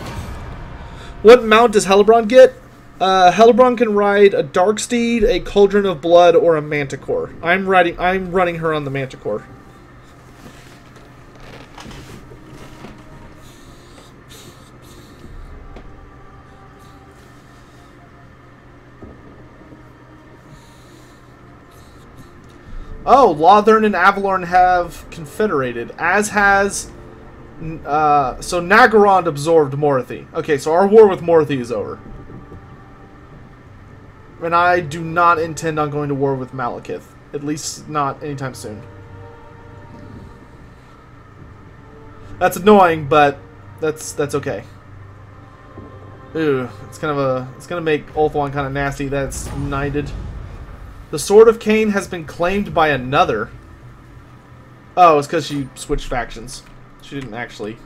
What mount does Hellebron get? Hellebron can ride a Darksteed, a Cauldron of Blood, or a Manticore. I'm running her on the Manticore. Oh, Lothern and Avalorn have confederated, as has... so Nagarond absorbed Morothy. Okay, so our war with Morothy is over. And I do not intend on going to war with Malekith. At least not anytime soon. That's annoying, but that's okay. Ooh, it's gonna make Ulthuan kind of nasty. That's united. The Sword of Cain has been claimed by another. Oh, it's because she switched factions. She didn't actually.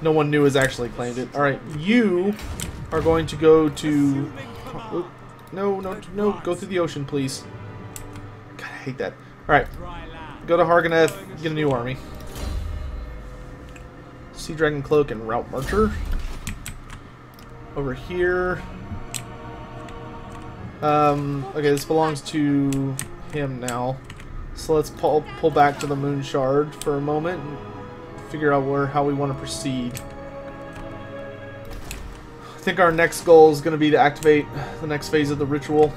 No one new has actually claimed it. Alright, you are going to go to... Oh, no, go through the ocean, please. God, I hate that. Alright, go to Harganeth, get a new army. Sea Dragon Cloak and Route Marcher. Over here. Okay, this belongs to him now. So let's pull back to the Moon Shard for a moment and figure out how we want to proceed. I think our next goal is going to be to activate the next phase of the ritual.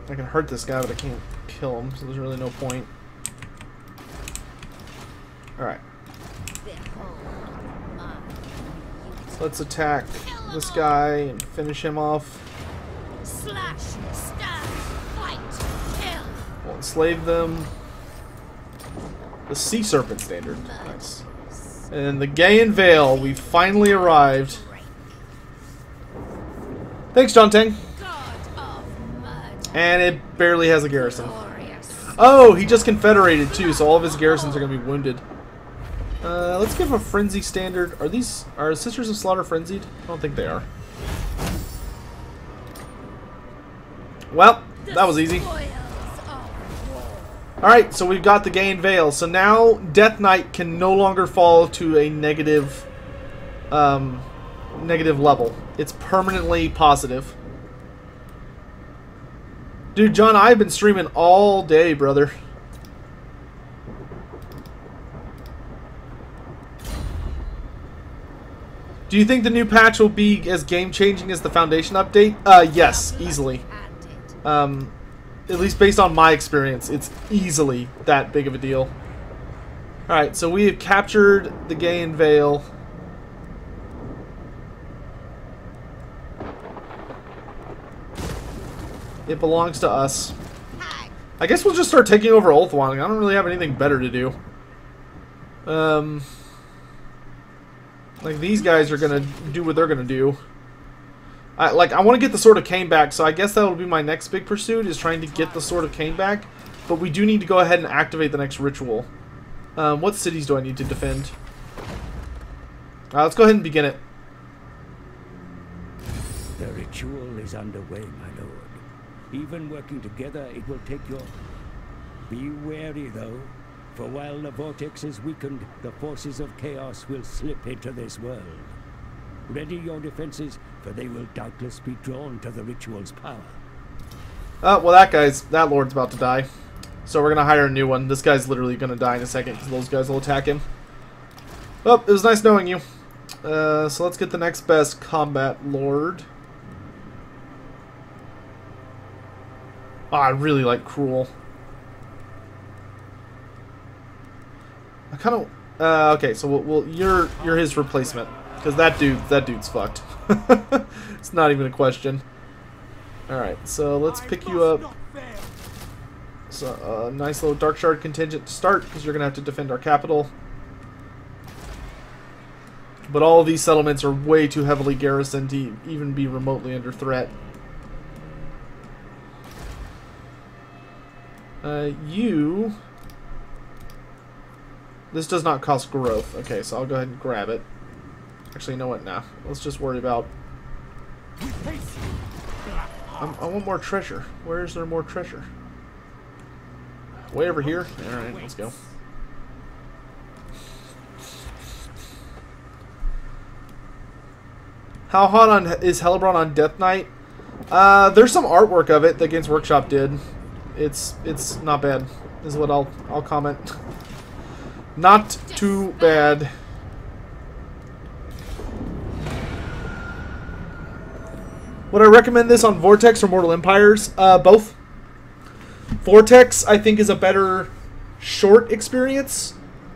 I can hurt this guy, but I can't kill him, so there's really no point. Alright. So let's attack this guy and finish him off. Slash, stab, fight, kill. We'll enslave them. The Sea Serpent standard. Nice. And the Gaian Vale, we finally arrived. Thanks, John Tang. And it barely has a garrison. Oh, he just confederated too, so all of his garrisons are going to be wounded. Let's give a frenzy standard. Are Sisters of Slaughter frenzied? I don't think they are. Well, that was easy. Alright, so we've got the Gain Veil. So now Death Knight can no longer fall to a negative level. It's permanently positive. Dude, John, I've been streaming all day, brother. Do you think the new patch will be as game-changing as the Foundation update? Yes, easily. At least based on my experience, it's easily that big of a deal. Alright, so we have captured the Gain Veil. It belongs to us. I guess we'll just start taking over Ulthuan. I don't really have anything better to do. Like, these guys are gonna do what they're gonna do. I want to get the Sword of Cain back, so I guess that'll be my next big pursuit, is trying to get the Sword of Cain back. But we do need to go ahead and activate the next ritual. What cities do I need to defend? Let's go ahead and begin it. The ritual is underway, my lord. Even working together, it will take your... Be wary, though, for while the Vortex is weakened, the forces of chaos will slip into this world. Ready your defenses, for they will doubtless be drawn to the ritual's power. Well, that lord's about to die. So we're going to hire a new one. This guy's literally going to die in a second, because those guys will attack him. Well, it was nice knowing you. So let's get the next best combat lord. Oh, I really like Cruel. I kind of... okay, so you're his replacement. Because that dude's fucked. It's not even a question. Alright, so let's pick you up. So, nice little Dark Shard contingent to start, because you're going to have to defend our capital. But all of these settlements are way too heavily garrisoned to even be remotely under threat. This does not cost growth. Okay, so I'll go ahead and grab it. Actually, you know what? Nah. Let's just worry about... I want more treasure. Where is there more treasure? Way over here? Alright, let's go. How hot is Hellebron on Death Knight? There's some artwork of it that Games Workshop did. It's not bad, is what I'll comment. Not too bad. Would I recommend this on Vortex or Mortal Empires? Both. Vortex, I think, is a better short experience.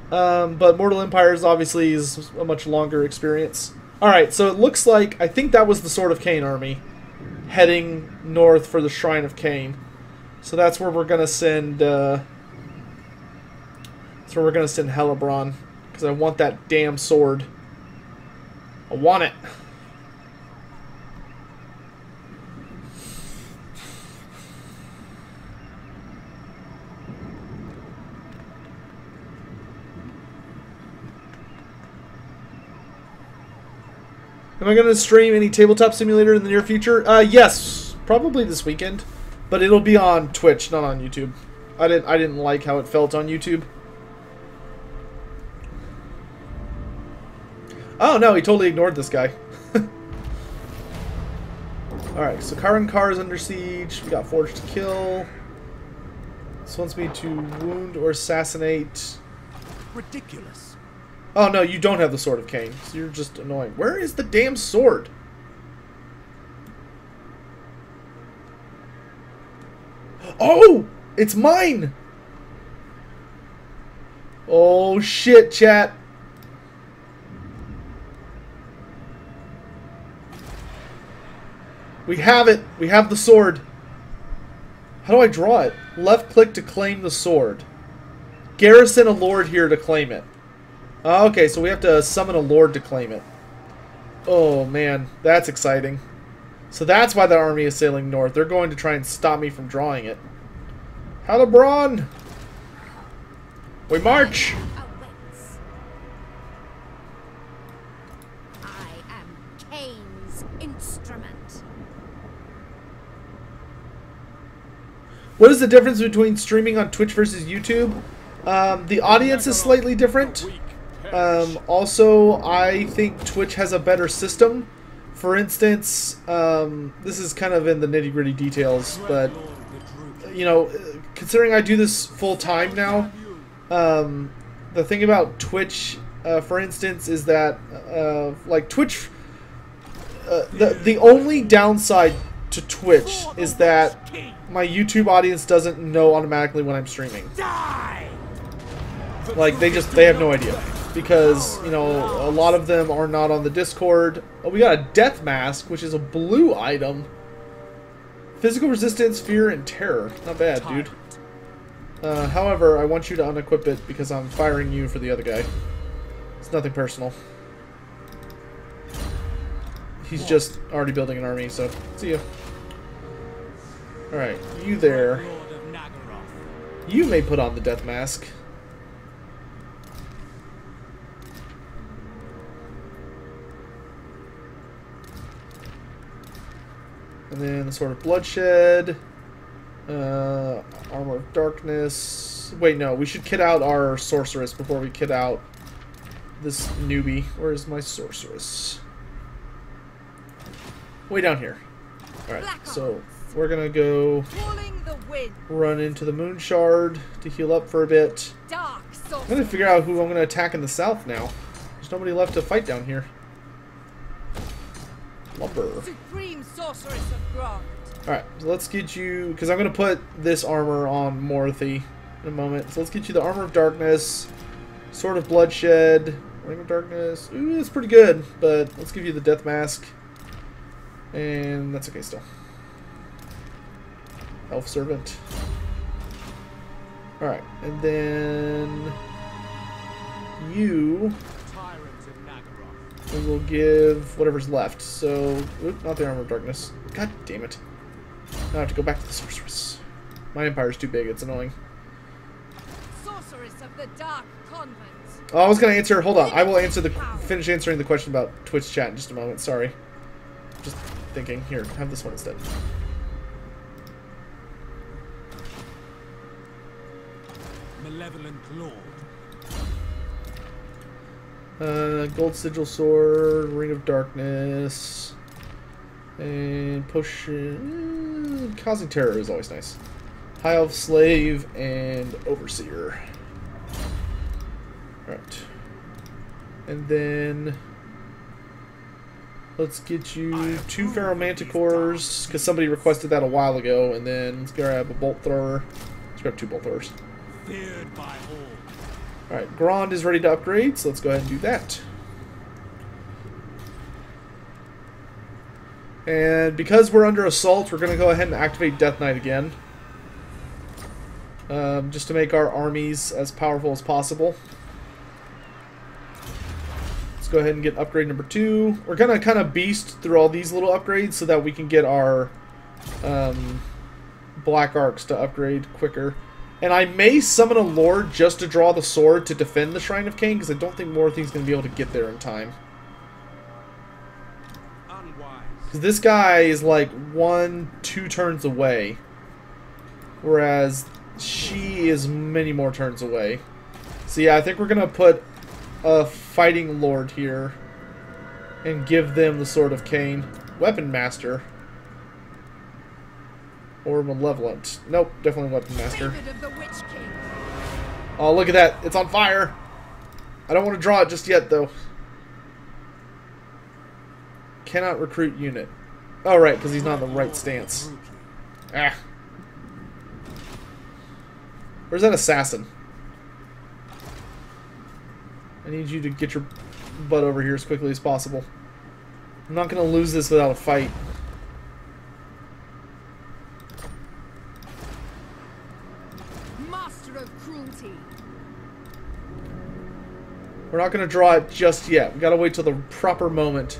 But Mortal Empires, obviously, is a much longer experience. Alright, so it looks like... I think that was the Sword of Cain army heading north for the Shrine of Cain. So that's where we're going to send... that's where we're going to send Hellebron. Because I want that damn sword. I want it. Am I going to stream any Tabletop Simulator in the near future? Yes, probably this weekend, but it'll be on Twitch, not on YouTube. I didn't like how it felt on YouTube. Oh no, he totally ignored this guy. Alright, so Karankar is under siege. We got Forged to Kill. This wants me to wound or assassinate. Ridiculous. Oh no, you don't have the Sword of Cain, so you're just annoying. Where is the damn sword? Oh! It's mine! Oh shit, chat. We have it. We have the sword. How do I draw it? Left click to claim the sword. Garrison a lord here to claim it. Okay, so we have to summon a lord to claim it. Oh, man. That's exciting. So that's why the army is sailing north. They're going to try and stop me from drawing it. Hellebron! We march! Awaits. I am Cain's instrument. What is the difference between streaming on Twitch versus YouTube? The audience is slightly different. Also, I think Twitch has a better system. For instance, this is kind of in the nitty-gritty details, but, you know, considering I do this full-time now, the thing about Twitch, for instance, is that, like, Twitch, the only downside to Twitch is that my YouTube audience doesn't know automatically when I'm streaming. Like, they have no idea. Because, you know, a lot of them are not on the Discord. Oh, we got a death mask, which is a blue item. Physical resistance, fear, and terror. Not bad, dude. However, I want you to unequip it because I'm firing you for the other guy. It's nothing personal. He's just already building an army, so see ya. Alright, you there. You may put on the death mask. And then the Sword of Bloodshed, Armor of Darkness. Wait, no, we should kit out our Sorceress before we kit out this newbie. Where's my Sorceress? Way down here. Alright, so we're gonna go run into the Moon Shard to heal up for a bit. I'm gonna figure out who I'm gonna attack in the south now. There's nobody left to fight down here. Lumber. Supreme Sorceress of Grandeur. Alright, so let's get you, because I'm going to put this armor on Morthy in a moment. So let's get you the Armor of Darkness, Sword of Bloodshed, Ring of Darkness. Ooh, that's pretty good, but let's give you the Death Mask. And that's okay still. Elf Servant. Alright, and then you... we will give whatever's left. So, oop, not the Armor of Darkness. God damn it. Now I have to go back to the Sorceress. My Empire's too big, it's annoying. Sorceress of the Dark Convent. Oh, I was going to answer, hold on. I will finish answering the question about Twitch chat in just a moment, sorry. Just thinking. Here, have this one instead. Malevolent Lord. Gold Sigil Sword, Ring of Darkness, and Potion. Causing Terror is always nice. High Elf Slave and Overseer. Alright. And then let's get you 2 Pharaoh Manticores, because somebody requested that a while ago, and then let's grab a Bolt Thrower. Let's grab 2 Bolt Throwers. Feared by all. Alright, Grand is ready to upgrade, so let's go ahead and do that. And because we're under assault, we're going to go ahead and activate Death Knight again. Just to make our armies as powerful as possible. Let's go ahead and get upgrade number 2. We're going to kind of beast through all these little upgrades so that we can get our Black Arcs to upgrade quicker. And I may summon a Lord just to draw the sword to defend the Shrine of Cain, because I don't think Morthy's going to be able to get there in time. Because this guy is like 1-2 turns away, whereas she is many more turns away. So yeah, I think we're going to put a Fighting Lord here and give them the Sword of Cain. Weapon Master. Or Malevolent. Nope, definitely Weapon Master. Oh, look at that. It's on fire. I don't want to draw it just yet, though. Cannot recruit unit. Oh, right, because he's not in the right stance. Ah. Where's that assassin? I need you to get your butt over here as quickly as possible. I'm not going to lose this without a fight. We're not going to draw it just yet. We've got to wait till the proper moment.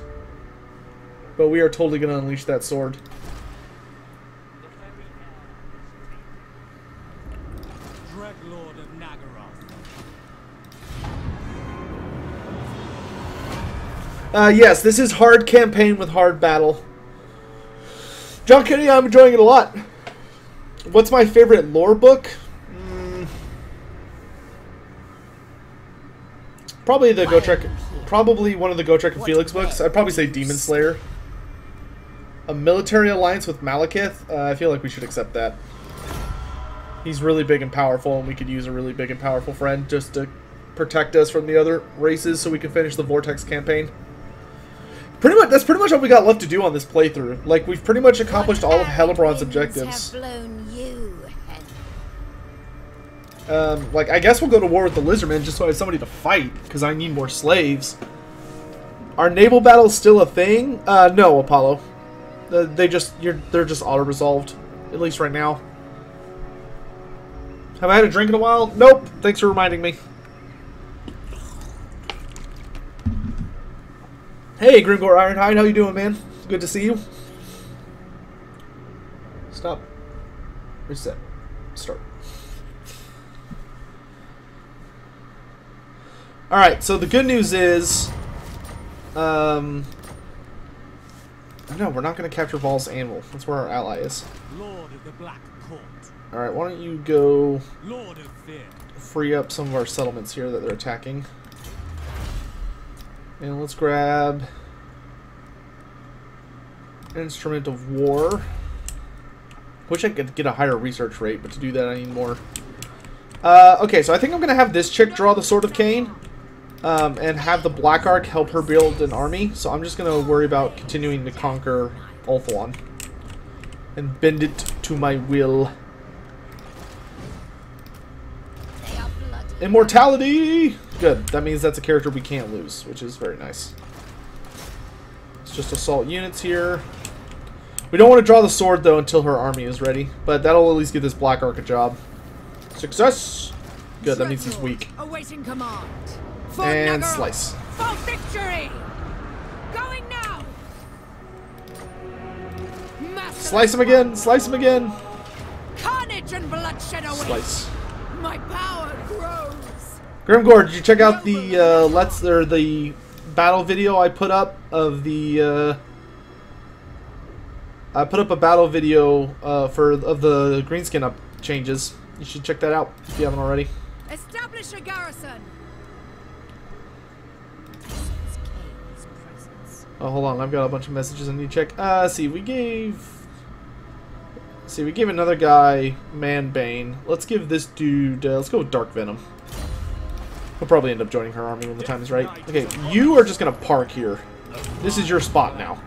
But we are totally going to unleash that sword. Yes, this is hard campaign with hard battle. John Kenny, I'm enjoying it a lot. What's my favorite lore book? Probably the Gotrek. Probably one of the Gotrek and Felix books. I'd probably say Demon Slayer. A military alliance with Malekith? I feel like we should accept that. He's really big and powerful, and we could use a really big and powerful friend just to protect us from the other races so we can finish the Vortex campaign. That's pretty much all we got left to do on this playthrough. Like, we've pretty much accomplished all of Hellebron's objectives. Like, I guess we'll go to war with the Lizardmen just so I have somebody to fight, because I need more slaves. Are naval battles still a thing? No, Apollo. They're just auto-resolved, at least right now. Have I had a drink in a while? Nope. Thanks for reminding me. Hey, Grandeur Ironhide, how you doing, man? Good to see you. Stop. Reset. Start. Alright, so the good news is... No, we're not going to capture Val's Anvil. That's where our ally is. Lord of the Black Court. Alright, why don't you go... Lord of Fear. Free up some of our settlements here that they're attacking. And let's grab... Instrument of War. Wish I could get a higher research rate, but to do that I need more. Okay, so I think I'm going to have this chick draw the Sword of Cain. And have the Black Ark help her build an army. So I'm just going to worry about continuing to conquer Ulthuan. And bend it to my will. Immortality! Good. That means that's a character we can't lose, which is very nice. Let's just assault units here. We don't want to draw the sword, though, until her army is ready. But that'll at least give this Black Ark a job. Success! Good, that means he's weak. Awaiting command. And slice. For victory! Going now! Slice him again! Slice him again! Carnage and bloodshed away! Slice. My power grows! Grandeur, did you check out the the battle video I put up of the I put up a battle video of the greenskin up changes. You should check that out if you haven't already. Establish a garrison. Oh, hold on. I've got a bunch of messages I need to check. See, we gave another guy Man-Bane. Let's give this dude, let's go with Dark Venom. He'll probably end up joining her army when the time is right. Okay, you are just going to park here. This is your spot now.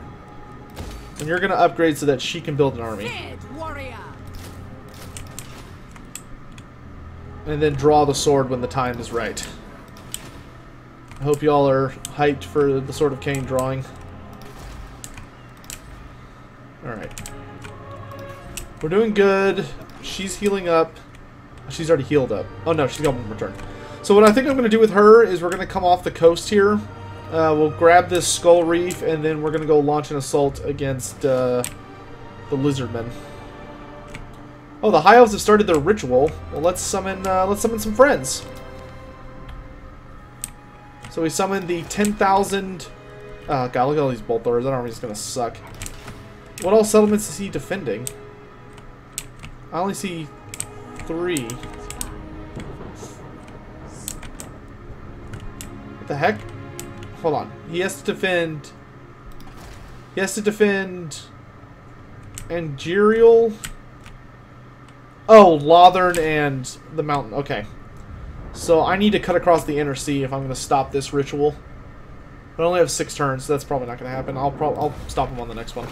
And you're going to upgrade so that she can build an army. And then draw the sword when the time is right. I hope y'all are hyped for the Sword of Cain drawing. Alright. We're doing good. She's healing up. She's already healed up. Oh no, she's got one more turn. So what I think I'm going to do with her is we're going to come off the coast here. We'll grab this Skull Reef, and then we're going to go launch an assault against the Lizardmen. Oh, the High Elves have started their ritual. Well, let's summon some friends. So we summon the 10,000... Oh god, look at all these bolt throwers. That army's gonna suck. What all settlements is he defending? I only see 3. What the heck? Hold on. He has to defend... He has to defend... Angerial? Oh, Lothern and the mountain. Okay. So I need to cut across the inner sea if I'm going to stop this ritual. But I only have 6 turns, so that's probably not going to happen. I'll stop him on the next one.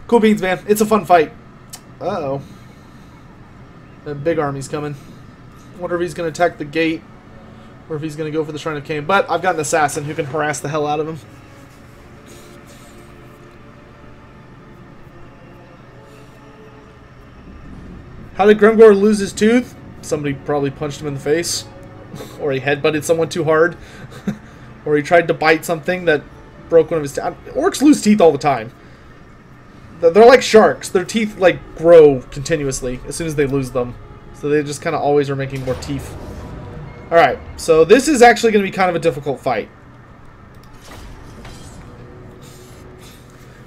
Cool beans, man. It's a fun fight. Uh-oh. That big army's coming. Wonder if he's going to attack the gate, or if he's going to go for the Shrine of Cain. But I've got an assassin who can harass the hell out of him. How did Grandeur lose his tooth? Somebody probably punched him in the face. Or he headbutted someone too hard. Or he tried to bite something that broke one of his teeth. Orcs lose teeth all the time. They're like sharks. Their teeth, like, grow continuously as soon as they lose them. So they just kind of always are making more teeth. Alright, so this is actually going to be kind of a difficult fight.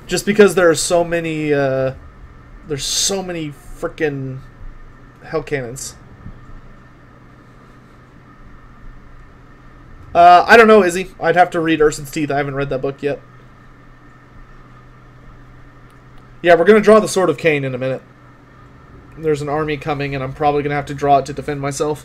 Just because there are so many, there's so many freaking hell cannons. I don't know, Izzy. I'd have to read Urson's Teeth. I haven't read that book yet. Yeah, we're going to draw the Sword of Cain in a minute. There's an army coming, and I'm probably going to have to draw it to defend myself.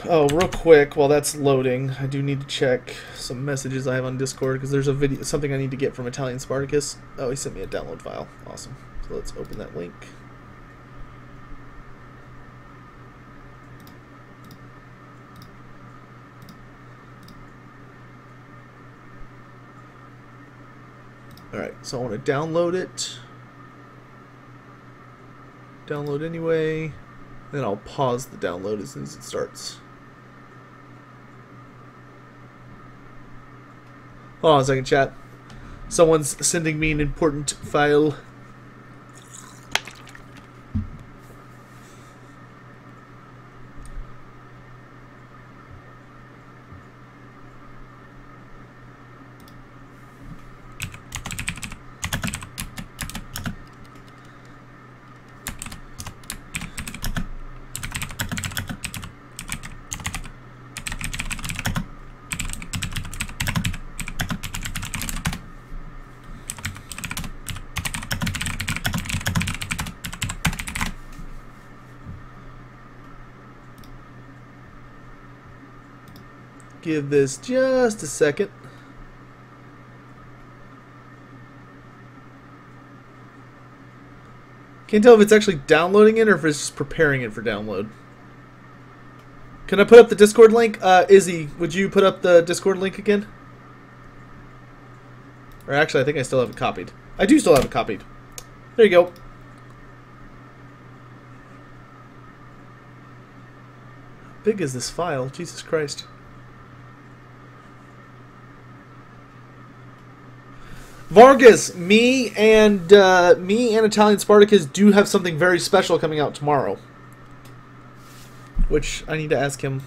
Oh, real quick, while that's loading, I do need to check some messages I have on Discord, because there's a video, something I need to get from Italian Spartacus. Oh, he sent me a download file. Awesome. So let's open that link. Alright, so I want to download it. Download anyway. Then I'll pause the download as soon as it starts. Hold on a second, chat. Someone's sending me an important file. Give this just a second. Can't tell if it's actually downloading it or if it's just preparing it for download. Can I put up the Discord link? Izzy, would you put up the Discord link again? Or actually, I think I still have it copied. I do still have it copied. There you go. How big is this file? Jesus Christ. Vargas, me and Italian Spartacus do have something very special coming out tomorrow, which I need to ask him.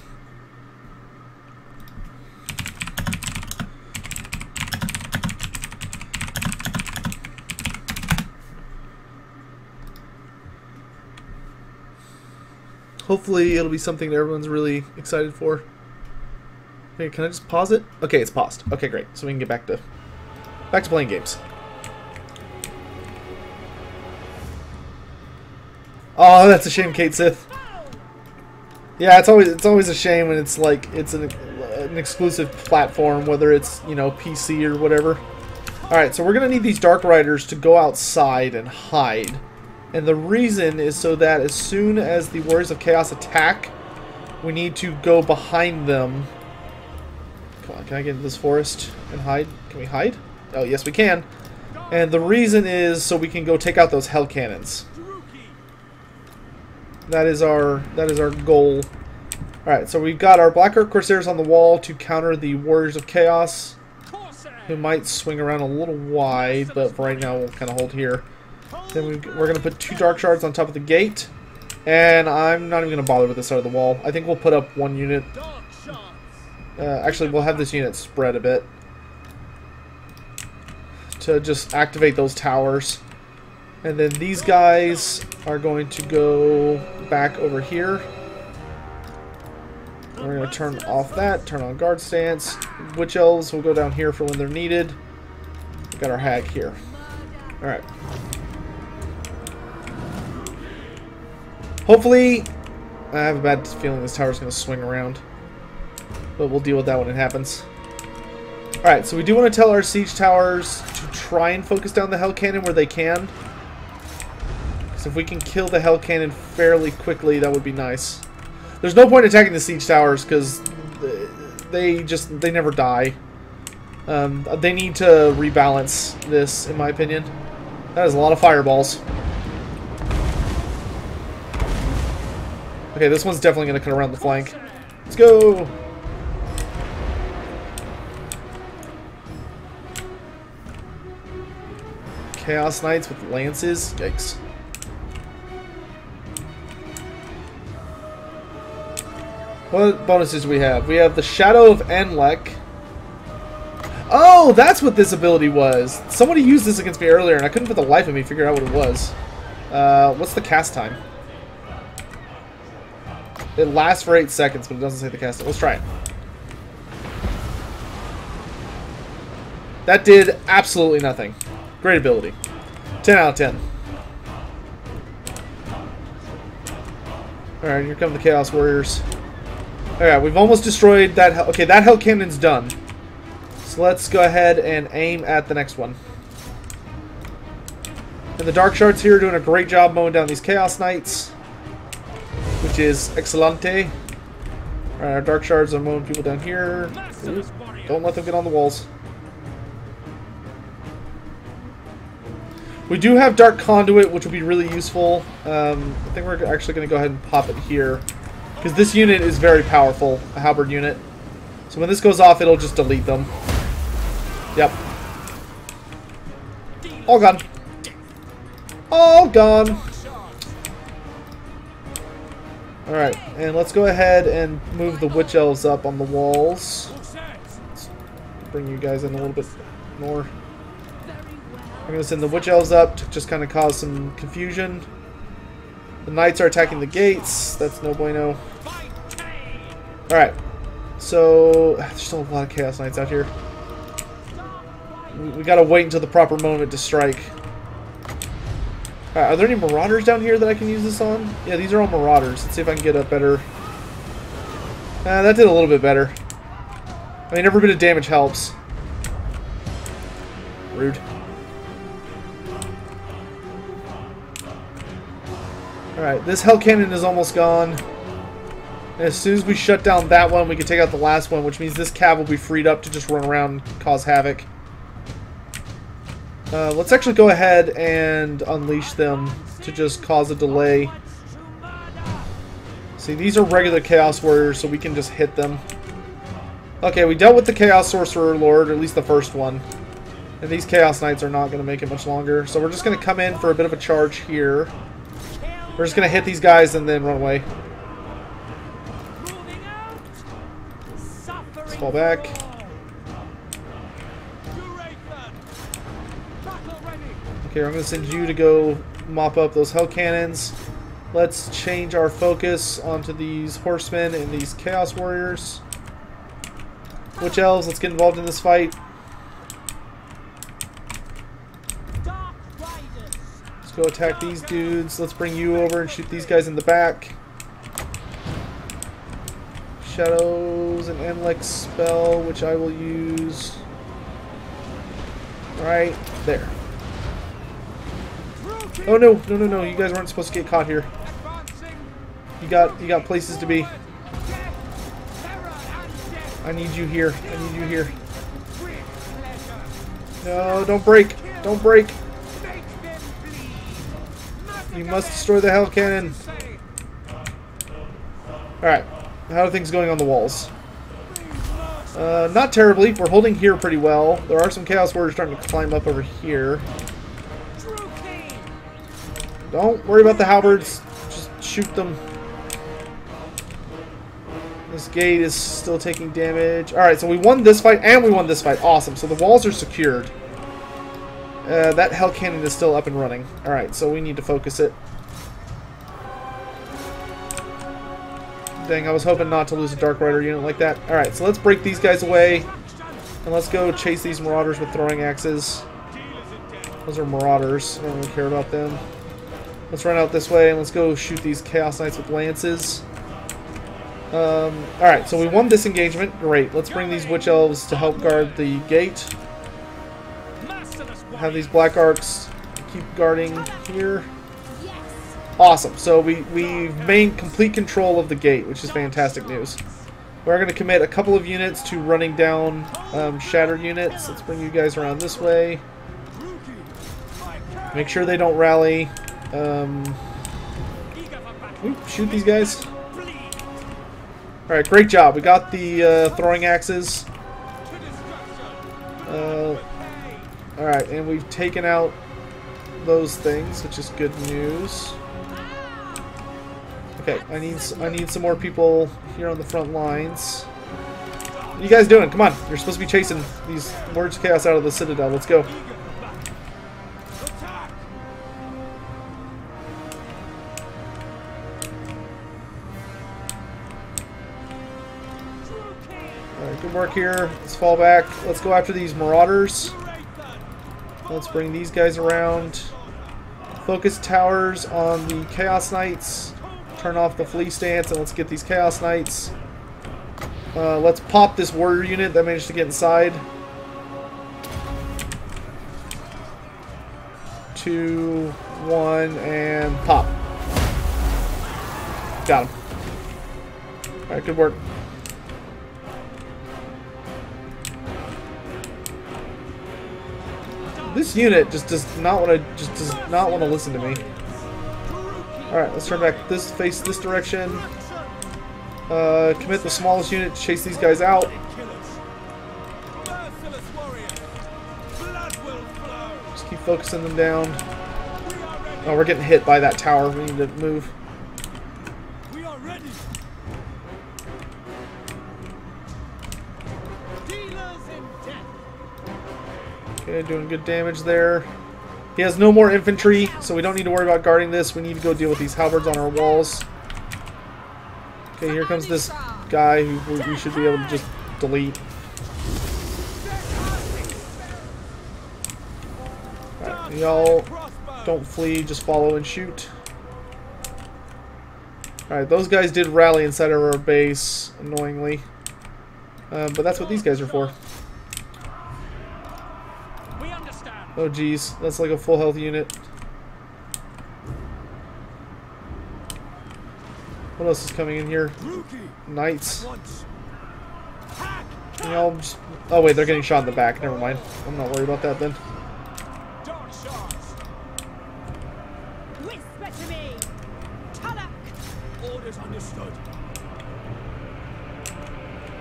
Hopefully it'll be something that everyone's really excited for. Hey, can I just pause it? Okay, it's paused. Okay, great. So we can get back to playing games. Oh, that's a shame, Kate Sith. Yeah, it's always a shame when it's like it's an exclusive platform, whether it's, you know, PC or whatever. All right, so we're gonna need these Dark Riders to go outside and hide, and the reason is so that as soon as the Warriors of Chaos attack, we need to go behind them. Come on, can I get into this forest and hide? Can we hide? Oh, yes, we can. And the reason is so we can go take out those hell cannons. That is our goal. Alright, so we've got our Black Earth Corsairs on the wall to counter the Warriors of Chaos, who might swing around a little wide, but for right now we'll kind of hold here. Then we're going to put 2 Dark Shards on top of the gate, and I'm not even going to bother with this side of the wall. I think we'll put up 1 unit. Actually, we'll have this unit spread a bit to just activate those towers. And then these guys are going to go back over here. We're going to turn off that, turn on guard stance. Witch Elves will go down here for when they're needed. We've got our hag here. Alright. Hopefully, I have a bad feeling this tower's going to swing around, but we'll deal with that when it happens. Alright, so we do want to tell our siege towers to try and focus down the Hell Cannon where they can. So if we can kill the Hell Cannon fairly quickly, that would be nice. There's no point attacking the siege towers because they never die. They need to rebalance this, in my opinion. That is a lot of fireballs. Okay, this one's definitely going to come around the flank. Let's go! Chaos Knights with lances. Yikes. What bonuses do we have? We have the Shadow of Enlek. Oh, that's what this ability was. Somebody used this against me earlier, and I couldn't for the life of me figure out what it was. What's the cast time? It lasts for 8 seconds, but it doesn't say the cast time. Let's try it. That did absolutely nothing. Great ability. 10 out of 10. Alright, here come the Chaos Warriors. Alright, we've almost destroyed that. Okay, that Hell Cannon's done. So let's go ahead and aim at the next one. And the Dark Shards here are doing a great job mowing down these Chaos Knights, which is excelente. Alright, our Dark Shards are mowing people down here. Ooh, don't let them get on the walls. We do have Dark Conduit, which will be really useful. I think we're actually going to go ahead and pop it here, because this unit is very powerful, a halberd unit. So when this goes off, it'll just delete them. Yep. All gone. All gone. Alright, and let's go ahead and move the Witch Elves up on the walls. Let's bring you guys in a little bit more. I'm going to send the Witch Elves up to just kind of cause some confusion. The Knights are attacking the gates. That's no bueno. Alright. So, there's still a lot of Chaos Knights out here. We got to wait until the proper moment to strike. Alright, are there any Marauders down here that I can use this on? Yeah, these are all Marauders. Let's see if I can get a better... that did a little bit better. I mean, every bit of damage helps. Rude. Alright, this Hell Cannon is almost gone. And as soon as we shut down that one, we can take out the last one, which means this cav will be freed up to just run around and cause havoc. Let's actually go ahead and unleash them to just cause a delay. See, these are regular Chaos Warriors, so we can just hit them. Okay, we dealt with the Chaos Sorcerer Lord, or at least the first one. And these Chaos Knights are not going to make it much longer. So we're just going to come in for a bit of a charge here. We're just going to hit these guys and then run away. Let's fall back. Okay, I'm going to send you to go mop up those Hell Cannons. Let's change our focus onto these Horsemen and these Chaos Warriors. Witch Elves, let's get involved in this fight. Go attack these dudes. Let's bring you over and shoot these guys in the back. Shadows and Enlek spell, which I will use right there. Oh no, no, no, no! You guys weren't supposed to get caught here. You got places to be. I need you here. I need you here. No, don't break! Don't break! You must destroy the Hell Cannon. Alright. How are things going on the walls? Not terribly. We're holding here pretty well. There are some Chaos Warriors starting to climb up over here. Don't worry about the halberds. Just shoot them. This gate is still taking damage. Alright, so we won this fight and we won this fight. Awesome. So the walls are secured. That Hell Cannon is still up and running. Alright, so we need to focus it. Dang, I was hoping not to lose a Dark Rider unit like that. Alright, so let's break these guys away. And let's go chase these Marauders with throwing axes. Those are Marauders. I don't really care about them. Let's run out this way and let's go shoot these Chaos Knights with lances. Alright, so we won this engagement. Great. Let's bring these Witch Elves to help guard the gate. Have these Black Arcs keep guarding here. Awesome. So we've maintained complete control of the gate, which is fantastic news. We're going to commit a couple of units to running down shattered units. Let's bring you guys around this way. Make sure they don't rally. Can we shoot these guys? Alright, great job. We got the throwing axes. Alright, and we've taken out those things, which is good news. Okay, I need some more people here on the front lines. What are you guys doing? Come on. You're supposed to be chasing these Lords of Chaos out of the Citadel. Let's go. Alright, good work here. Let's fall back. Let's go after these Marauders. Let's bring these guys around. Focus towers on the Chaos Knights. Turn off the Flea stance and let's get these Chaos Knights. Let's pop this warrior unit that managed to get inside. 2, 1, and pop. Got him. Alright, good work. This unit just does not want to listen to me. Alright, let's turn back face this direction. Commit the smallest unit to chase these guys out. Just keep focusing them down. Oh, we're getting hit by that tower. We need to move. Okay, doing good damage there. He has no more infantry, so we don't need to worry about guarding this. We need to go deal with these halberds on our walls. Okay, here comes this guy who we should be able to just delete. Alright, y'all don't flee, just follow and shoot. Alright, those guys did rally inside of our base, annoyingly. But that's what these guys are for. Oh geez, that's like a full health unit. What else is coming in here? Knights. You know, just... Oh wait, they're getting shot in the back. Never mind. I'm not worried about that then. Whisper to me. Orders understood.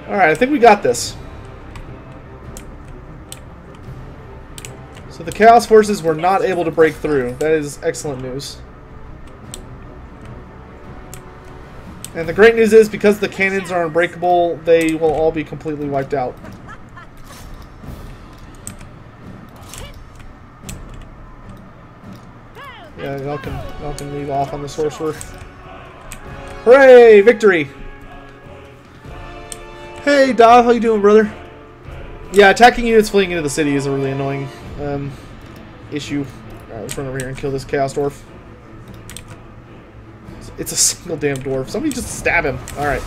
Alright, I think we got this. So the Chaos Forces were not able to break through. That is excellent news. And the great news is, because the cannons are unbreakable, they will all be completely wiped out. Yeah, y'all can leave off on the Sorcerer. Hooray! Victory! Hey, Da, how you doing, brother? Yeah, attacking units fleeing into the city is a really annoying issue. Alright, let's run over here and kill this Chaos Dwarf. It's a single damn dwarf. Somebody just stab him. Alright.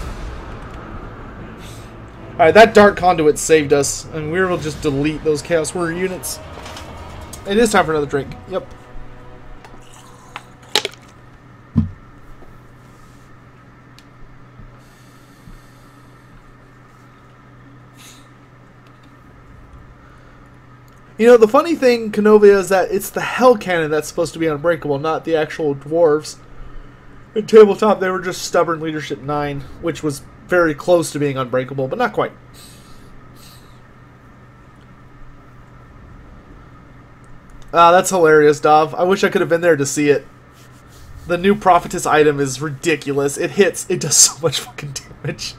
Alright, that Dark Conduit saved us, and we were able to just delete those Chaos Warrior units. It is time for another drink. Yep. You know, the funny thing, Canovia, is that it's the Hell Cannon that's supposed to be unbreakable, not the actual dwarves. In Tabletop, they were just Stubborn Leadership 9, which was very close to being unbreakable, but not quite. Ah, that's hilarious, Dov. I wish I could have been there to see it. The new Prophetess item is ridiculous. It hits. It does so much fucking damage.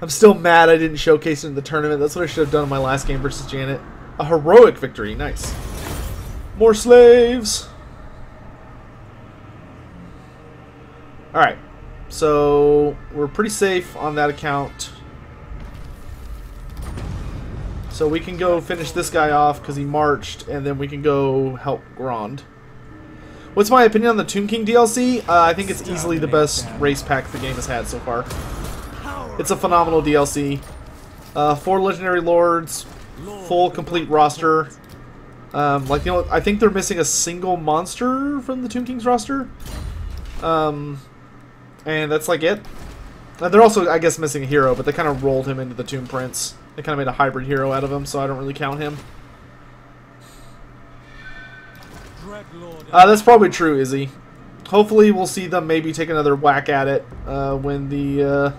I'm still mad I didn't showcase it in the tournament. That's what I should have done in my last game versus Janet. A heroic victory. Nice. More slaves. Alright. So, we're pretty safe on that account. So we can go finish this guy off because he marched, and then we can go help Grande. What's my opinion on the Tomb King DLC? I think it's easily the best race pack the game has had so far. It's a phenomenal DLC. 4 Legendary Lords, full complete roster. Like, you know, I think they're missing a single monster from the Tomb King's roster. And that's like it. They're also, I guess, missing a hero, but they kind of rolled him into the Tomb Prince. They kind of made a hybrid hero out of him, so I don't really count him. That's probably true, Izzy. Hopefully we'll see them maybe take another whack at it when the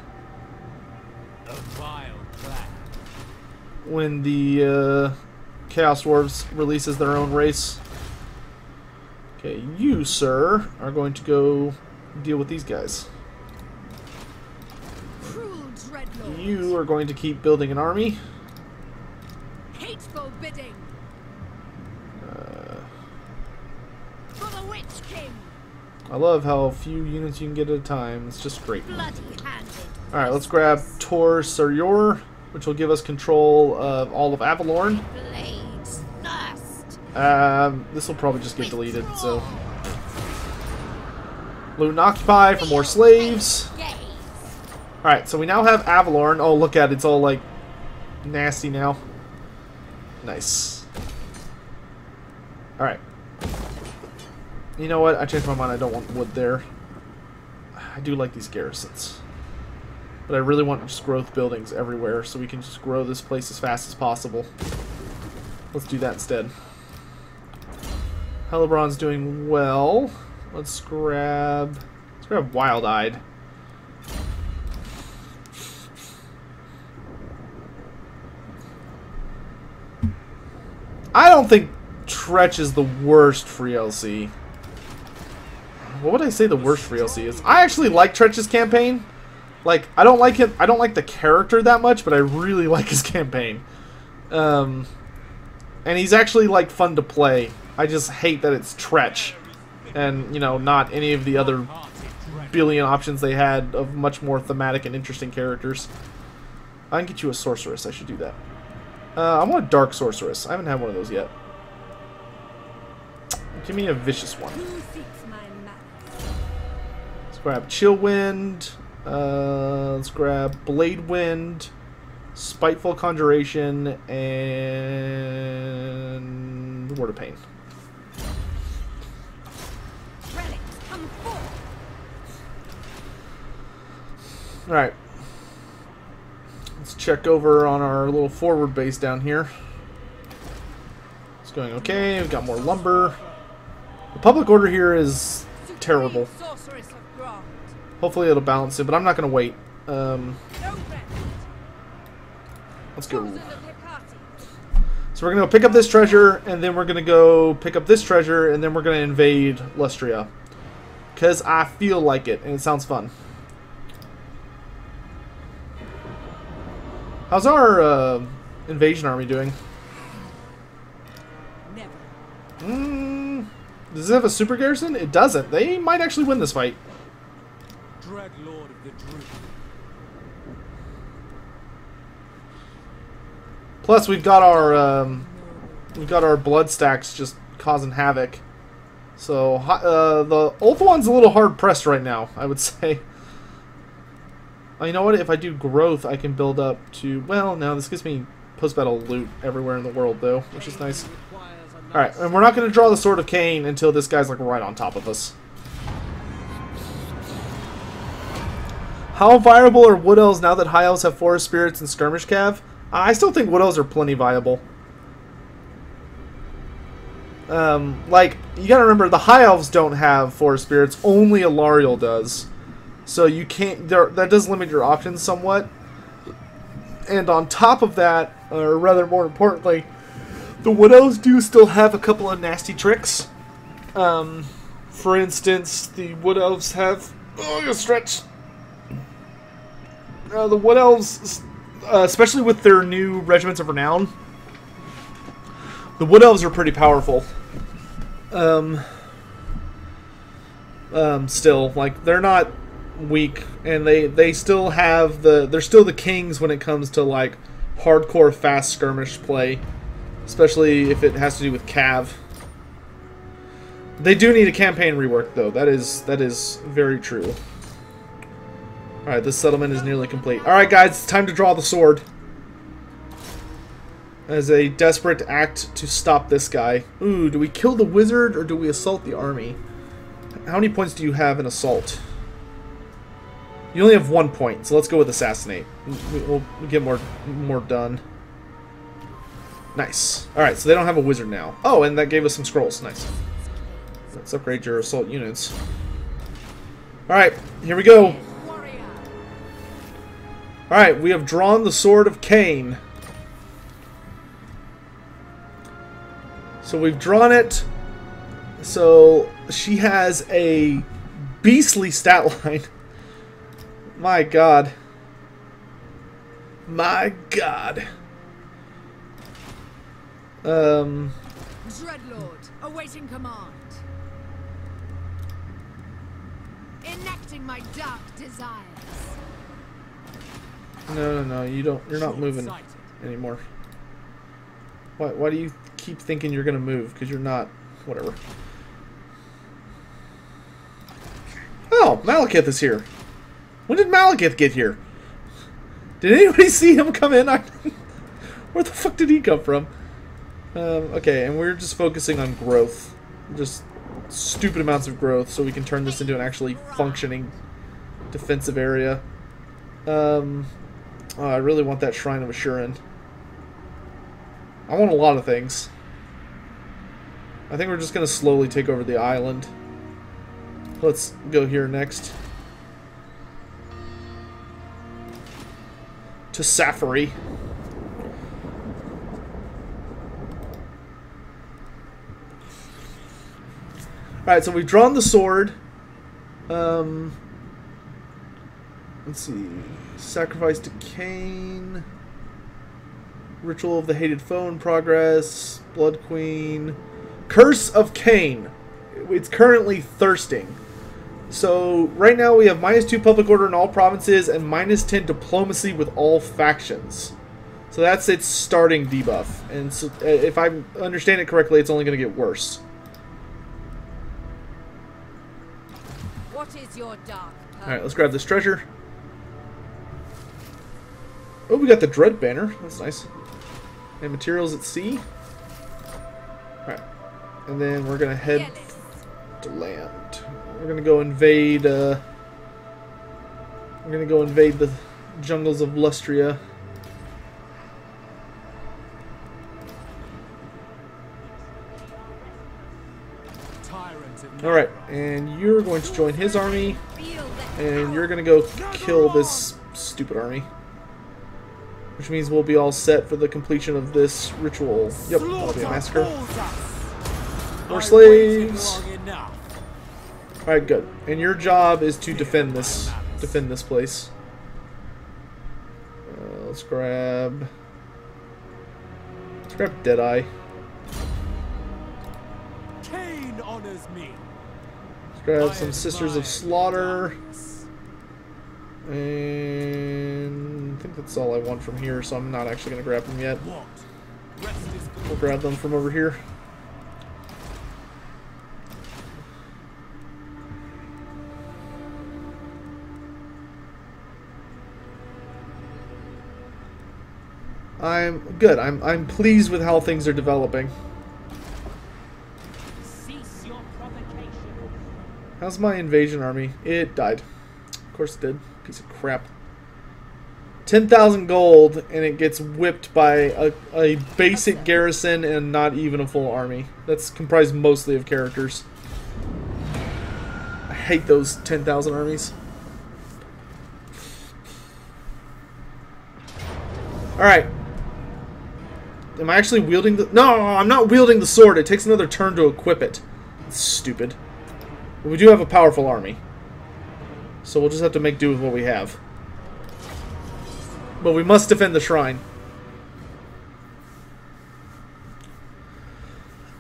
Chaos Dwarves releases their own race. Okay, you, sir, are going to go deal with these guys. You are going to keep building an army. Hateful bidding. For the Witch King. I love how few units you can get at a time. It's just great. Bloody-handed. Alright, let's grab Tor Suryor, which will give us control of all of Avalorn. Blades thirst. This will probably just get deleted, so. Loot and Occupy for more slaves. Alright, so we now have Avalorn. Oh, look at it. It's all, like, nasty now. Nice. Alright. You know what? I changed my mind. I don't want wood there. I do like these garrisons. But I really want just growth buildings everywhere so we can just grow this place as fast as possible. Let's do that instead. Hellebron's doing well. Let's grab Wild-Eyed. I don't think Tretch is the worst free LC. What would I say the worst free LC is? I actually like Tretch's campaign. Like, I don't like him. I don't like the character that much, but I really like his campaign. And he's actually, like, fun to play. I just hate that it's Tretch. And, you know, not any of the other billion options they had of much more thematic and interesting characters. I can get you a sorceress. I should do that. I want a dark sorceress. I haven't had one of those yet. Give me a vicious one. Let's grab Chillwind. Let's grab Blade Wind, Spiteful Conjuration, and Word of Pain. Alright. Let's check over on our little forward base down here. It's going okay. We've got more lumber. The public order here is terrible. Hopefully it'll balance it, but I'm not going to wait. Let's go. So we're going to go pick up this treasure, and then we're going to go pick up this treasure, and then we're going to invade Lustria. Because I feel like it, and it sounds fun. How's our invasion army doing? Does it have a super garrison? It doesn't. They might actually win this fight. Dread Lord of the Druid. Plus, we've got our blood stacks just causing havoc. So the Ulthuan's a little hard pressed right now, I would say. Oh, you know what? If I do growth, I can build up to... Well, no, this gives me post-battle loot everywhere in the world, though, which is nice. Alright, and we're not going to draw the Sword of Cain until this guy's, like, right on top of us. How viable are Wood Elves now that High Elves have Forest Spirits and Skirmish Cav? I still think Wood Elves are plenty viable. Like, you gotta remember, the High Elves don't have Forest Spirits, only Alariel does. So you can't, that does limit your options somewhat. And on top of that, or rather more importantly, the Wood Elves do still have a couple of nasty tricks. For instance, the Wood Elves have... Oh, you stretch! The Wood Elves, especially with their new Regiments of Renown, the Wood Elves are pretty powerful. Still, like, they're not weak, and they still have they're still the kings when it comes to, like, hardcore fast skirmish play, especially if it has to do with Cav. They do need a campaign rework, though. That is very true. Alright, this settlement is nearly complete. Alright, guys, it's time to draw the sword. as a desperate act to stop this guy. Ooh, do we kill the wizard or do we assault the army? How many points do you have in assault? You only have 1 point, so let's go with assassinate. We'll get more done. Nice. Alright, so they don't have a wizard now. Oh, and that gave us some scrolls. Nice. Let's upgrade your assault units. Alright, here we go. Alright, we have drawn the Sword of Cain. So we've drawn it. So she has a beastly stat line. My god. My god. Dreadlord, awaiting command. Enacting my dark desires. No, you're not moving anymore. Why do you keep thinking you're gonna move? Because you're not. Whatever. Oh, Malekith is here. When did Malekith get here? Did anybody see him come in? Where the fuck did he come from? Okay, and we're just focusing on growth. Just stupid amounts of growth so we can turn this into an actually functioning defensive area. Oh, I really want that Shrine of Assurin. I want a lot of things. I think we're just going to slowly take over the island. Let's go here next. To Safari. Alright, so we've drawn the sword. Let's see. Sacrifice to Cain. Ritual of the Hated Foe in progress. Blood Queen. Curse of Cain. It's currently thirsting. So, right now we have -2 public order in all provinces and -10 diplomacy with all factions. So that's its starting debuff. And so, if I understand it correctly, it's only going to get worse. What is your dark purpose? Alright, let's grab this treasure. Oh, we got the Dread Banner. That's nice. And materials at sea. Alright. And then we're going to head to land. We're going to go invade, we're going to go invade the jungles of Lustria. Alright, and you're going to join his army, and you're going to go kill this stupid army. Which means we'll be all set for the completion of this ritual. Yep, that'll be a massacre. More slaves! Alright, good. And your job is to defend this place. Let's grab Deadeye. Cain honors me. Let's grab some Sisters of Slaughter. And I think that's all I want from here, so I'm not actually going to grab them yet. We'll grab them from over here. I'm good. I'm pleased with how things are developing. Cease your provocation. How's my invasion army? It died. Of course it did. Piece of crap. 10,000 gold, and it gets whipped by a basic garrison and not even a full army. That's comprised mostly of characters. I hate those 10,000 armies. Alright. Am I actually wielding the... No, I'm not wielding the sword. It takes another turn to equip it. It's stupid. But we do have a powerful army. So we'll just have to make do with what we have. But we must defend the shrine.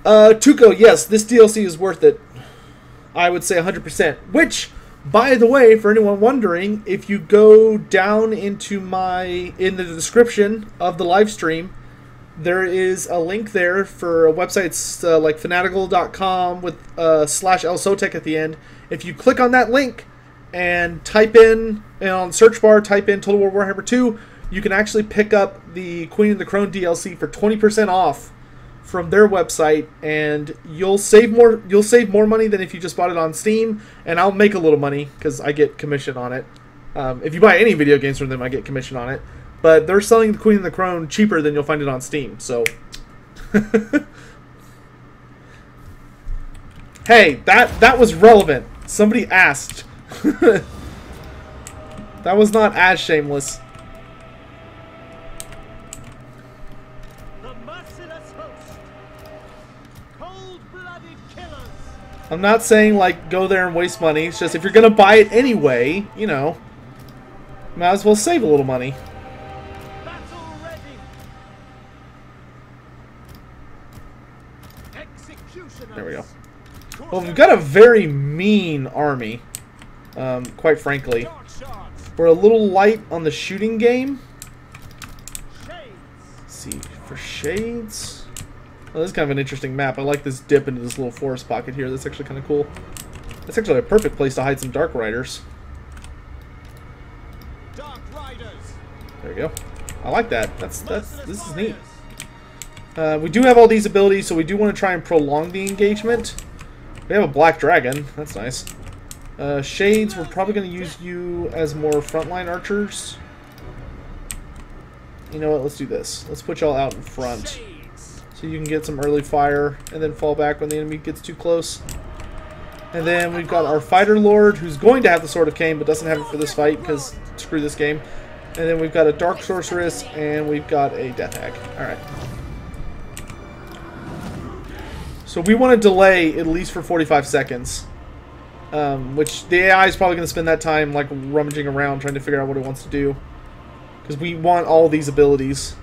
Tuco, yes, this DLC is worth it. I would say 100%. Which, by the way, for anyone wondering, if you go down into in the description of the live stream, there is a link there for websites like fanatical.com with /elsotech at the end. If you click on that link and type in, and on the search bar, type in Total War Warhammer 2, you can actually pick up the Queen of the Crone DLC for 20% off from their website, and you'll save more. You'll save more money than if you just bought it on Steam, and I'll make a little money because I get commission on it. If you buy any video games from them, I get commission on it. But they're selling the Queen of the Crone cheaper than you'll find it on Steam. So, hey, that was relevant. Somebody asked. That was not as shameless. The merciless host. Cold-blooded killers. I'm not saying, like, go there and waste money. It's just if you're going to buy it anyway, you know, might as well save a little money. Battle ready. Executioners. There we go. Well, we've got a very mean army, quite frankly. Dark shards. We're a little light on the shooting game. Shades. Let's see, for shades. Oh, this is kind of an interesting map. I like this dip into this little forest pocket here. That's actually kind of cool. That's actually a perfect place to hide some Dark Riders. Dark riders. There we go. I like that. This is neat. We do have all these abilities, so we do want to try and prolong the engagement. We have a black dragon. That's nice. Shades, we're probably going to use you as more frontline archers. You know what? Let's do this. Let's put y'all out in front, Shades. so you can get some early fire and then fall back when the enemy gets too close. And then we've got our Fighter Lord, who's going to have the Sword of Cain, but doesn't have it for this fight because screw this game. And then we've got a Dark Sorceress, and we've got a Death Hag. Alright. So we want to delay at least for 45 seconds. Which the AI is probably going to spend that time like rummaging around trying to figure out what it wants to do. Because we want all these abilities.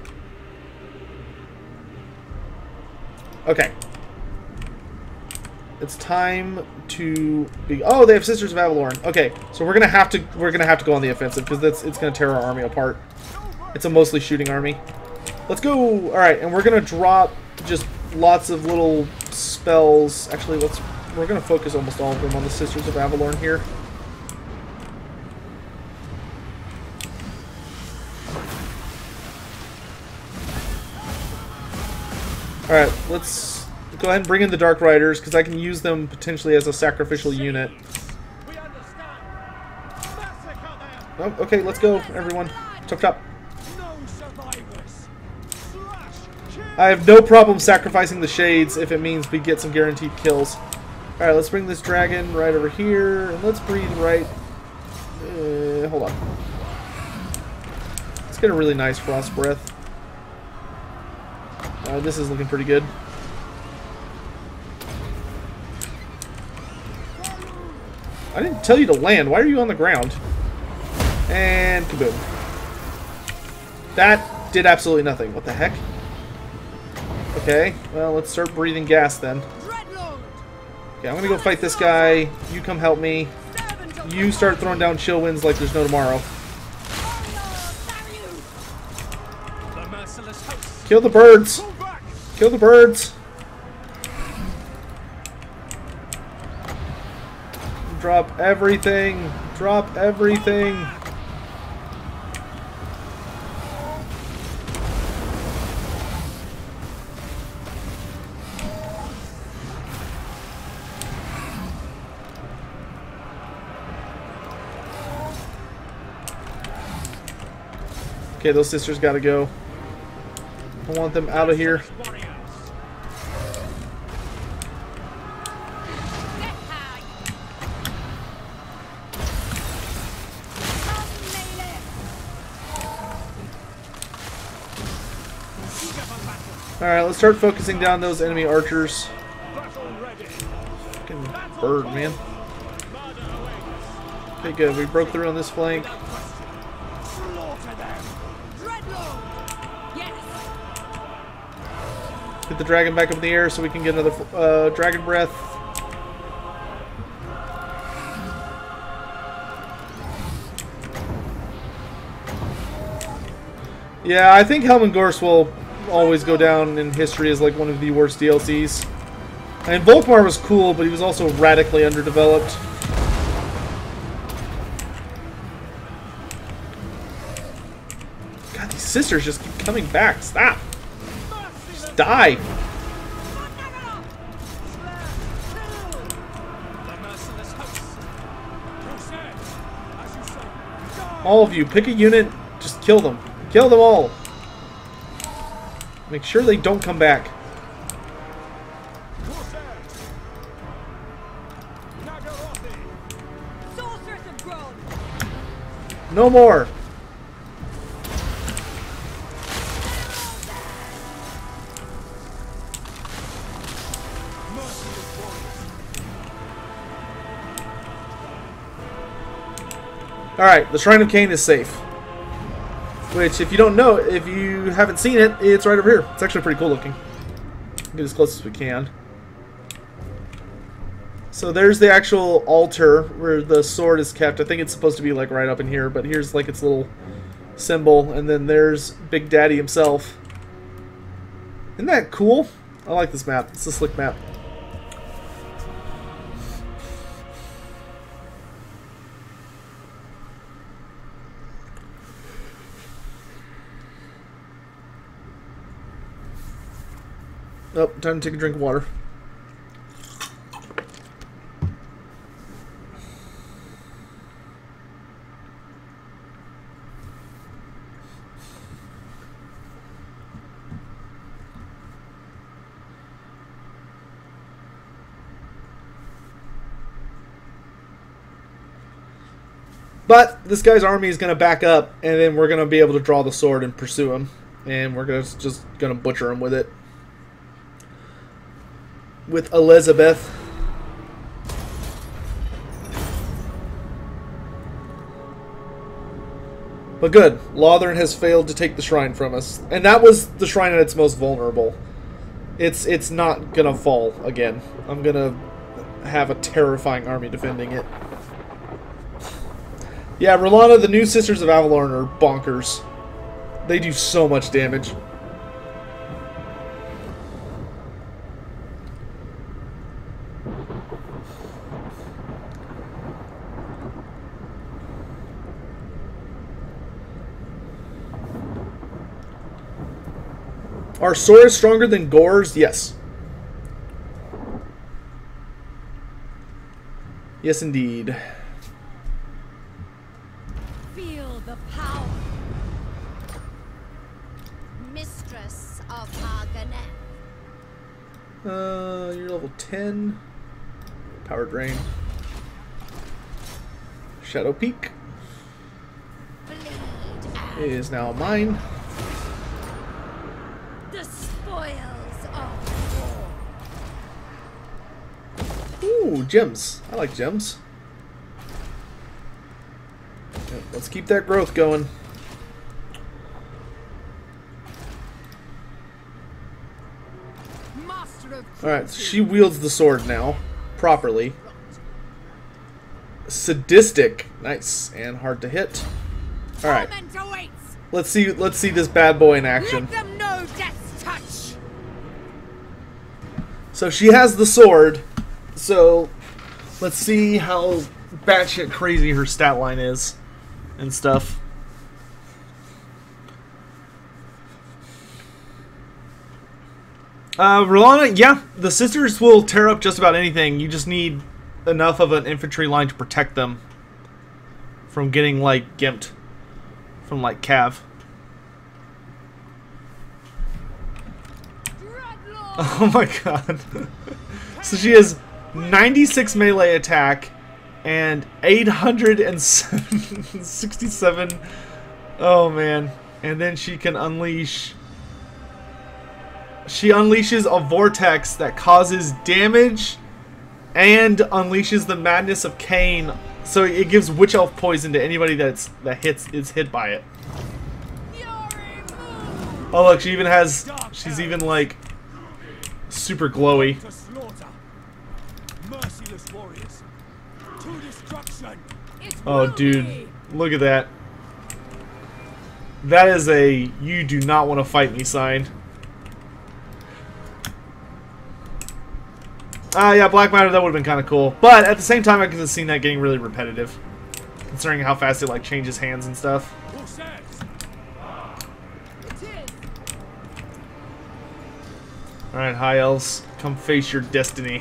Okay. It's time to be. Oh, they have Sisters of Avalorn. Okay, so we're gonna have to go on the offensive because it's gonna tear our army apart. It's a mostly shooting army. Let's go. All right, and we're gonna drop just lots of little spells. Actually, we're gonna focus almost all of them on the Sisters of Avalorn here. All right, let's go ahead and bring in the Dark Riders because I can use them potentially as a sacrificial unit. We understand. Massacre them. Oh, okay, let's go, everyone. Top. No survivors. Slash. Kill. I have no problem sacrificing the Shades if it means we get some guaranteed kills. All right, let's bring this dragon right over here, and let's breathe right. Hold on. Let's get a really nice frost breath. This is looking pretty good. I didn't tell you to land. Why are you on the ground? And kaboom. That did absolutely nothing. What the heck? Okay, well, let's start breathing gas then. Okay, I'm gonna go fight this guy. You come help me. You start throwing down chill winds like there's no tomorrow. The merciless host. Kill the birds! Pull back. Kill the birds! Drop everything! Drop everything! Okay, those sisters gotta go. I want them out of here. Alright, let's start focusing down those enemy archers. Fucking bird, man. Okay, good. We broke through on this flank. Get the dragon back up in the air so we can get another dragon breath. Yeah, I think Helmengorst will always go down in history as like one of the worst DLCs. I mean, Volkmar was cool, but he was also radically underdeveloped. sisters just keep coming back. Stop. Just die. All of you, pick a unit, just kill them. Kill them all. Make sure they don't come back. No more. Alright, the Shrine of Cain is safe. Which, if you don't know, if you haven't seen it, it's right over here. It's actually pretty cool looking. Get as close as we can. So there's the actual altar where the sword is kept. I think it's supposed to be like right up in here, but here's like its little symbol. And then there's Big Daddy himself. Isn't that cool? I like this map. It's a slick map. Oh, time to take a drink of water. But this guy's army is going to back up, and then we're going to be able to draw the sword and pursue him. And we're just going to butcher him with it. With Elizabeth. But good. Lothern has failed to take the shrine from us. And that was the shrine at its most vulnerable. It's not going to fall again. I'm going to have a terrifying army defending it. Yeah, Rolana, the new Sisters of Avalorn are bonkers. They do so much damage. Are swords stronger than Gore's? Yes. Yes, indeed. Feel the power. Mistress of Arganet. You're level 10. Power drain. Shadow Peak. Bleed It is now mine. the spoils of war. Ooh, gems. I like gems. Yeah, let's keep that growth going. Alright, so she wields the sword now. Properly. Sadistic. Nice. And hard to hit. Alright. Let's see this bad boy in action. Let them know death's touch. So she has the sword. So let's see how batshit crazy her stat line is and stuff. Rolana, yeah, the sisters will tear up just about anything. You just need enough of an infantry line to protect them from getting, like, gimped from, like, Cav. Oh my god. So she has 96 melee attack and 867. Oh man. And then she can unleash. She unleashes a vortex that causes damage and unleashes the madness of Cain. So it gives witch elf poison to anybody is hit by it. Oh look, she even has. She's even like super glowy. Oh dude, look at that. That is a you do not want to fight me sign. Yeah, Black Matter, that would have been kind of cool. But at the same time, I could have seen that getting really repetitive. Considering how fast it like changes hands and stuff. Alright, High Elves, come face your destiny.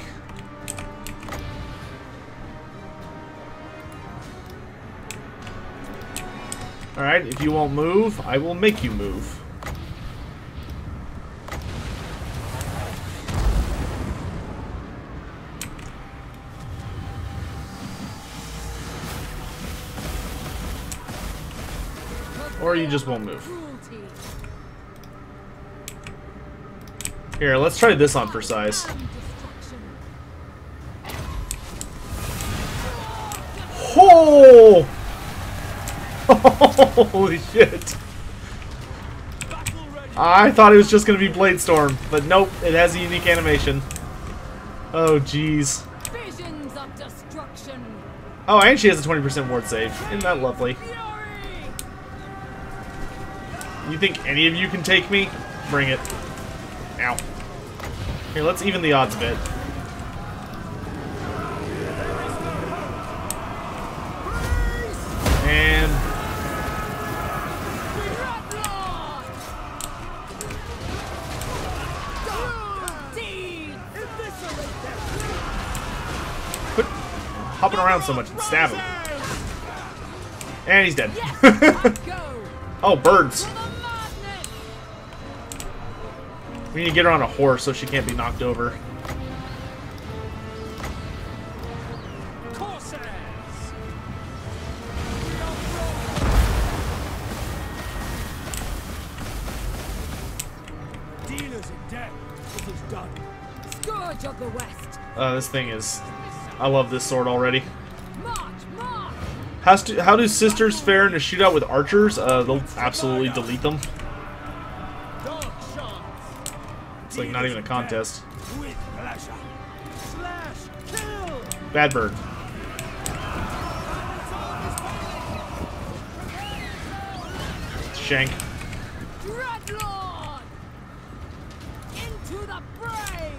Alright, if you won't move, I will make you move. Or you just won't move. Here, let's try this on for size. Oh! Holy shit. I thought it was just going to be Blade Storm, but nope, it has a unique animation. Oh, jeez. Visions of destruction. Oh, and she has a 20% ward save. Isn't that lovely? You think any of you can take me? Bring it. Ow. Here, let's even the odds a bit. And... quit hopping around so much and stab him. And he's dead. Oh, birds. We need to get her on a horse so she can't be knocked over. Dealers in death. It is done. Scourge of the West. This thing is... I love this sword already. March, march. How do sisters fare in a shootout with archers? They'll absolutely delete them. It's like not even a contest. Bad bird. Shank. Dreadlord! Into the fray!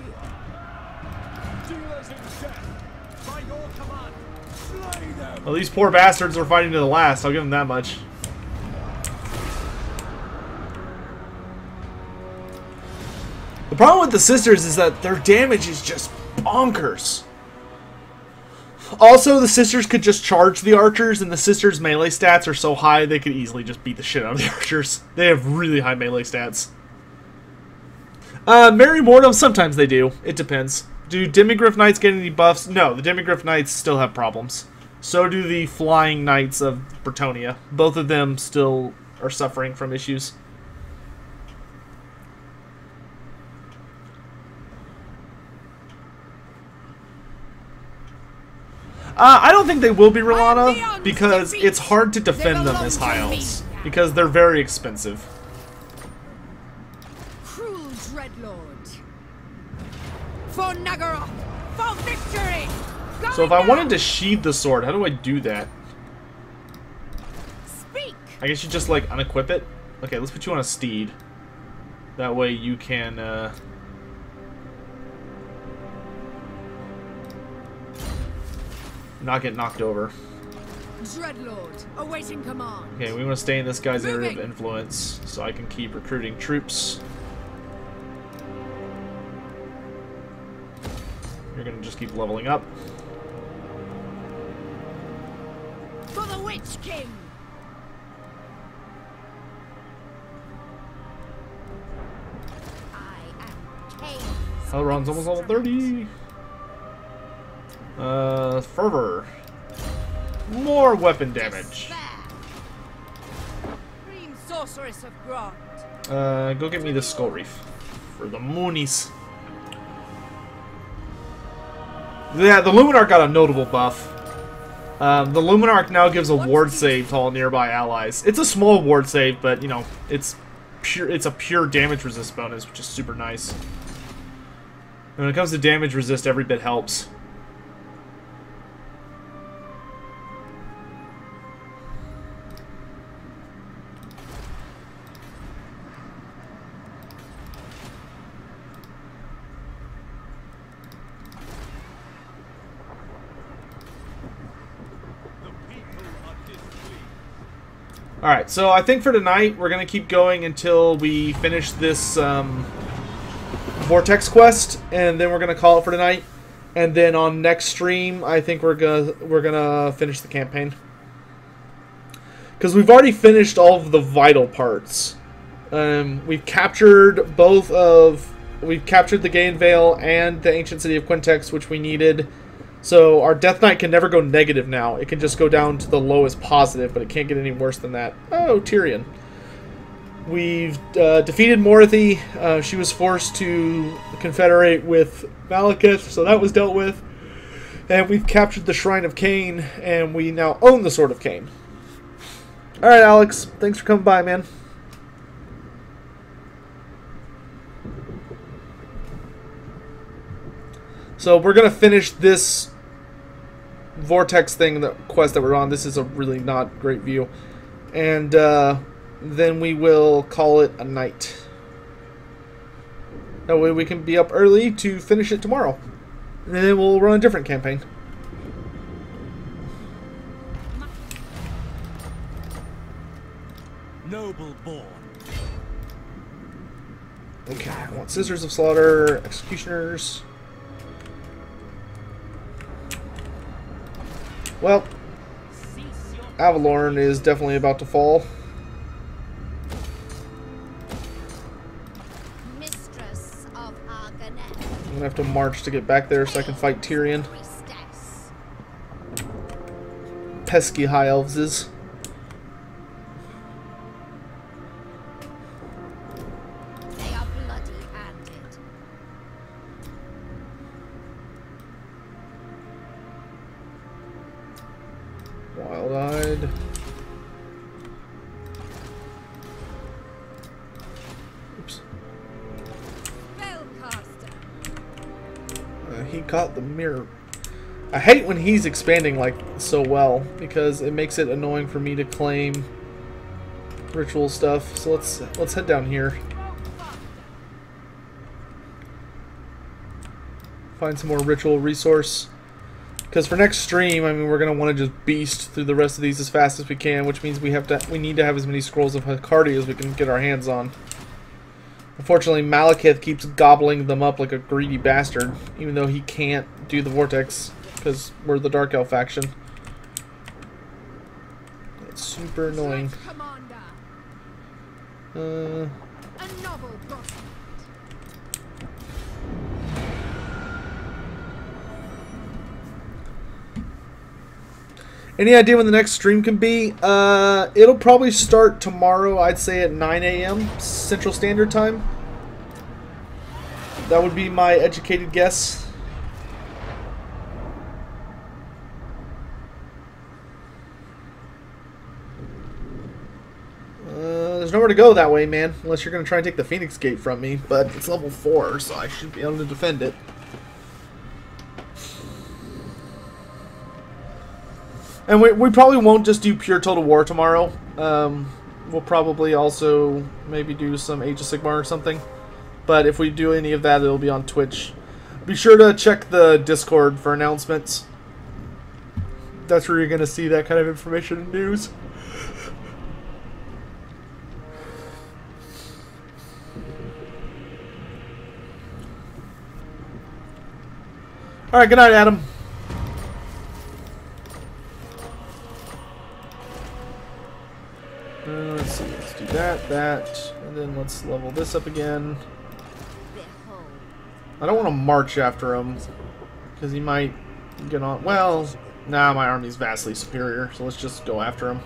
Dealers in death, by your command, slay them! Well, these poor bastards are fighting to the last. I'll give them that much. The problem with the sisters is that their damage is just bonkers. Also, the sisters could just charge the archers, and the sisters' melee stats are so high they could easily just beat the shit out of the archers. They have really high melee stats. Mary Mortem, sometimes they do. It depends. Do Demigryph Knights get any buffs? No, the Demigryph Knights still have problems. So do the Flying Knights of Bretonnia. Both of them still are suffering from issues. I don't think they will be Rolana, because it's hard to defend them as High Elves, because they're very expensive. Cruel Dreadlord. For Nagaroth! For victory! So if I wanted to sheathe the sword, how do I do that? Speak! I guess you just, like, unequip it? Okay, let's put you on a steed. That way you can, not get knocked over. Dreadlord, awaiting command. Okay, we want to stay in this guy's area of influence, so I can keep recruiting troops. You're gonna just keep leveling up. For the Witch King! I am Cain. Hellebron's almost level 30. Fervor. More weapon damage. Green Sorceress of Grant. Go get me the Skull Reef. For the Moonies. Yeah, the Luminarch got a notable buff. The Luminarch now gives a ward save to all nearby allies. It's a small ward save, but, you know, it's a pure damage resist bonus, which is super nice. When it comes to damage resist, every bit helps. Alright, so I think for tonight, we're going to keep going until we finish this Vortex quest, and then we're gonna call it for tonight. And then on next stream, I think we're gonna finish the campaign, because we've already finished all of the vital parts. We've captured we've captured the Gain Vale and the ancient city of Quintex, which we needed. So our Death Knight can never go negative now. It can just go down to the lowest positive, but it can't get any worse than that. Oh, Tyrion. We've defeated Morathy. She was forced to confederate with Malekith, so that was dealt with. And we've captured the Shrine of Cain, and we now own the Sword of Cain. Alright, Alex. Thanks for coming by, man. So we're going to finish this Vortex thing, the quest that we're on. This is a really not great view. And then we will call it a night. That way we can be up early to finish it tomorrow. And then we'll run a different campaign. Noble born. Okay, I want Scissors of Slaughter, Executioners. Well, Avalorn is definitely about to fall. Mistress of Arganet. I'm gonna have to march to get back there so I can fight Tyrion. Priestess. Pesky High Elves is. They are bloody-handed. Wild-eyed. Oops. Spellcaster. He caught the mirror. I hate when he's expanding like so well, because it makes it annoying for me to claim ritual stuff. So let's head down here. Find some more ritual resource. Because for next stream, I mean, we're gonna want to just beast through the rest of these as fast as we can, which means we need to have as many scrolls of Hakardi as we can get our hands on. Unfortunately, Malekith keeps gobbling them up like a greedy bastard, even though he can't do the Vortex because we're the Dark Elf faction. It's super annoying. Commander. Uh, A noble prospect. Any idea when the next stream can be? It'll probably start tomorrow, I'd say at 9 AM Central Standard Time. That would be my educated guess. There's nowhere to go that way, man. Unless you're going to try and take the Phoenix Gate from me. But it's level 4, so I should be able to defend it. And we probably won't just do pure Total War tomorrow. We'll probably also maybe do some Age of Sigmar or something. But if we do any of that, it'll be on Twitch. Be sure to check the Discord for announcements. That's where you're going to see that kind of information and news. Alright, good night, Adam. Let's see, let's do that, and then let's level this up again. Behold. I don't want to march after him, because he might get on. Well, nah, my army's vastly superior, so let's just go after him.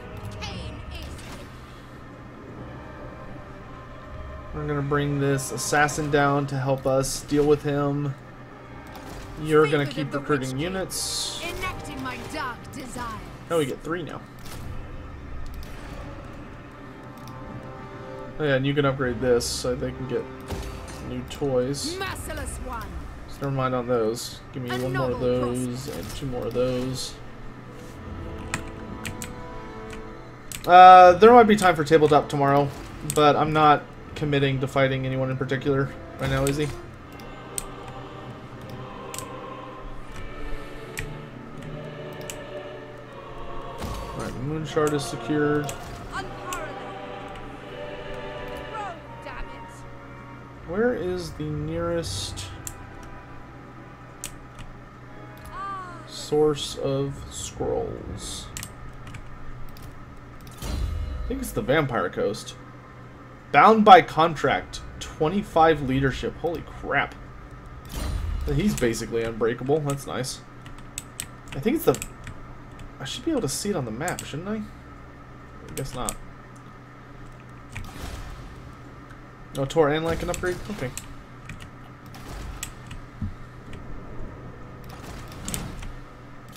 We're going to bring this assassin down to help us deal with him. You're going to keep recruiting units. Enacting my dark desires. Oh, we get 3 now. Oh yeah, and you can upgrade this so they can get new toys. Merciless one. So never mind on those. Give me one more of those and 2 more of those. There might be time for tabletop tomorrow, but I'm not committing to fighting anyone in particular right now, is he? Alright, the Moon Shard is secured. Unparalleled. Oh, damn it. Where is the nearest source of scrolls? I think it's the Vampire Coast. Bound by contract. 25 leadership. Holy crap. He's basically unbreakable. That's nice. I think it's the... I should be able to see it on the map, shouldn't I? I guess not. No Tor and like an upgrade? Okay.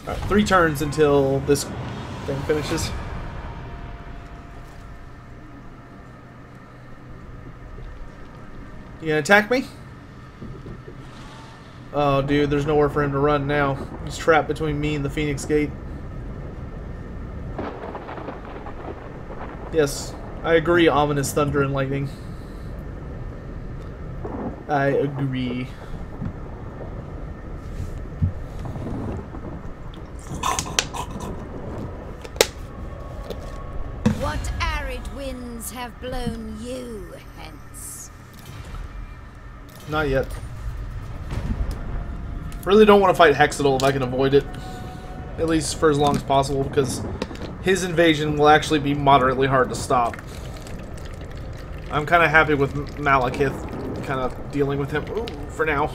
Alright, 3 turns until this thing finishes. You gonna attack me? Oh, dude, there's nowhere for him to run now. He's trapped between me and the Phoenix Gate. Yes, I agree, ominous thunder and lightning. I agree. What arid winds have blown you hence? Not yet. Really don't want to fight Hexadol if I can avoid it. At least for as long as possible, because his invasion will actually be moderately hard to stop. I'm kind of happy with Malekith kind of dealing with him for now.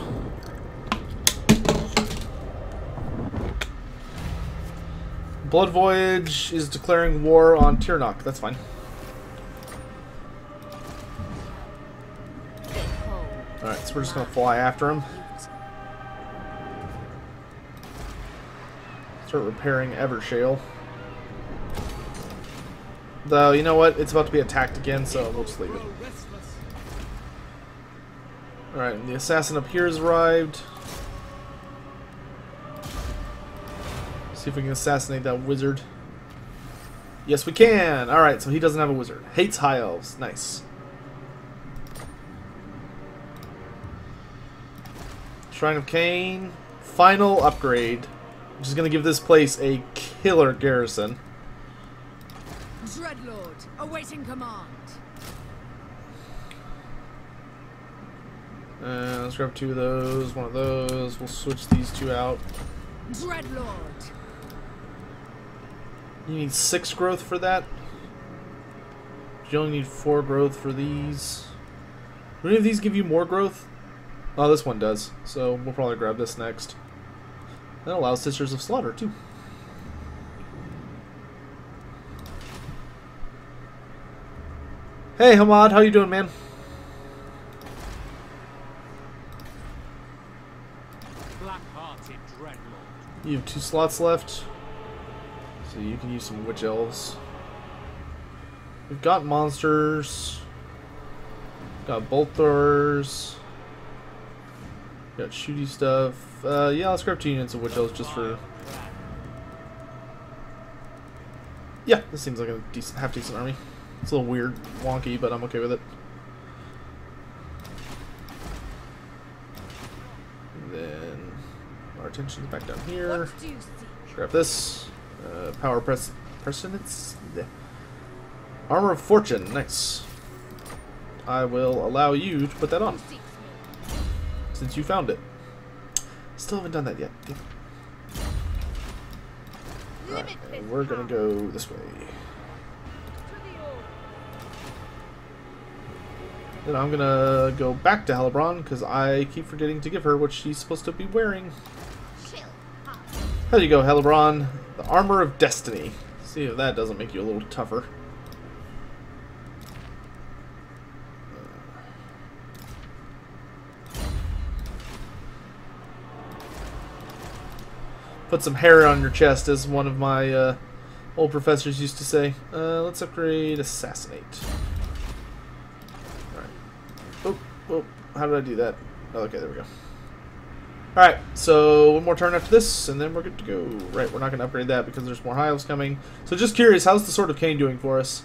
Blood Voyage is declaring war on Tirnoch. That's fine. Alright, so we're just going to fly after him. Start repairing Evershale. Though, you know what? It's about to be attacked again, so we'll just leave it. Alright, and the assassin up here has arrived. See if we can assassinate that wizard. Yes, we can! Alright, so he doesn't have a wizard. Hates high elves. Nice. Shrine of Cain. Final upgrade. Which is going to give this place a killer garrison. Dreadlord, awaiting command. Let's grab 2 of those, 1 of those. We'll switch these 2 out. Dreadlord. You need 6 growth for that. You only need 4 growth for these. Do any of these give you more growth? Oh, this one does. So we'll probably grab this next. That allows Sisters of Slaughter too. Hey Hamad, how you doing, man? Black-hearted Dreadlord. You have 2 slots left, so you can use some Witch Elves. We've got monsters. Got bolt throwers. Got shooty stuff. Yeah, let's grab 2 units of Witch Elves just for... Yeah, this seems like a decent, half-decent army. It's a little weird, wonky, but I'm okay with it. And then our attention's back down here. What do you seek? Grab this. Power Prescience. Yeah. Armor of Fortune. Nice. I will allow you to put that on. Since you found it. Still haven't done that yet. Yeah. Right, and we're gonna go this way. Then I'm gonna go back to Hellebron because I keep forgetting to give her what she's supposed to be wearing. There you go, Hellebron. The Armor of Destiny. See if that doesn't make you a little tougher. Put some hair on your chest, as one of my old professors used to say. Let's upgrade Assassinate. Alright. Oh, oh, how did I do that? Oh, okay, there we go. Alright, so one more turn after this, and then we're good to go. Right, we're not going to upgrade that because there's more high elves coming. So just curious, how's the Sword of Cain doing for us?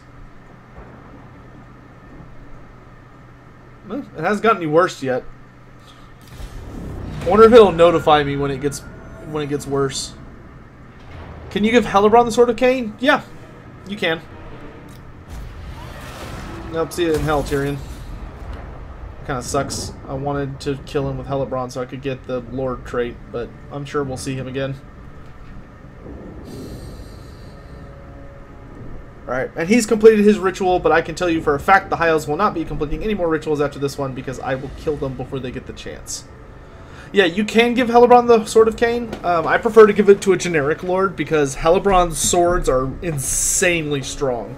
Well, it hasn't gotten any worse yet. I wonder if it'll notify me when it gets worse. Can you give Hellebron the Sword of Cain? Yeah, you can. Nope, see it in hell, Tyrion. kind of sucks. I wanted to kill him with Hellebron so I could get the Lord trait, but I'm sure we'll see him again. Alright, and he's completed his ritual, but I can tell you for a fact the High Elves will not be completing any more rituals after this one because I will kill them before they get the chance. Yeah, you can give Hellebron the Sword of Cain. I prefer to give it to a generic Lord because Hellebron's swords are insanely strong.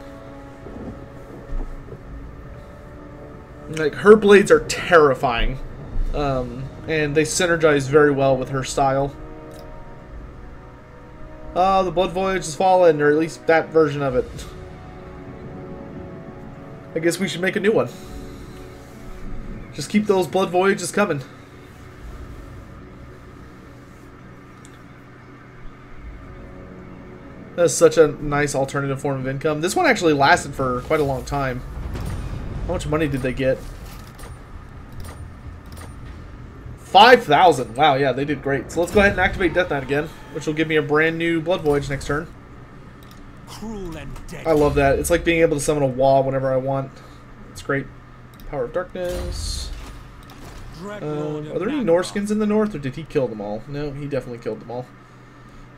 Like, her blades are terrifying. And they synergize very well with her style. The Blood Voyage has fallen, or at least that version of it. I guess we should make a new one. Just keep those Blood Voyages coming. That's such a nice alternative form of income. This one actually lasted for quite a long time. How much money did they get? 5,000. Wow, yeah, they did great. So let's go ahead and activate Death Knight again, which will give me a brand new Blood Voyage next turn. Cruel and deadly. I love that. It's like being able to summon a wall whenever I want. It's great. Power of Darkness. Are there any Norskins in the north, or did he kill them all? No, he definitely killed them all.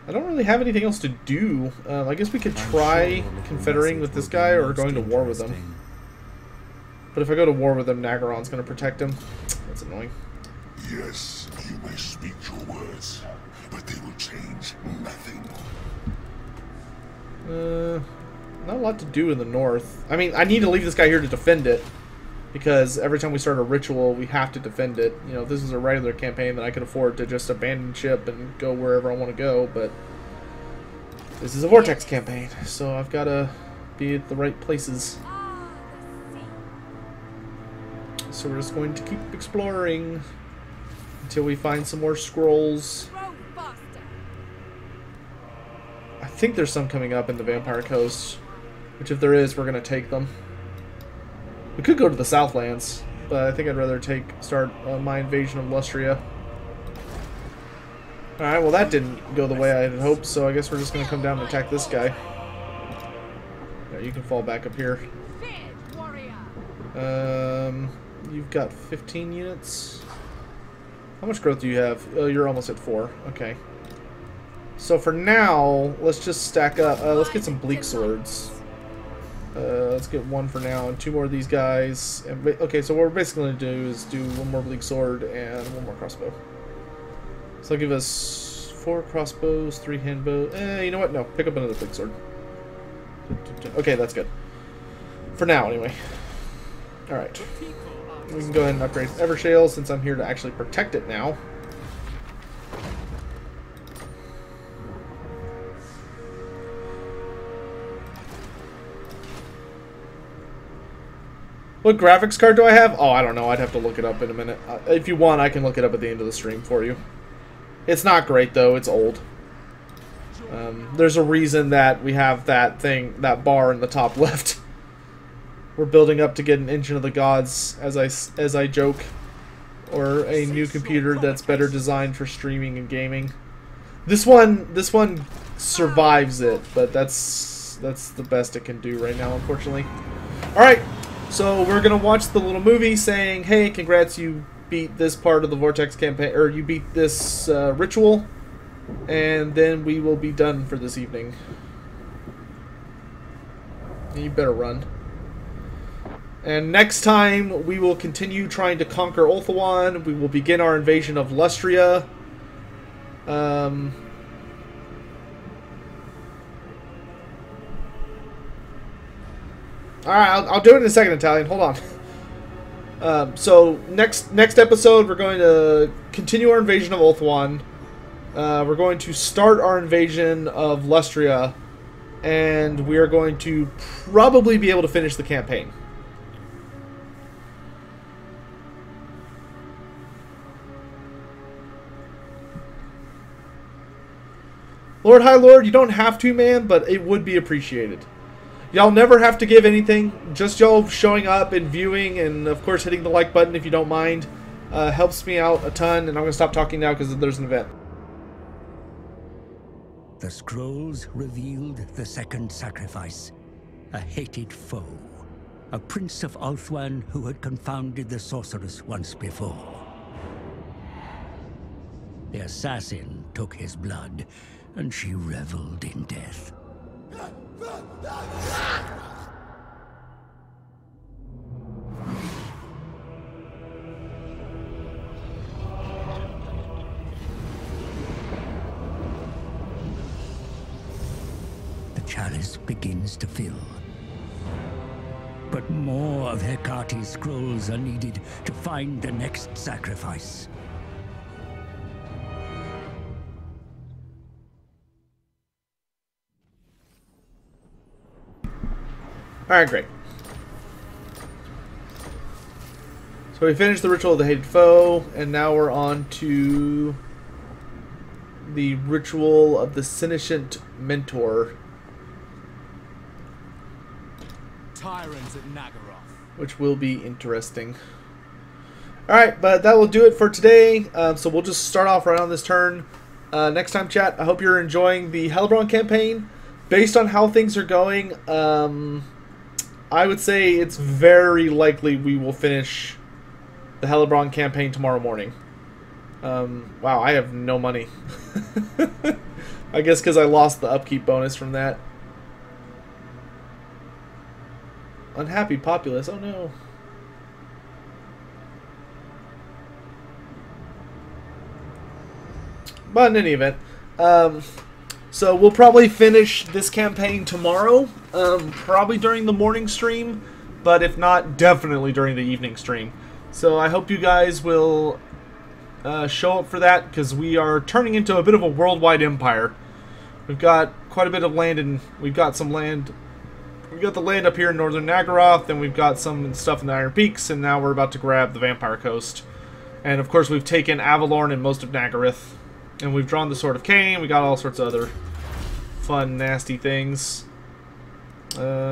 I don't really have anything else to do. I guess we could try confederating with this guy or going to war with him. But if I go to war with him, Nagaron's going to protect him. That's annoying. Yes, you may speak your words, but they will change nothing. Not a lot to do in the north. I mean, I need to leave this guy here to defend it. Because every time we start a ritual, we have to defend it. You know, if this is a regular campaign, then I could afford to just abandon ship and go wherever I want to go. But this is a Vortex campaign, so I've got to be at the right places. So we're just going to keep exploring until we find some more scrolls. I think there's some coming up in the Vampire Coast, which if there is, we're going to take them. We could go to the Southlands, but I think I'd rather start my invasion of Lustria. Alright, well that didn't go the way I had hoped, so I guess we're just going to come down and attack this guy. Yeah, you can fall back up here. You've got 15 units. How much growth do you have? Oh, you're almost at 4. Okay. So for now, let's just stack up. Let's get some Bleak Swords. Let's get 1 for now and 2 more of these guys. And okay, so what we're basically going to do is do 1 more Bleak Sword and 1 more crossbow. So that'll give us 4 crossbows, 3 handbows. You know what? No, pick up another Bleak Sword. Okay, that's good. For now, anyway. Alright. We can go ahead and upgrade Evershale since I'm here to actually protect it now. What graphics card do I have? Oh, I don't know. I'd have to look it up in a minute. If you want, I can look it up at the end of the stream for you. It's not great, though. It's old. There's a reason that we have that thing, that bar in the top left. We're building up to get an Engine of the Gods, as I joke. Or a new computer that's better designed for streaming and gaming. This one survives it, but that's the best it can do right now, unfortunately. Alright. So we're going to watch the little movie saying, hey, congrats, you beat this part of the Vortex campaign, or you beat this ritual, and then we will be done for this evening. You better run. And next time, we will continue trying to conquer Ulthuan. We will begin our invasion of Lustria. Alright, I'll do it in a second, Italian. Hold on. So, next episode, we're going to continue our invasion of Ulthuan. We're going to start our invasion of Lustria. And we are going to probably be able to finish the campaign. Lord, High Lord, you don't have to, man, but it would be appreciated. Y'all never have to give anything. Just y'all showing up and viewing and, of course, hitting the like button if you don't mind. Helps me out a ton, and I'm going to stop talking now because there's an event. The scrolls revealed the second sacrifice. A hated foe. a prince of Ulthuan who had confounded the sorceress once before. The assassin took his blood, and she reveled in death. The chalice begins to fill. But more of Hecate's scrolls are needed to find the next sacrifice. Alright, great. So we finished the Ritual of the Hated Foe, and now we're on to the Ritual of the Senescent Mentor, Tyrants at Nagaroth. which will be interesting. Alright, but that will do it for today. So we'll just start off right on this turn. Next time, chat, I hope you're enjoying the Hellebron campaign. Based on how things are going, I would say it's very likely we will finish the Hellebron campaign tomorrow morning. Wow, I have no money. I guess because I lost the upkeep bonus from that. Unhappy populace, oh no. But in any event, so we'll probably finish this campaign tomorrow, probably during the morning stream, but if not, definitely during the evening stream. So I hope you guys will show up for that, because we are turning into a bit of a worldwide empire. We've got quite a bit of land, and we've got some land. We've got the land up here in northern Nagaroth, and we've got some stuff in the Iron Peaks, and now we're about to grab the Vampire Coast. And of course we've taken Avalorn and most of Nagaroth. And we've drawn the Sword of Cain. We got all sorts of other fun, nasty things. Pressure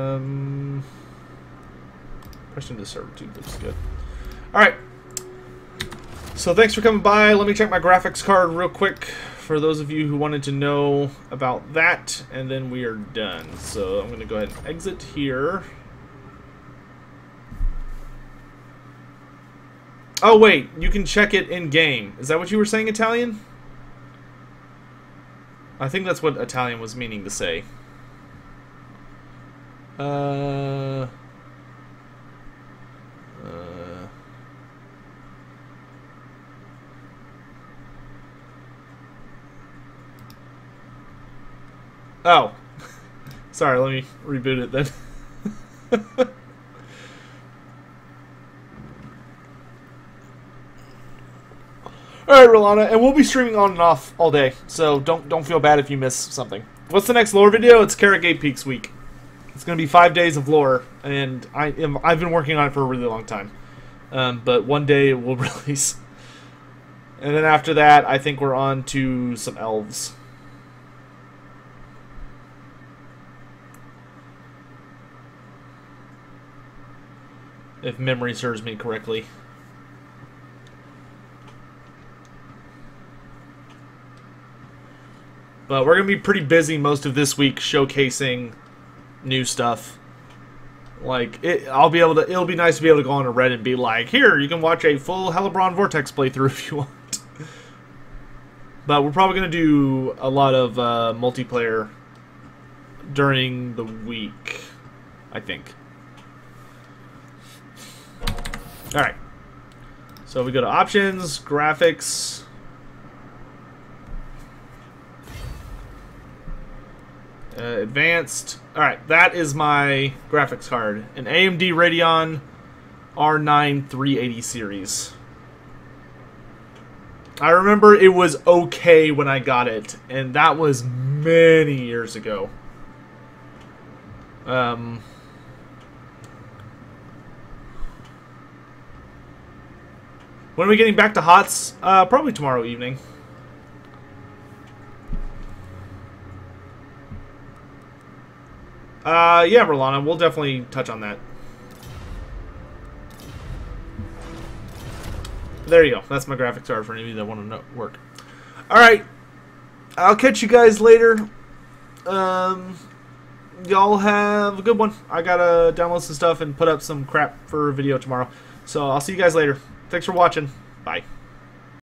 into Servitude looks good. Alright. So thanks for coming by. Let me check my graphics card real quick for those of you who wanted to know about that. And then we are done. So I'm going to go ahead and exit here. Oh wait, you can check it in-game. Is that what you were saying, Italian? I think that's what Italian was meaning to say. Oh. Sorry, let me reboot it then. Alright, Rolana, and we'll be streaming on and off all day, so don't feel bad if you miss something. What's the next lore video? It's Carragate Peaks week. It's going to be 5 days of lore, and I've been working on it for a really long time. But one day it will release. And then after that, I think we're on to some Elves. If memory serves me correctly. But we're going to be pretty busy most of this week showcasing new stuff. Like, it'll be nice to be able to go on a Reddit and be like, here, you can watch a full Hellebron Vortex playthrough if you want. But we're probably going to do a lot of multiplayer during the week, I think. Alright. So we go to options, graphics. Advanced. Alright, that is my graphics card. An AMD Radeon R9 380 series. I remember it was okay when I got it, and that was many years ago. When are we getting back to HOTS? Probably tomorrow evening. Yeah, Rolana, we'll definitely touch on that. There you go. That's my graphics card for any of you that want to know work. Alright. I'll catch you guys later. y'all have a good one. I gotta download some stuff and put up some crap for a video tomorrow. So I'll see you guys later. Thanks for watching. Bye.